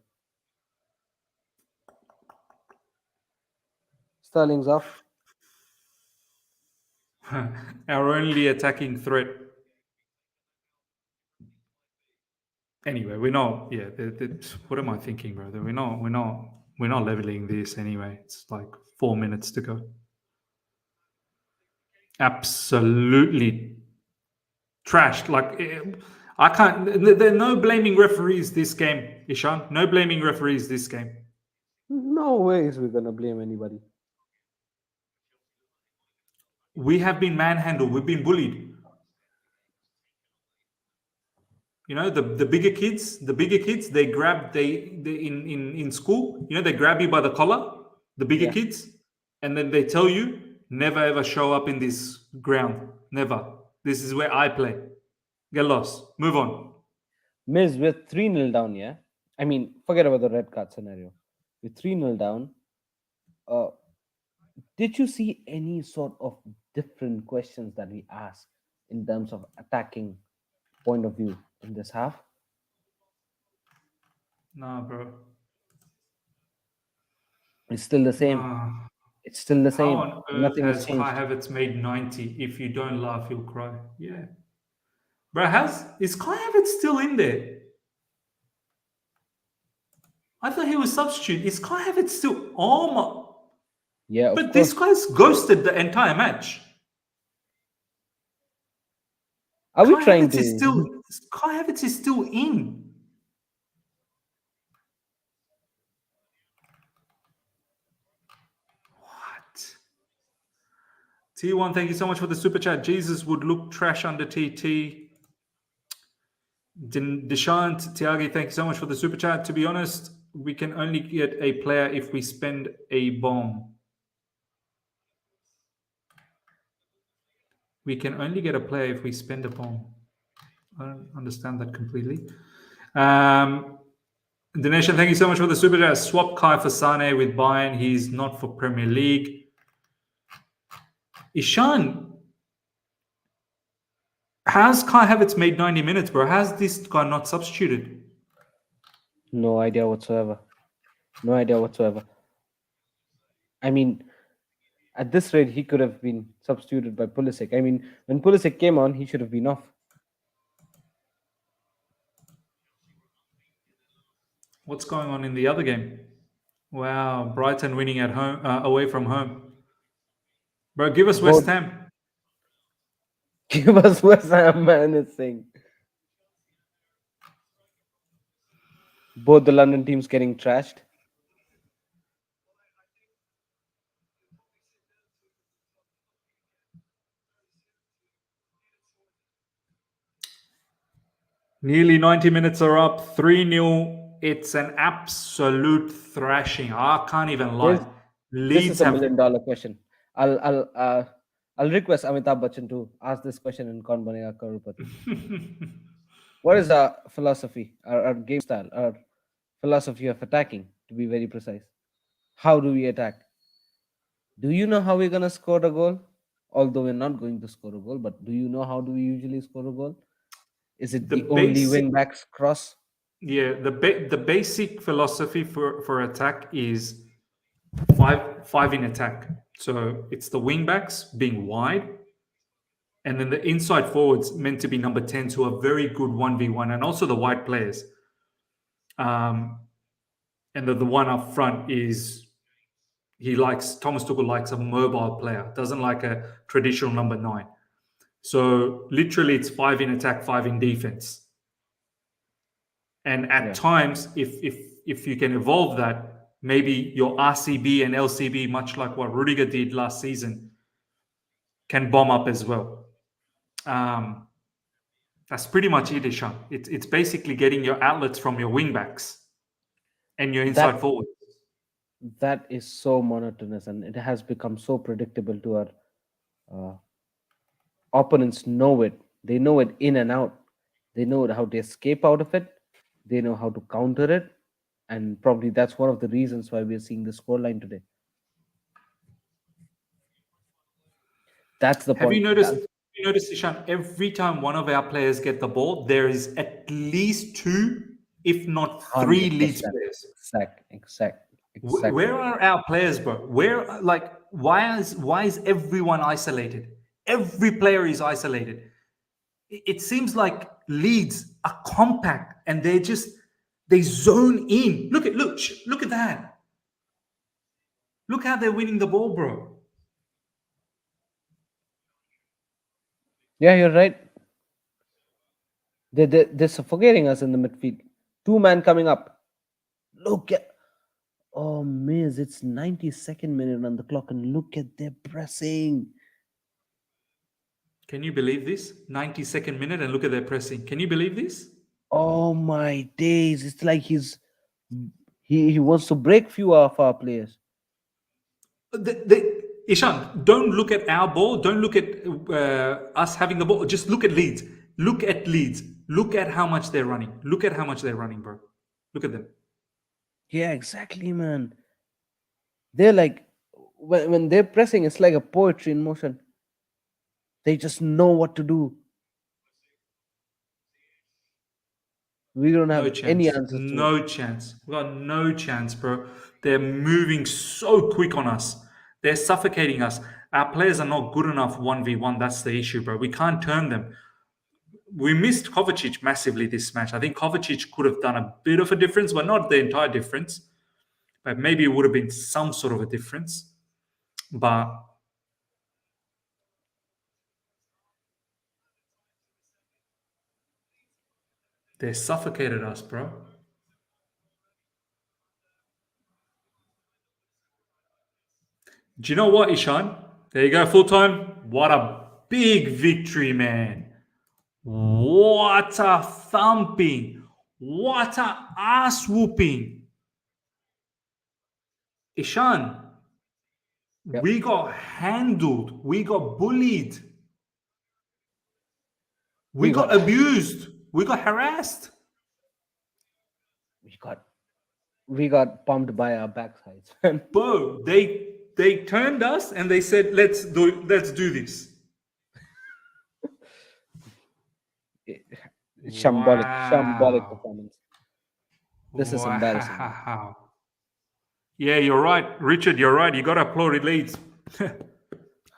Sterling's off. Our only attacking threat. Anyway, we know. Yeah, what am I thinking, brother? We're not leveling this anyway. It's like 4 minutes to go. Absolutely trashed. Like I can't. There are no blaming referees this game, Ishan. No blaming referees this game. No ways we're gonna blame anybody. We have been manhandled. We've been bullied. You know, the bigger kids, they grab they in school, you know, they grab you by the collar, the bigger Yeah. kids, and then they tell you never ever show up in this ground. Never. This is where I play. Get lost. Move on. Miz, we're 3-0 down, yeah? I mean, forget about the red card scenario. We're 3-0 down. Did you see any sort of different questions that we asked in terms of attacking point of view in this half? Nah, bro. It's still the same. Nah. It's still the How same. on earth Nothing has has changed. Kai Havertz made 90? If you don't laugh, you'll cry. Yeah. Bro, is Kai Havertz still in there? I thought he was substitute. Is Kai Havertz still? Oh my. Yeah, of But course. this guy's ghosted the entire match. Are we Kai trying Havertz to? Kai Havertz is still in. What? T1, thank you so much for the super chat. Jesus would look trash under TT. Deshant, Thiago, thank you so much for the super chat. To be honest, we can only get a player if we spend a bomb. We can only get a player if we spend a bomb. I don't understand that completely. Domination, thank you so much for the super chat. Swap Kai for Sane with Bayern. He's not for Premier League. Ishan, has Kai Havertz made 90 minutes, bro? Has this guy not substituted? No idea whatsoever. No idea whatsoever. I mean, at this rate, he could have been substituted by Pulisic. I mean, when Pulisic came on, he should have been off. What's going on in the other game? Wow, Brighton winning at home, away from home. Bro, give us West Ham. Give us West Ham, man, is saying. Both the London teams getting trashed. Nearly 90 minutes are up. 3-0. It's an absolute thrashing. I can't even lie. This Leeds is a have... $1 million question. I'll request Amitabh Bachchan to ask this question in Kaun Banega Crorepati. What is our philosophy, our game style, our philosophy of attacking, to be very precise? How do we attack? Do you know how we're going to score a goal? Although we're not going to score a goal, but do you know how do we usually score a goal? Is it the only wing backs cross? Yeah, the basic philosophy for attack is five in attack. So it's the wing backs being wide, and then the inside forwards meant to be number 10s who are very good 1v1, and also the wide players. And the one up front is Thomas Tuchel likes a mobile player, doesn't like a traditional number 9. So literally it's 5 in attack, 5 in defense. And at times, if you can evolve that, maybe your RCB and LCB, much like what Rudiger did last season, can bomb up as well. That's pretty much it, Ishan. It's basically getting your outlets from your wing backs and your inside forwards. That is so monotonous, and it has become so predictable to our opponents. Know it. They know it in and out. They know how to escape out of it. They know how to counter it, and probably that's one of the reasons why we're seeing the scoreline today. That's the point. Have you noticed, Ishan, every time one of our players get the ball, there is at least 2, if not 3 Leeds players. Exactly. Where are our players, bro? Why is everyone isolated? Every player is isolated. It seems like Leeds are compact and they zone in. Look at that. Look how they're winning the ball, bro. Yeah, you're right. They're suffocating us in the midfield. Two man coming up. Look at. Oh, Miz, it's 92nd minute on the clock, and look at their pressing. Can you believe this? 92nd minute and look at their pressing. Can you believe this? Oh my days! It's like he wants to break few of our players. Ishan, don't look at our ball. Don't look at us having the ball. Just look at Leeds. Look at Leeds. Look at how much they're running. Look at how much they're running, bro. Look at them. Yeah, exactly, man. They're like when they're pressing, it's like a poetry in motion. They just know what to do. We don't No have any chance. answers to it. No chance. We got no chance, bro. They're moving so quick on us. They're suffocating us. Our players are not good enough 1v1. That's the issue, bro. We can't turn them. We missed Kovacic massively this match. I think Kovacic could have done a bit of a difference, but not the entire difference. But maybe it would have been some sort of a difference. But they suffocated us, bro. Do you know what, Ishan? There you go, full time. What a big victory, man. What a thumping. What a ass whooping. Ishan, Yep. we got handled. We got bullied. We got abused. We got harassed. We got pumped by our backsides, man. Bro, they turned us and they said, let's do this. Shambolic performance. This is embarrassing. Wow. Yeah, you're right. Richard, you're right. You got to applaud it, Leeds. 100%.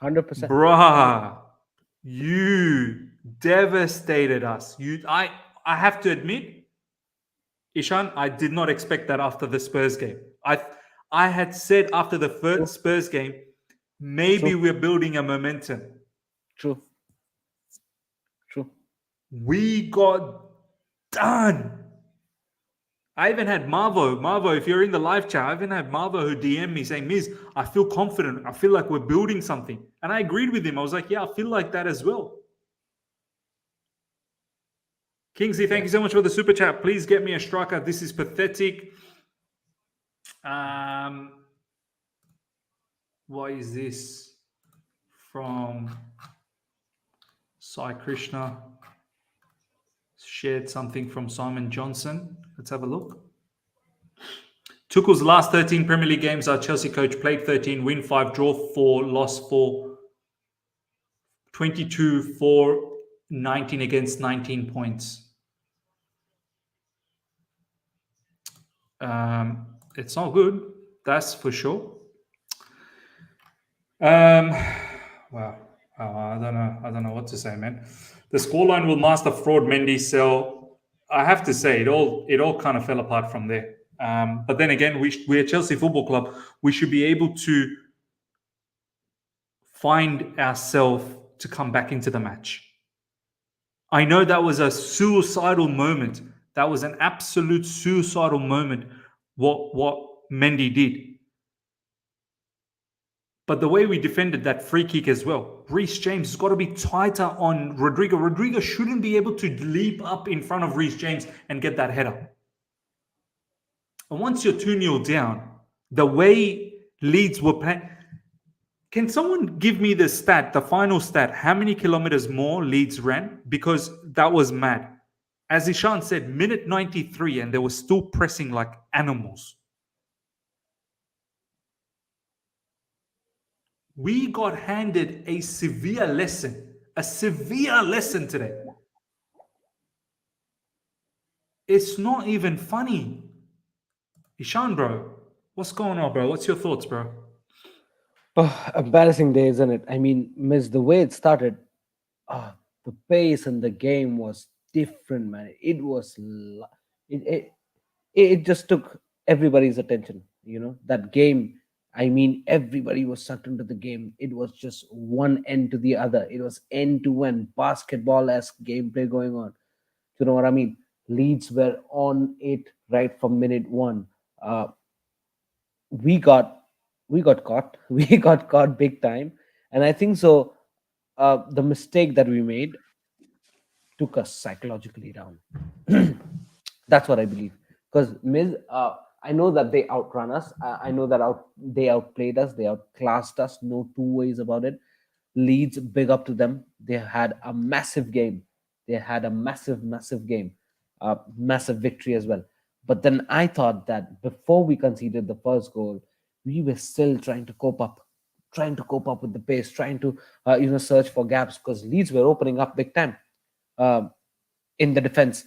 Bruh, you devastated us. I have to admit, Ishan, I did not expect that after the Spurs game. I had said after the first Spurs game, maybe we're building a momentum. True. We got done. I even had Marvo, if you're in the live chat, I even had Marvo who DM'd me saying, Miz, I feel confident. I feel like we're building something. And I agreed with him. I was like, yeah, I feel like that as well. Kingsley, thank you so much for the super chat. Please get me a striker. This is pathetic. What is this? From Sai Krishna. Shared something from Simon Johnson. Let's have a look. Tuchel's last 13 Premier League games, our Chelsea coach played 13, win 5, draw 4, loss 4, 22 for 19 against 19 points. It's not good, that's for sure. Wow. I don't know what to say, man. The scoreline will master fraud Mendy sell. I have to say it all kind of fell apart from there. But then again, we're Chelsea Football Club. We should be able to find ourselves to come back into the match. I know that was a suicidal moment. That was an absolute suicidal moment, what Mendy did. But the way we defended that free kick as well, Reece James has got to be tighter on Rodrigo. Rodrigo shouldn't be able to leap up in front of Reece James and get that header. And once you're 2-0 down, the way Leeds were playing... Can someone give me the stat, the final stat, how many kilometers more Leeds ran? Because that was mad. As Ishan said, minute 93 and they were still pressing like animals. We got handed a severe lesson today. It's not even funny. Ishan, bro, what's going on, bro? What's your thoughts, bro? Oh, embarrassing day, isn't it? I mean, Miss, the way it started, the pace in the game was different, man. It was, it just took everybody's attention. You know, that game. I mean, everybody was sucked into the game. It was just one end to the other. It was end to end basketball-esque gameplay going on. You know what I mean? Leeds were on it right from minute one. Uh, we got we got caught. We got caught big time, and I think so. The mistake that we made took us psychologically down. That's what I believe. Because I know that they outrun us. I know that they outplayed us. They outclassed us. No two ways about it. Leeds, big up to them. They had a massive game. They had a massive game, massive victory as well. But then I thought that before we conceded the first goal, we were still trying to cope up with the pace, trying to search for gaps because Leeds were opening up big time. Um, in the defense.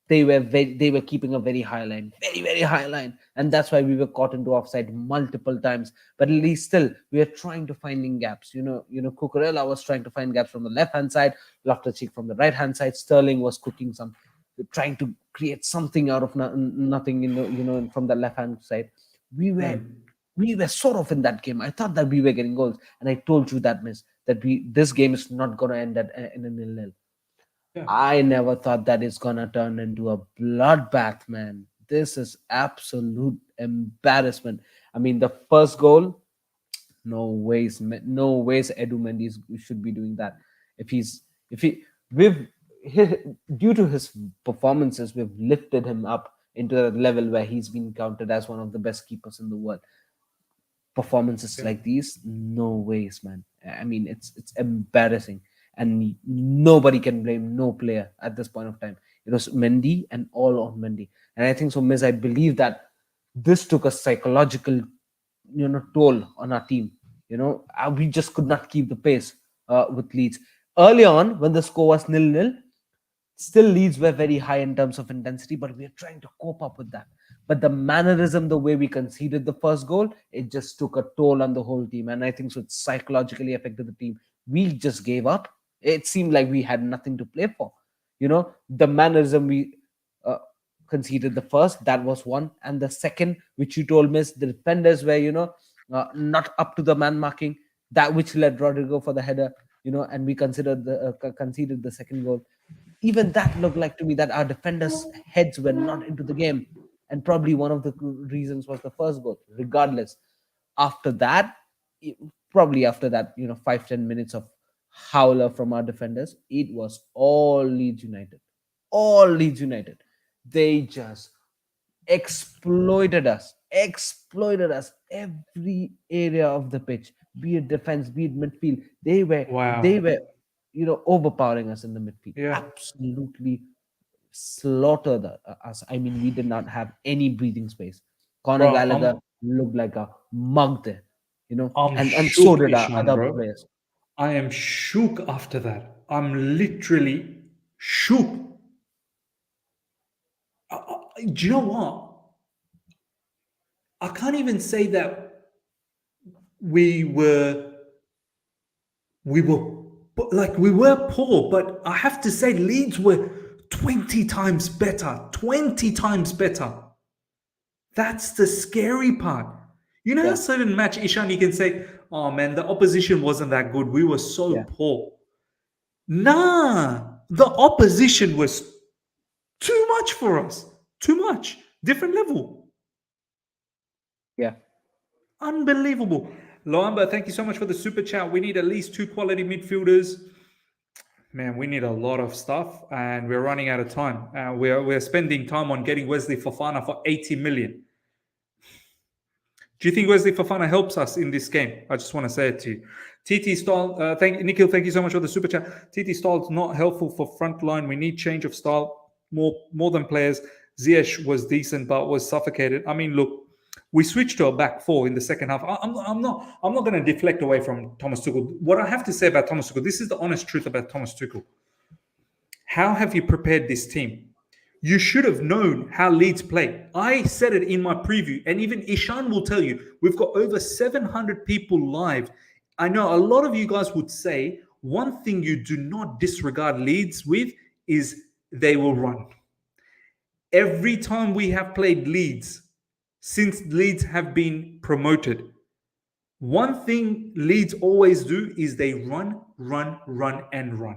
They were keeping a very high line, very high line, and that's why we were caught into offside multiple times. But at least still, we were trying to finding gaps. Cucurella was trying to find gaps from the left hand side, Loftus-Cheek from the right hand side. Sterling was cooking trying to create something out of nothing. From the left hand side, we were. We were sort of in that game. I thought that we were getting goals, and I told you that, miss, that this game is not going to end in a 0-0. I never thought that it's gonna turn into a bloodbath, man. This is absolute embarrassment. I mean, the first goal, no ways Edu Mendy should be doing that. If he we've due to his performances, we've lifted him up into a level where he's been counted as one of the best keepers in the world. Performances like these, no ways, man. I mean, it's embarrassing, and nobody can blame no player at this point of time. It was Mendy and all on Mendy, and I think so, Miss. I believe that this took a psychological, toll on our team. We just could not keep the pace with Leeds early on when the score was 0-0. Still, Leeds were very high in terms of intensity, but we are trying to cope up with that. But the mannerism, the way we conceded the first goal, it just took a toll on the whole team. And I think so it psychologically affected the team. We just gave up. It seemed like we had nothing to play for. The mannerism we conceded the first, that was one. And the second, which you told me, the defenders were, not up to the man marking, that which led Rodrigo for the header, and we conceded the second goal. Even that looked like to me that our defenders' heads were not into the game. And probably one of the reasons was the first goal. Regardless, after that, probably after that, 5-10 minutes of howler from our defenders, it was all Leeds United. All Leeds United. They just exploited us every area of the pitch, be it defense, be it midfield. They were overpowering us in the midfield. Absolutely slaughtered us. I mean, we did not have any breathing space. Conor Gallagher looked like a mug there, and so did our other players. I am shook after that. I'm literally shook. Do you know what? I can't even say that we were poor, but I have to say Leeds were 20 times better. 20 times better. That's the scary part. A certain match, Ishan, you can say, oh man, the opposition wasn't that good. We were so poor. Nah, the opposition was too much for us. Too much. Different level. Yeah. Unbelievable. Loamba, thank you so much for the super chat. We need at least 2 quality midfielders. Man, we need a lot of stuff, and we're running out of time. We're spending time on getting Wesley Fofana for 80 million. Do you think Wesley Fofana helps us in this game? I just want to say it to you. TT style, Nikhil, thank you so much for the super chat. TT style is not helpful for front line. We need change of style more than players. Ziyech was decent, but was suffocated. I mean, look, we switched to a back four in the second half. I'm not going to deflect away from Thomas Tuchel. What I have to say about Thomas Tuchel, this is the honest truth about Thomas Tuchel. How have you prepared this team? You should have known how Leeds play. I said it in my preview, and even Ishan will tell you, we've got over 700 people live. I know a lot of you guys would say one thing you do not disregard Leeds with is they will run. Every time we have played Leeds, since Leeds have been promoted, one thing Leeds always do is they run, and run.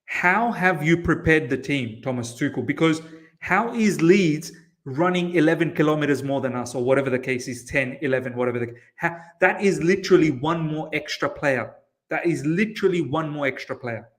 How have you prepared the team, Thomas Tuchel? Because how is Leeds running 11 kilometers more than us, or whatever the case is, 10, 11, whatever that is literally one more extra player. That is literally one more extra player.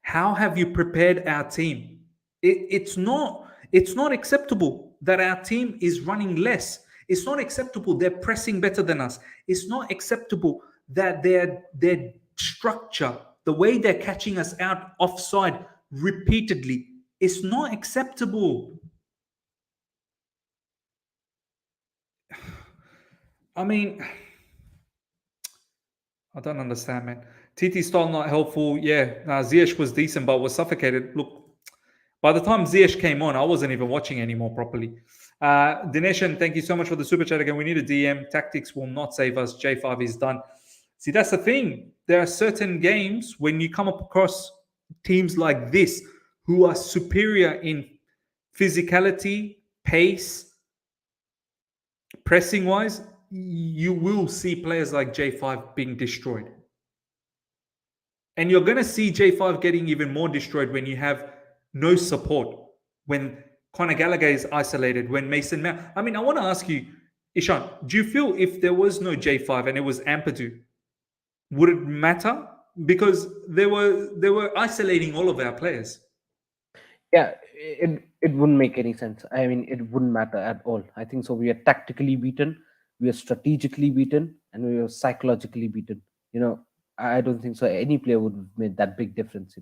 How have you prepared our team? It's not acceptable that our team is running less. It's not acceptable they're pressing better than us. It's not acceptable that their structure, the way they're catching us out offside repeatedly, it's not acceptable. I mean, I don't understand, man. TT style not helpful. Yeah, Ziyech was decent, but was suffocated. Look, by the time Ziyech came on, I wasn't even watching anymore properly. Domination, thank you so much for the super chat again. We need a DM. Tactics will not save us. J5 is done. See, that's the thing. There are certain games when you come up across teams like this who are superior in physicality, pace, pressing wise, you will see players like J5 being destroyed. And you're going to see J5 getting even more destroyed when you have no support, when Conor Gallagher is isolated, when Mason Mount. I mean, I want to ask you, Ishan, do you feel if there was no J5 and it was Ampadu, would it matter? Because they were isolating all of our players. Yeah, it wouldn't make any sense. I mean, it wouldn't matter at all. I think so. We are tactically beaten, we are strategically beaten, and we are psychologically beaten. I don't think so. Any player would have made that big difference.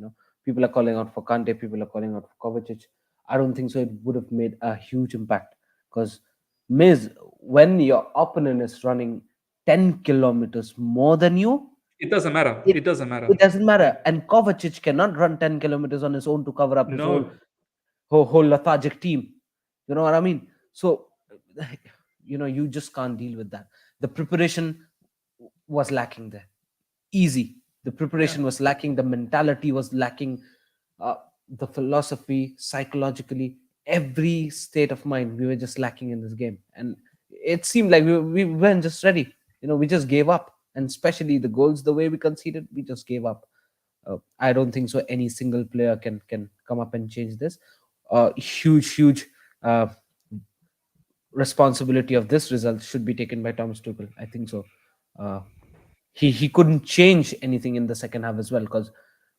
People are calling out for Kante, people are calling out for Kovacic. I don't think so. It would have made a huge impact because when your opponent is running 10 kilometers more than you, it doesn't matter. It doesn't matter. It doesn't matter. And Kovacic cannot run 10 kilometers on his own to cover up his whole lethargic team. You know what I mean? So, you just can't deal with that. The preparation was lacking there. Easy. The preparation was lacking. The mentality was lacking. The philosophy, psychologically, every state of mind, we were just lacking in this game. And it seemed like we weren't just ready. We just gave up. And especially the goals, the way we conceded, we just gave up. I don't think so. Any single player can come up and change this. Huge responsibility of this result should be taken by Thomas Tuchel. I think so. He couldn't change anything in the second half as well because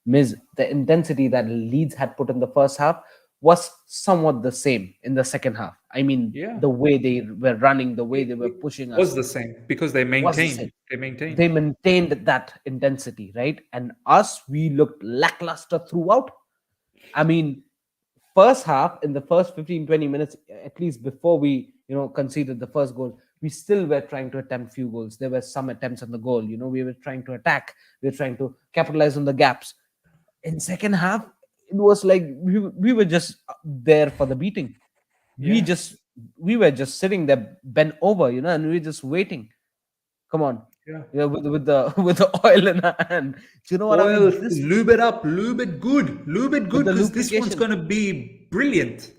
the intensity that Leeds had put in the first half was somewhat the same in the second half. I mean, the way they were running, the way they were pushing us was the same because they maintained. They maintained that intensity, right? And us, we looked lackluster throughout. I mean, first half, in the first 15-20 minutes, at least before we conceded the first goal, we still were trying to attempt few goals. There were some attempts on the goal. We were trying to attack. We were trying to capitalize on the gaps. In second half, it was like we were just there for the beating. We were just sitting there bent over, and we were just waiting. Come on. With the oil in our hand. Do you know what I mean? Lube it up, lube it good because this one's going to be brilliant.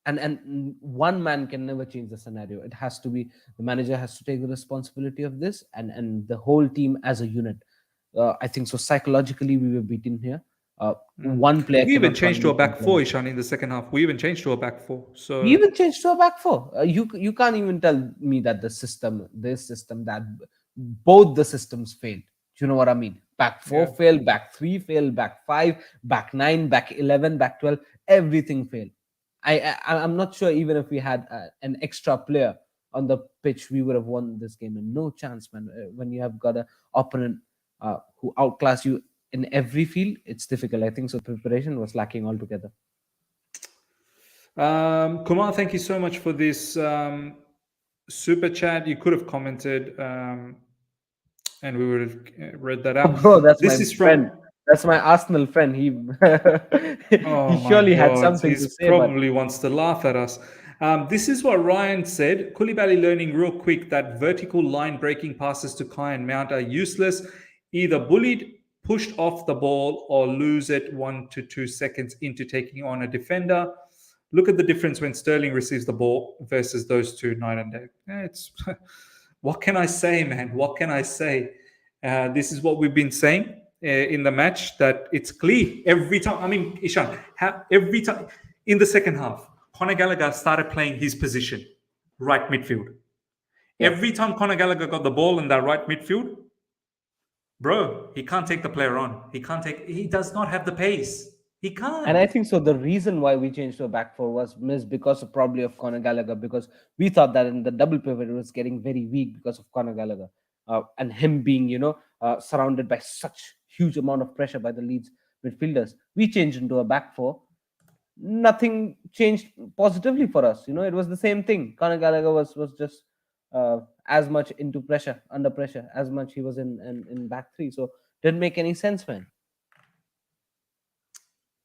And one man can never change the scenario. It has to be the manager has to take the responsibility of this and the whole team as a unit. I think so. Psychologically, we were beaten here. One player. We even changed to a back four, Ishan, in the second half. We even changed to a back four. So we even changed to a back four. You can't even tell me that this system, that both the systems failed. Do you know what I mean? Back four failed, back three failed, back five, back 9, back 11, back 12. Everything failed. I'm not sure even if we had an extra player on the pitch, we would have won this game. And no chance, man. When you have got an opponent who outclass you in every field, it's difficult. I think so. Preparation was lacking altogether. Kumar, thank you so much for this super chat. You could have commented, and we would have read that out. Oh, bro, that's my friend. That's my Arsenal friend. He surely had something to say. He probably wants to laugh at us. This is what Ryan said. Koulibaly learning real quick that vertical line breaking passes to Kai and Mount are useless. Either bullied, pushed off the ball, or lose it 1 to 2 seconds into taking on a defender. Look at the difference when Sterling receives the ball versus those two night and day. What can I say, man? What can I say? This is what we've been saying. in the match that it's clear every time. I mean, Ishan, every time in the second half, Conor Gallagher started playing his position, right midfield. Yeah. Every time Conor Gallagher got the ball in that right midfield, bro, he can't take the player on. He does not have the pace. He can't. And I think so. The reason why we changed to a back four was because of probably of Conor Gallagher, because we thought that in the double pivot it was getting very weak because of Conor Gallagher and him being, surrounded by such huge amount of pressure by the Leeds midfielders. We changed into a back four. Nothing changed positively for us. It was the same thing. Conor Gallagher was just as much into pressure, under pressure, as much he was in back three. So didn't make any sense, man.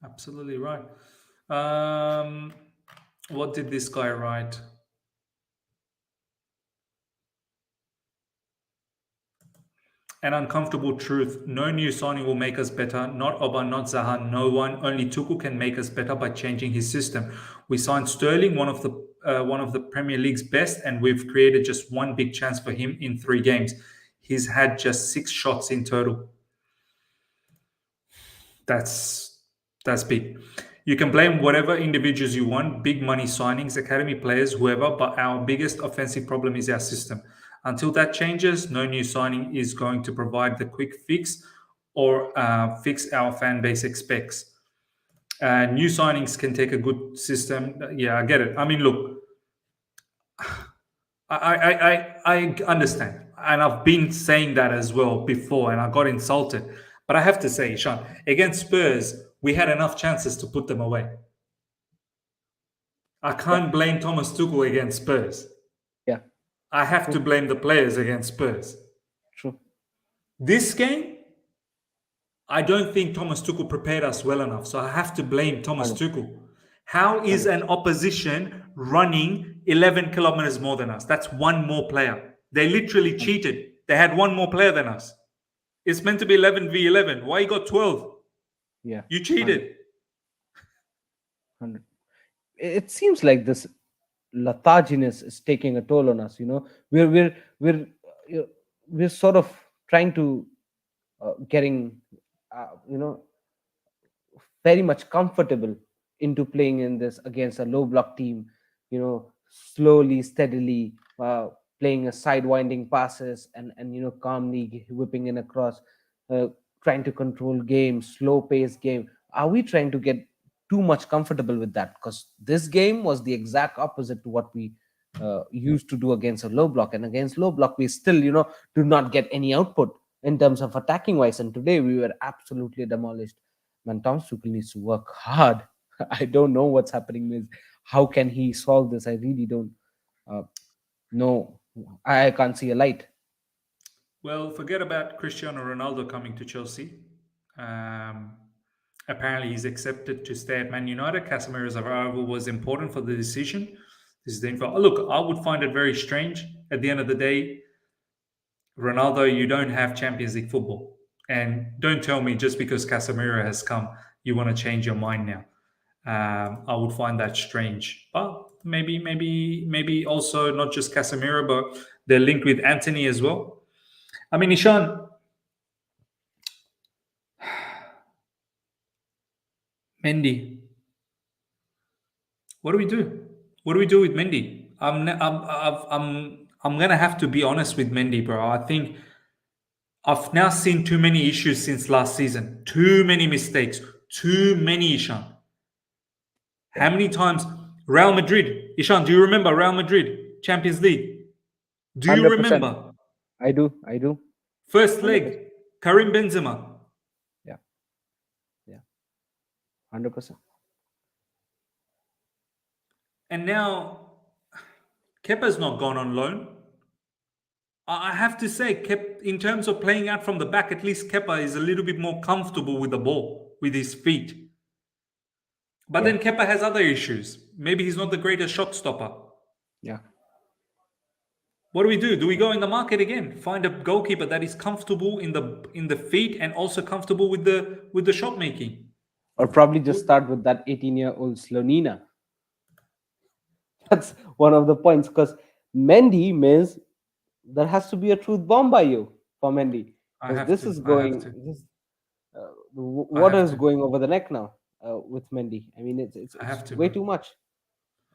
Absolutely right. What did this guy write? An uncomfortable truth. No new signing will make us better. Not Oba, not Zaha, no one. Only Tuchel can make us better by changing his system. We signed Sterling, one of the Premier League's best, and we've created just one big chance for him in 3 games. He's had just 6 shots in total. That's big. You can blame whatever individuals you want, big money signings, academy players, whoever, but our biggest offensive problem is our system. Until that changes, no new signing is going to provide the quick fix or fix our fan base expects. New signings can take a good system. Yeah, I get it. I mean, look, I understand. And I've been saying that as well before, and I got insulted. But I have to say, Sean, against Spurs, we had enough chances to put them away. I can't blame Thomas Tuchel against Spurs. Yeah. I have to blame the players against Spurs. True. This game, I don't think Thomas Tuchel prepared us well enough. So I have to blame Thomas Tuchel. How is an opposition running 11 kilometers more than us? That's one more player. They literally cheated. They had one more player than us. It's meant to be 11 v 11. Why you got 12? Yeah. You cheated. 100. It seems like this letharginess is taking a toll on us. We're sort of trying to getting very much comfortable into playing in this against a low block team. Slowly, steadily playing a sidewinding passes and calmly whipping in across, trying to control game, slow pace game. Are we trying to get too much comfortable with that? Because this game was the exact opposite to what we used to do against a low block, and against low block we still do not get any output in terms of attacking wise, and today we were absolutely demolished. Man, Tom Tuchel needs to work hard. I don't know what's happening with how can he solve this. I really don't know. I can't see a light. Well, forget about Cristiano Ronaldo coming to Chelsea. Apparently, he's accepted to stay at Man United. Casemiro's arrival was important for the decision. This is the info. Look, I would find it very strange. At the end of the day, Ronaldo, you don't have Champions League football. And don't tell me just because Casemiro has come, you want to change your mind now. I would find that strange. But maybe also not just Casemiro, but they're linked with Anthony as well. I mean, Ishan, Mendy. What do we do? What do we do with Mendy? I'm gonna have to be honest with Mendy, bro. I think I've now seen too many issues since last season. Too many mistakes. Too many, Ishan. How many times Real Madrid? Ishan, do you remember Real Madrid Champions League? Do you 100%. remember? I do. First leg, Karim Benzema. Yeah. 100%. And now Kepa's not gone on loan. I have to say, in terms of playing out from the back, at least Kepa is a little bit more comfortable with the ball, with his feet. But then Kepa has other issues. Maybe he's not the greatest shot stopper. Yeah. What do we do? Do we go in the market again? Find a goalkeeper that is comfortable in the feet and also comfortable with the shot making? Or probably just start with that 18-year-old Slonina. That's one of the points, because Mendy means there has to be a truth bomb by you for Mendy. This is going. I What have is to. going over the neck now with Mendy? I mean, I it's have to, way bro. too much.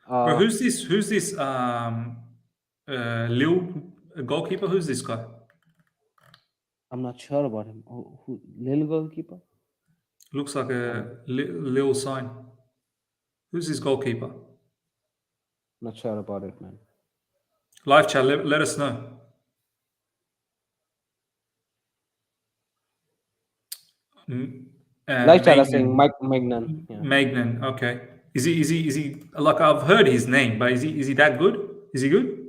Bro, Uh, who's this? Who's this? Lil goalkeeper. Who's this guy? I'm not sure about him. Who little goalkeeper? Looks like I'm a Lil sign. Who's this goalkeeper? not sure about it, man. Live chat. Let us know. Mm, Live chat are saying Magnan. Mike Magnan. Yeah, Magnan. Okay. Is he like I've heard his name, but is he that good? Is he good?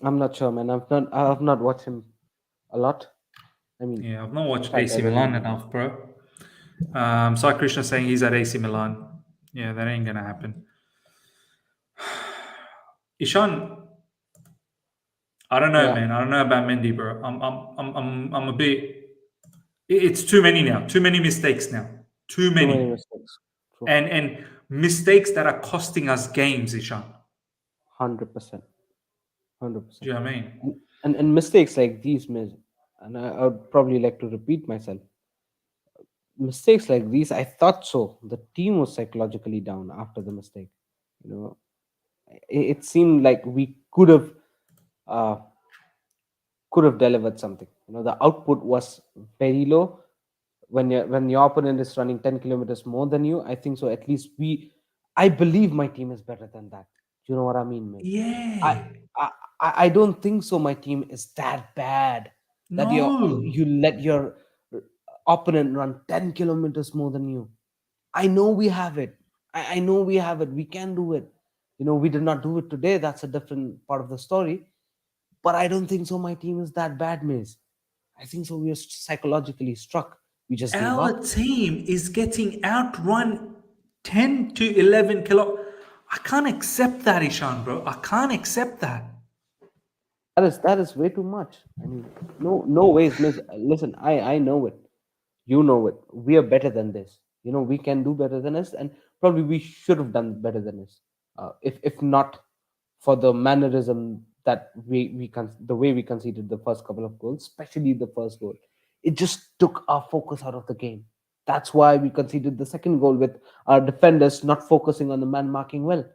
I'm not sure, man. I have not watched him a lot. I mean, Yeah, I've not in watched fact, I AC don't Milan even know. enough, bro. Sai Krishna saying he's at AC Milan. Yeah, that ain't gonna happen. Ishan, I don't know, Yeah, man. I don't know about Mendy, bro. I'm a bit. It's too many now. Too many mistakes now. Too too many many, mistakes. True, and mistakes that are costing us games, Ishan. 100%, Do 100%. you know what I mean? And mistakes like these, and I would probably like to repeat myself. Mistakes like these, I thought so. The team was psychologically down after the mistake. You know, it seemed like we uh, could have delivered something. You know, the output was very low. When your opponent is running 10 kilometers more than you, I think so. At least I believe my team is better than that. Do you know what I mean, Miz? I Yeah. I I don't think so. My team is that bad that No. you let your opponent run 10 kilometers more than you. I know we have it. I know we have it. We can do it. You know, we did not do it today. That's a different part of the story. But I don't think so. My team is that bad, Miz. I think so. We are psychologically struck. We just gave Our up. team is getting outrun 10 to 11 kilo. I can't accept that, Ishan, bro. I can't accept that. That is way too much. I mean, no ways, Miz. Listen, I know it. You know it. We are better than this. You know, we can do better than this, and probably we should have done better than this. If not for the mannerism that the way we conceded the first couple of goals, especially the first goal, it just took our focus out of the game. That's why we conceded the second goal with our defenders not focusing on the man marking well,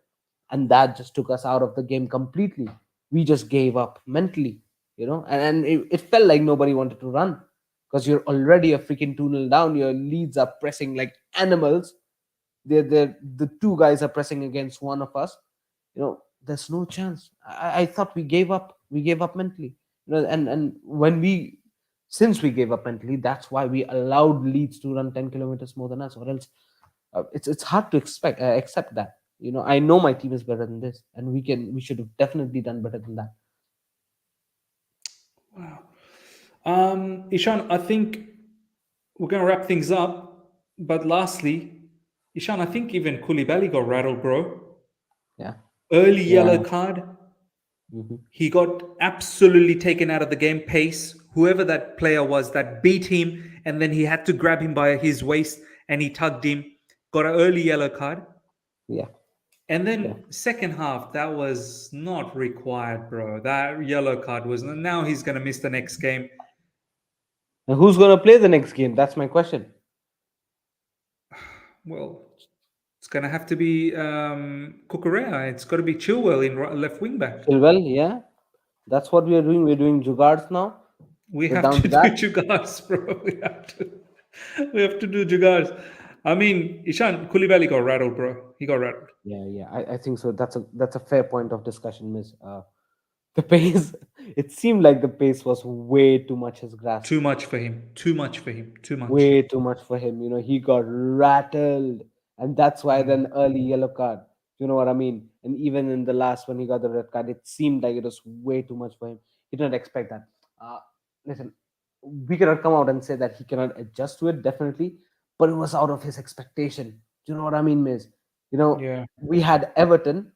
and that just took us out of the game completely. We just gave up mentally, you know, and it felt like nobody wanted to run because you're already a freaking 2-0 down. Your leads are pressing like animals. The two guys are pressing against one of us. You know, there's no chance. I thought we gave up. We gave up mentally. You know, and when we since we gave up mentally, that's why we allowed Leeds to run 10 kilometers more than us, or else it's hard to accept that. You know, I know my team is better than this, and we should have definitely done better than that. Wow. Ishan, I think we're going to wrap things up. But lastly, Ishan, I think even Koulibaly got rattled, bro. Yeah, Early yeah. yellow card. Hmm. He got absolutely taken out of the game pace. Whoever that player was that beat him, and then he had to grab him by his waist and he tugged him. Got an early yellow card. Yeah, And yeah. then second half, that was not required, bro. That yellow card was. Now he's gonna miss the next game. And who's gonna play the next game? That's my question. Well, it's gonna have to be Cucurella. It's got to be Chilwell in left wing back. Chilwell, yeah. That's what we are doing. We're doing Jugards now. We We're have down to to do that. Jugars, bro. We have to do Jugars. I mean, Ishan Koulibaly got rattled, bro. He got rattled. Yeah, yeah. I think so. That's a fair point of discussion, Miss. The pace. It seemed like the pace was way too much his grasp. Too much for him. Too much for him. Too much. Way too much for him. You know, he got rattled, and that's why then early yellow card. You know what I mean? And even in the last when he got the red card, it seemed like it was way too much for him. He didn't expect that. Listen, we cannot come out and say that he cannot adjust to it, definitely, but it was out of his expectation. Do you know what I mean, Miz? You know, Yeah. we had Everton,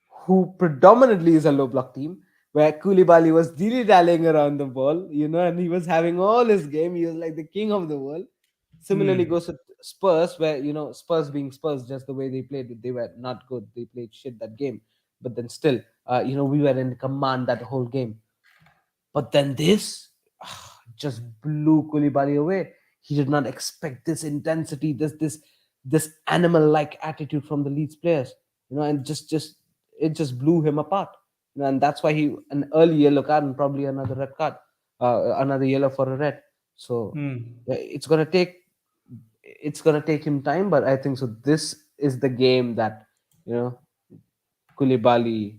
who predominantly is a low block team, where Koulibaly was dilly-dallying around the ball, you know, and he was having all his game. He was like the king of the world. Similarly Hmm. goes to Spurs, where, you know, Spurs being Spurs, just the way they played, they were not good. They played shit that game. But then still, you know, we were in command that whole game. But then this just blew Koulibaly away. he did not expect this intensity, this animal-like attitude from the Leeds players, and it just blew him apart. And that's why an early yellow card and probably another red card, another yellow for a red. So it's gonna take him time, but I think so. This is the game that Koulibaly,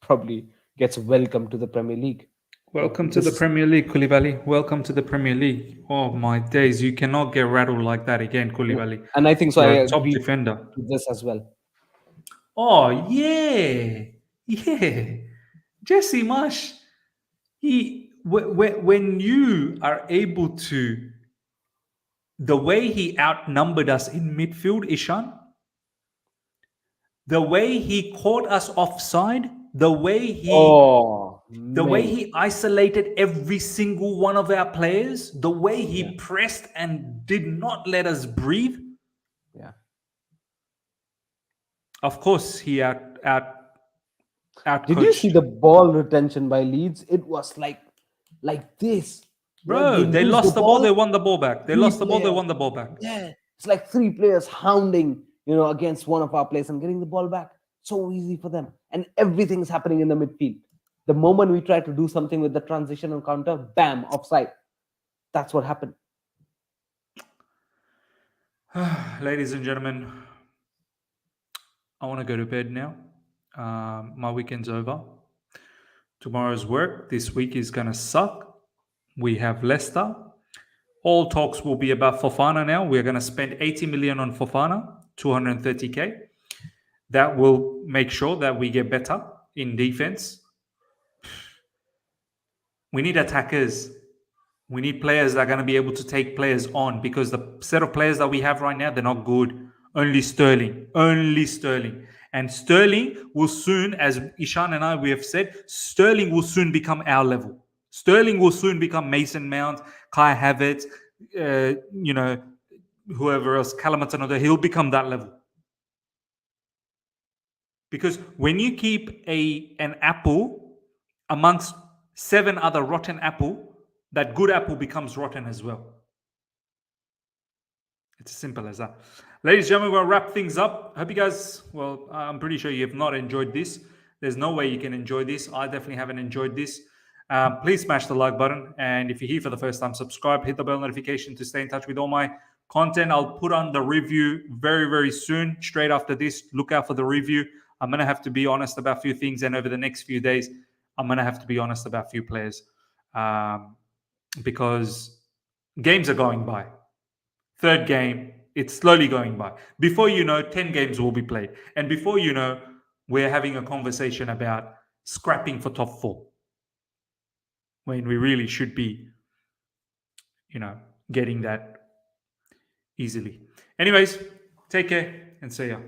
probably gets welcome to the Premier League. Welcome to the Premier League, Koulibaly. Welcome to the Premier League. Oh my days, you cannot get rattled like that again, Koulibaly. And I think so. You're I a top agree defender. with this as well. Oh yeah. Jesse Marsh. When you are able to, the way he outnumbered us in midfield, Ishan, the way he caught us offside, the way he isolated every single one of our players, the way he pressed and did not let us breathe. Yeah. Of course, he out Did you see the ball retention by Leeds? It was like this. Bro, they lost the ball, they won the ball back. They lost the ball, they won the ball back. Yeah. It's like 3 players hounding, against one of our players and getting the ball back. So easy for them. And everything's happening in the midfield. The moment we try to do something with the transition and counter, bam, offside. That's what happened. Ladies and gentlemen, I want to go to bed now. My weekend's over. Tomorrow's work. This week is going to suck. We have Leicester. All talks will be about Fofana now. We're going to spend 80 million on Fofana, 230k. That will make sure that we get better in defense. We need attackers. We need players that are going to be able to take players on, because the set of players that we have right now, they're not good. Only Sterling. And Sterling will soon, as Ishan and we have said, Sterling will soon become our level. Sterling will soon become Mason Mount, Kai Havertz, whoever else, Hudson-Odoi. He'll become that level. Because when you keep an apple amongst 7 other rotten apple, that good apple becomes rotten as well. It's as simple as that. Ladies and gentlemen, we'll wrap things up. I hope you guys, I'm pretty sure you have not enjoyed this. There's no way you can enjoy this. I definitely haven't enjoyed this. Please smash the like button. And if you're here for the first time, subscribe, hit the bell notification to stay in touch with all my content. I'll put on the review very, very soon. Straight after this, look out for the review. I'm going to have to be honest about a few things. And over the next few days, I'm going to have to be honest about a few players. Because games are going by. 3rd game, it's slowly going by. Before you know, 10 games will be played. And before you know, we're having a conversation about scrapping for top 4. When we really should be, getting that easily. Anyways, take care and see ya.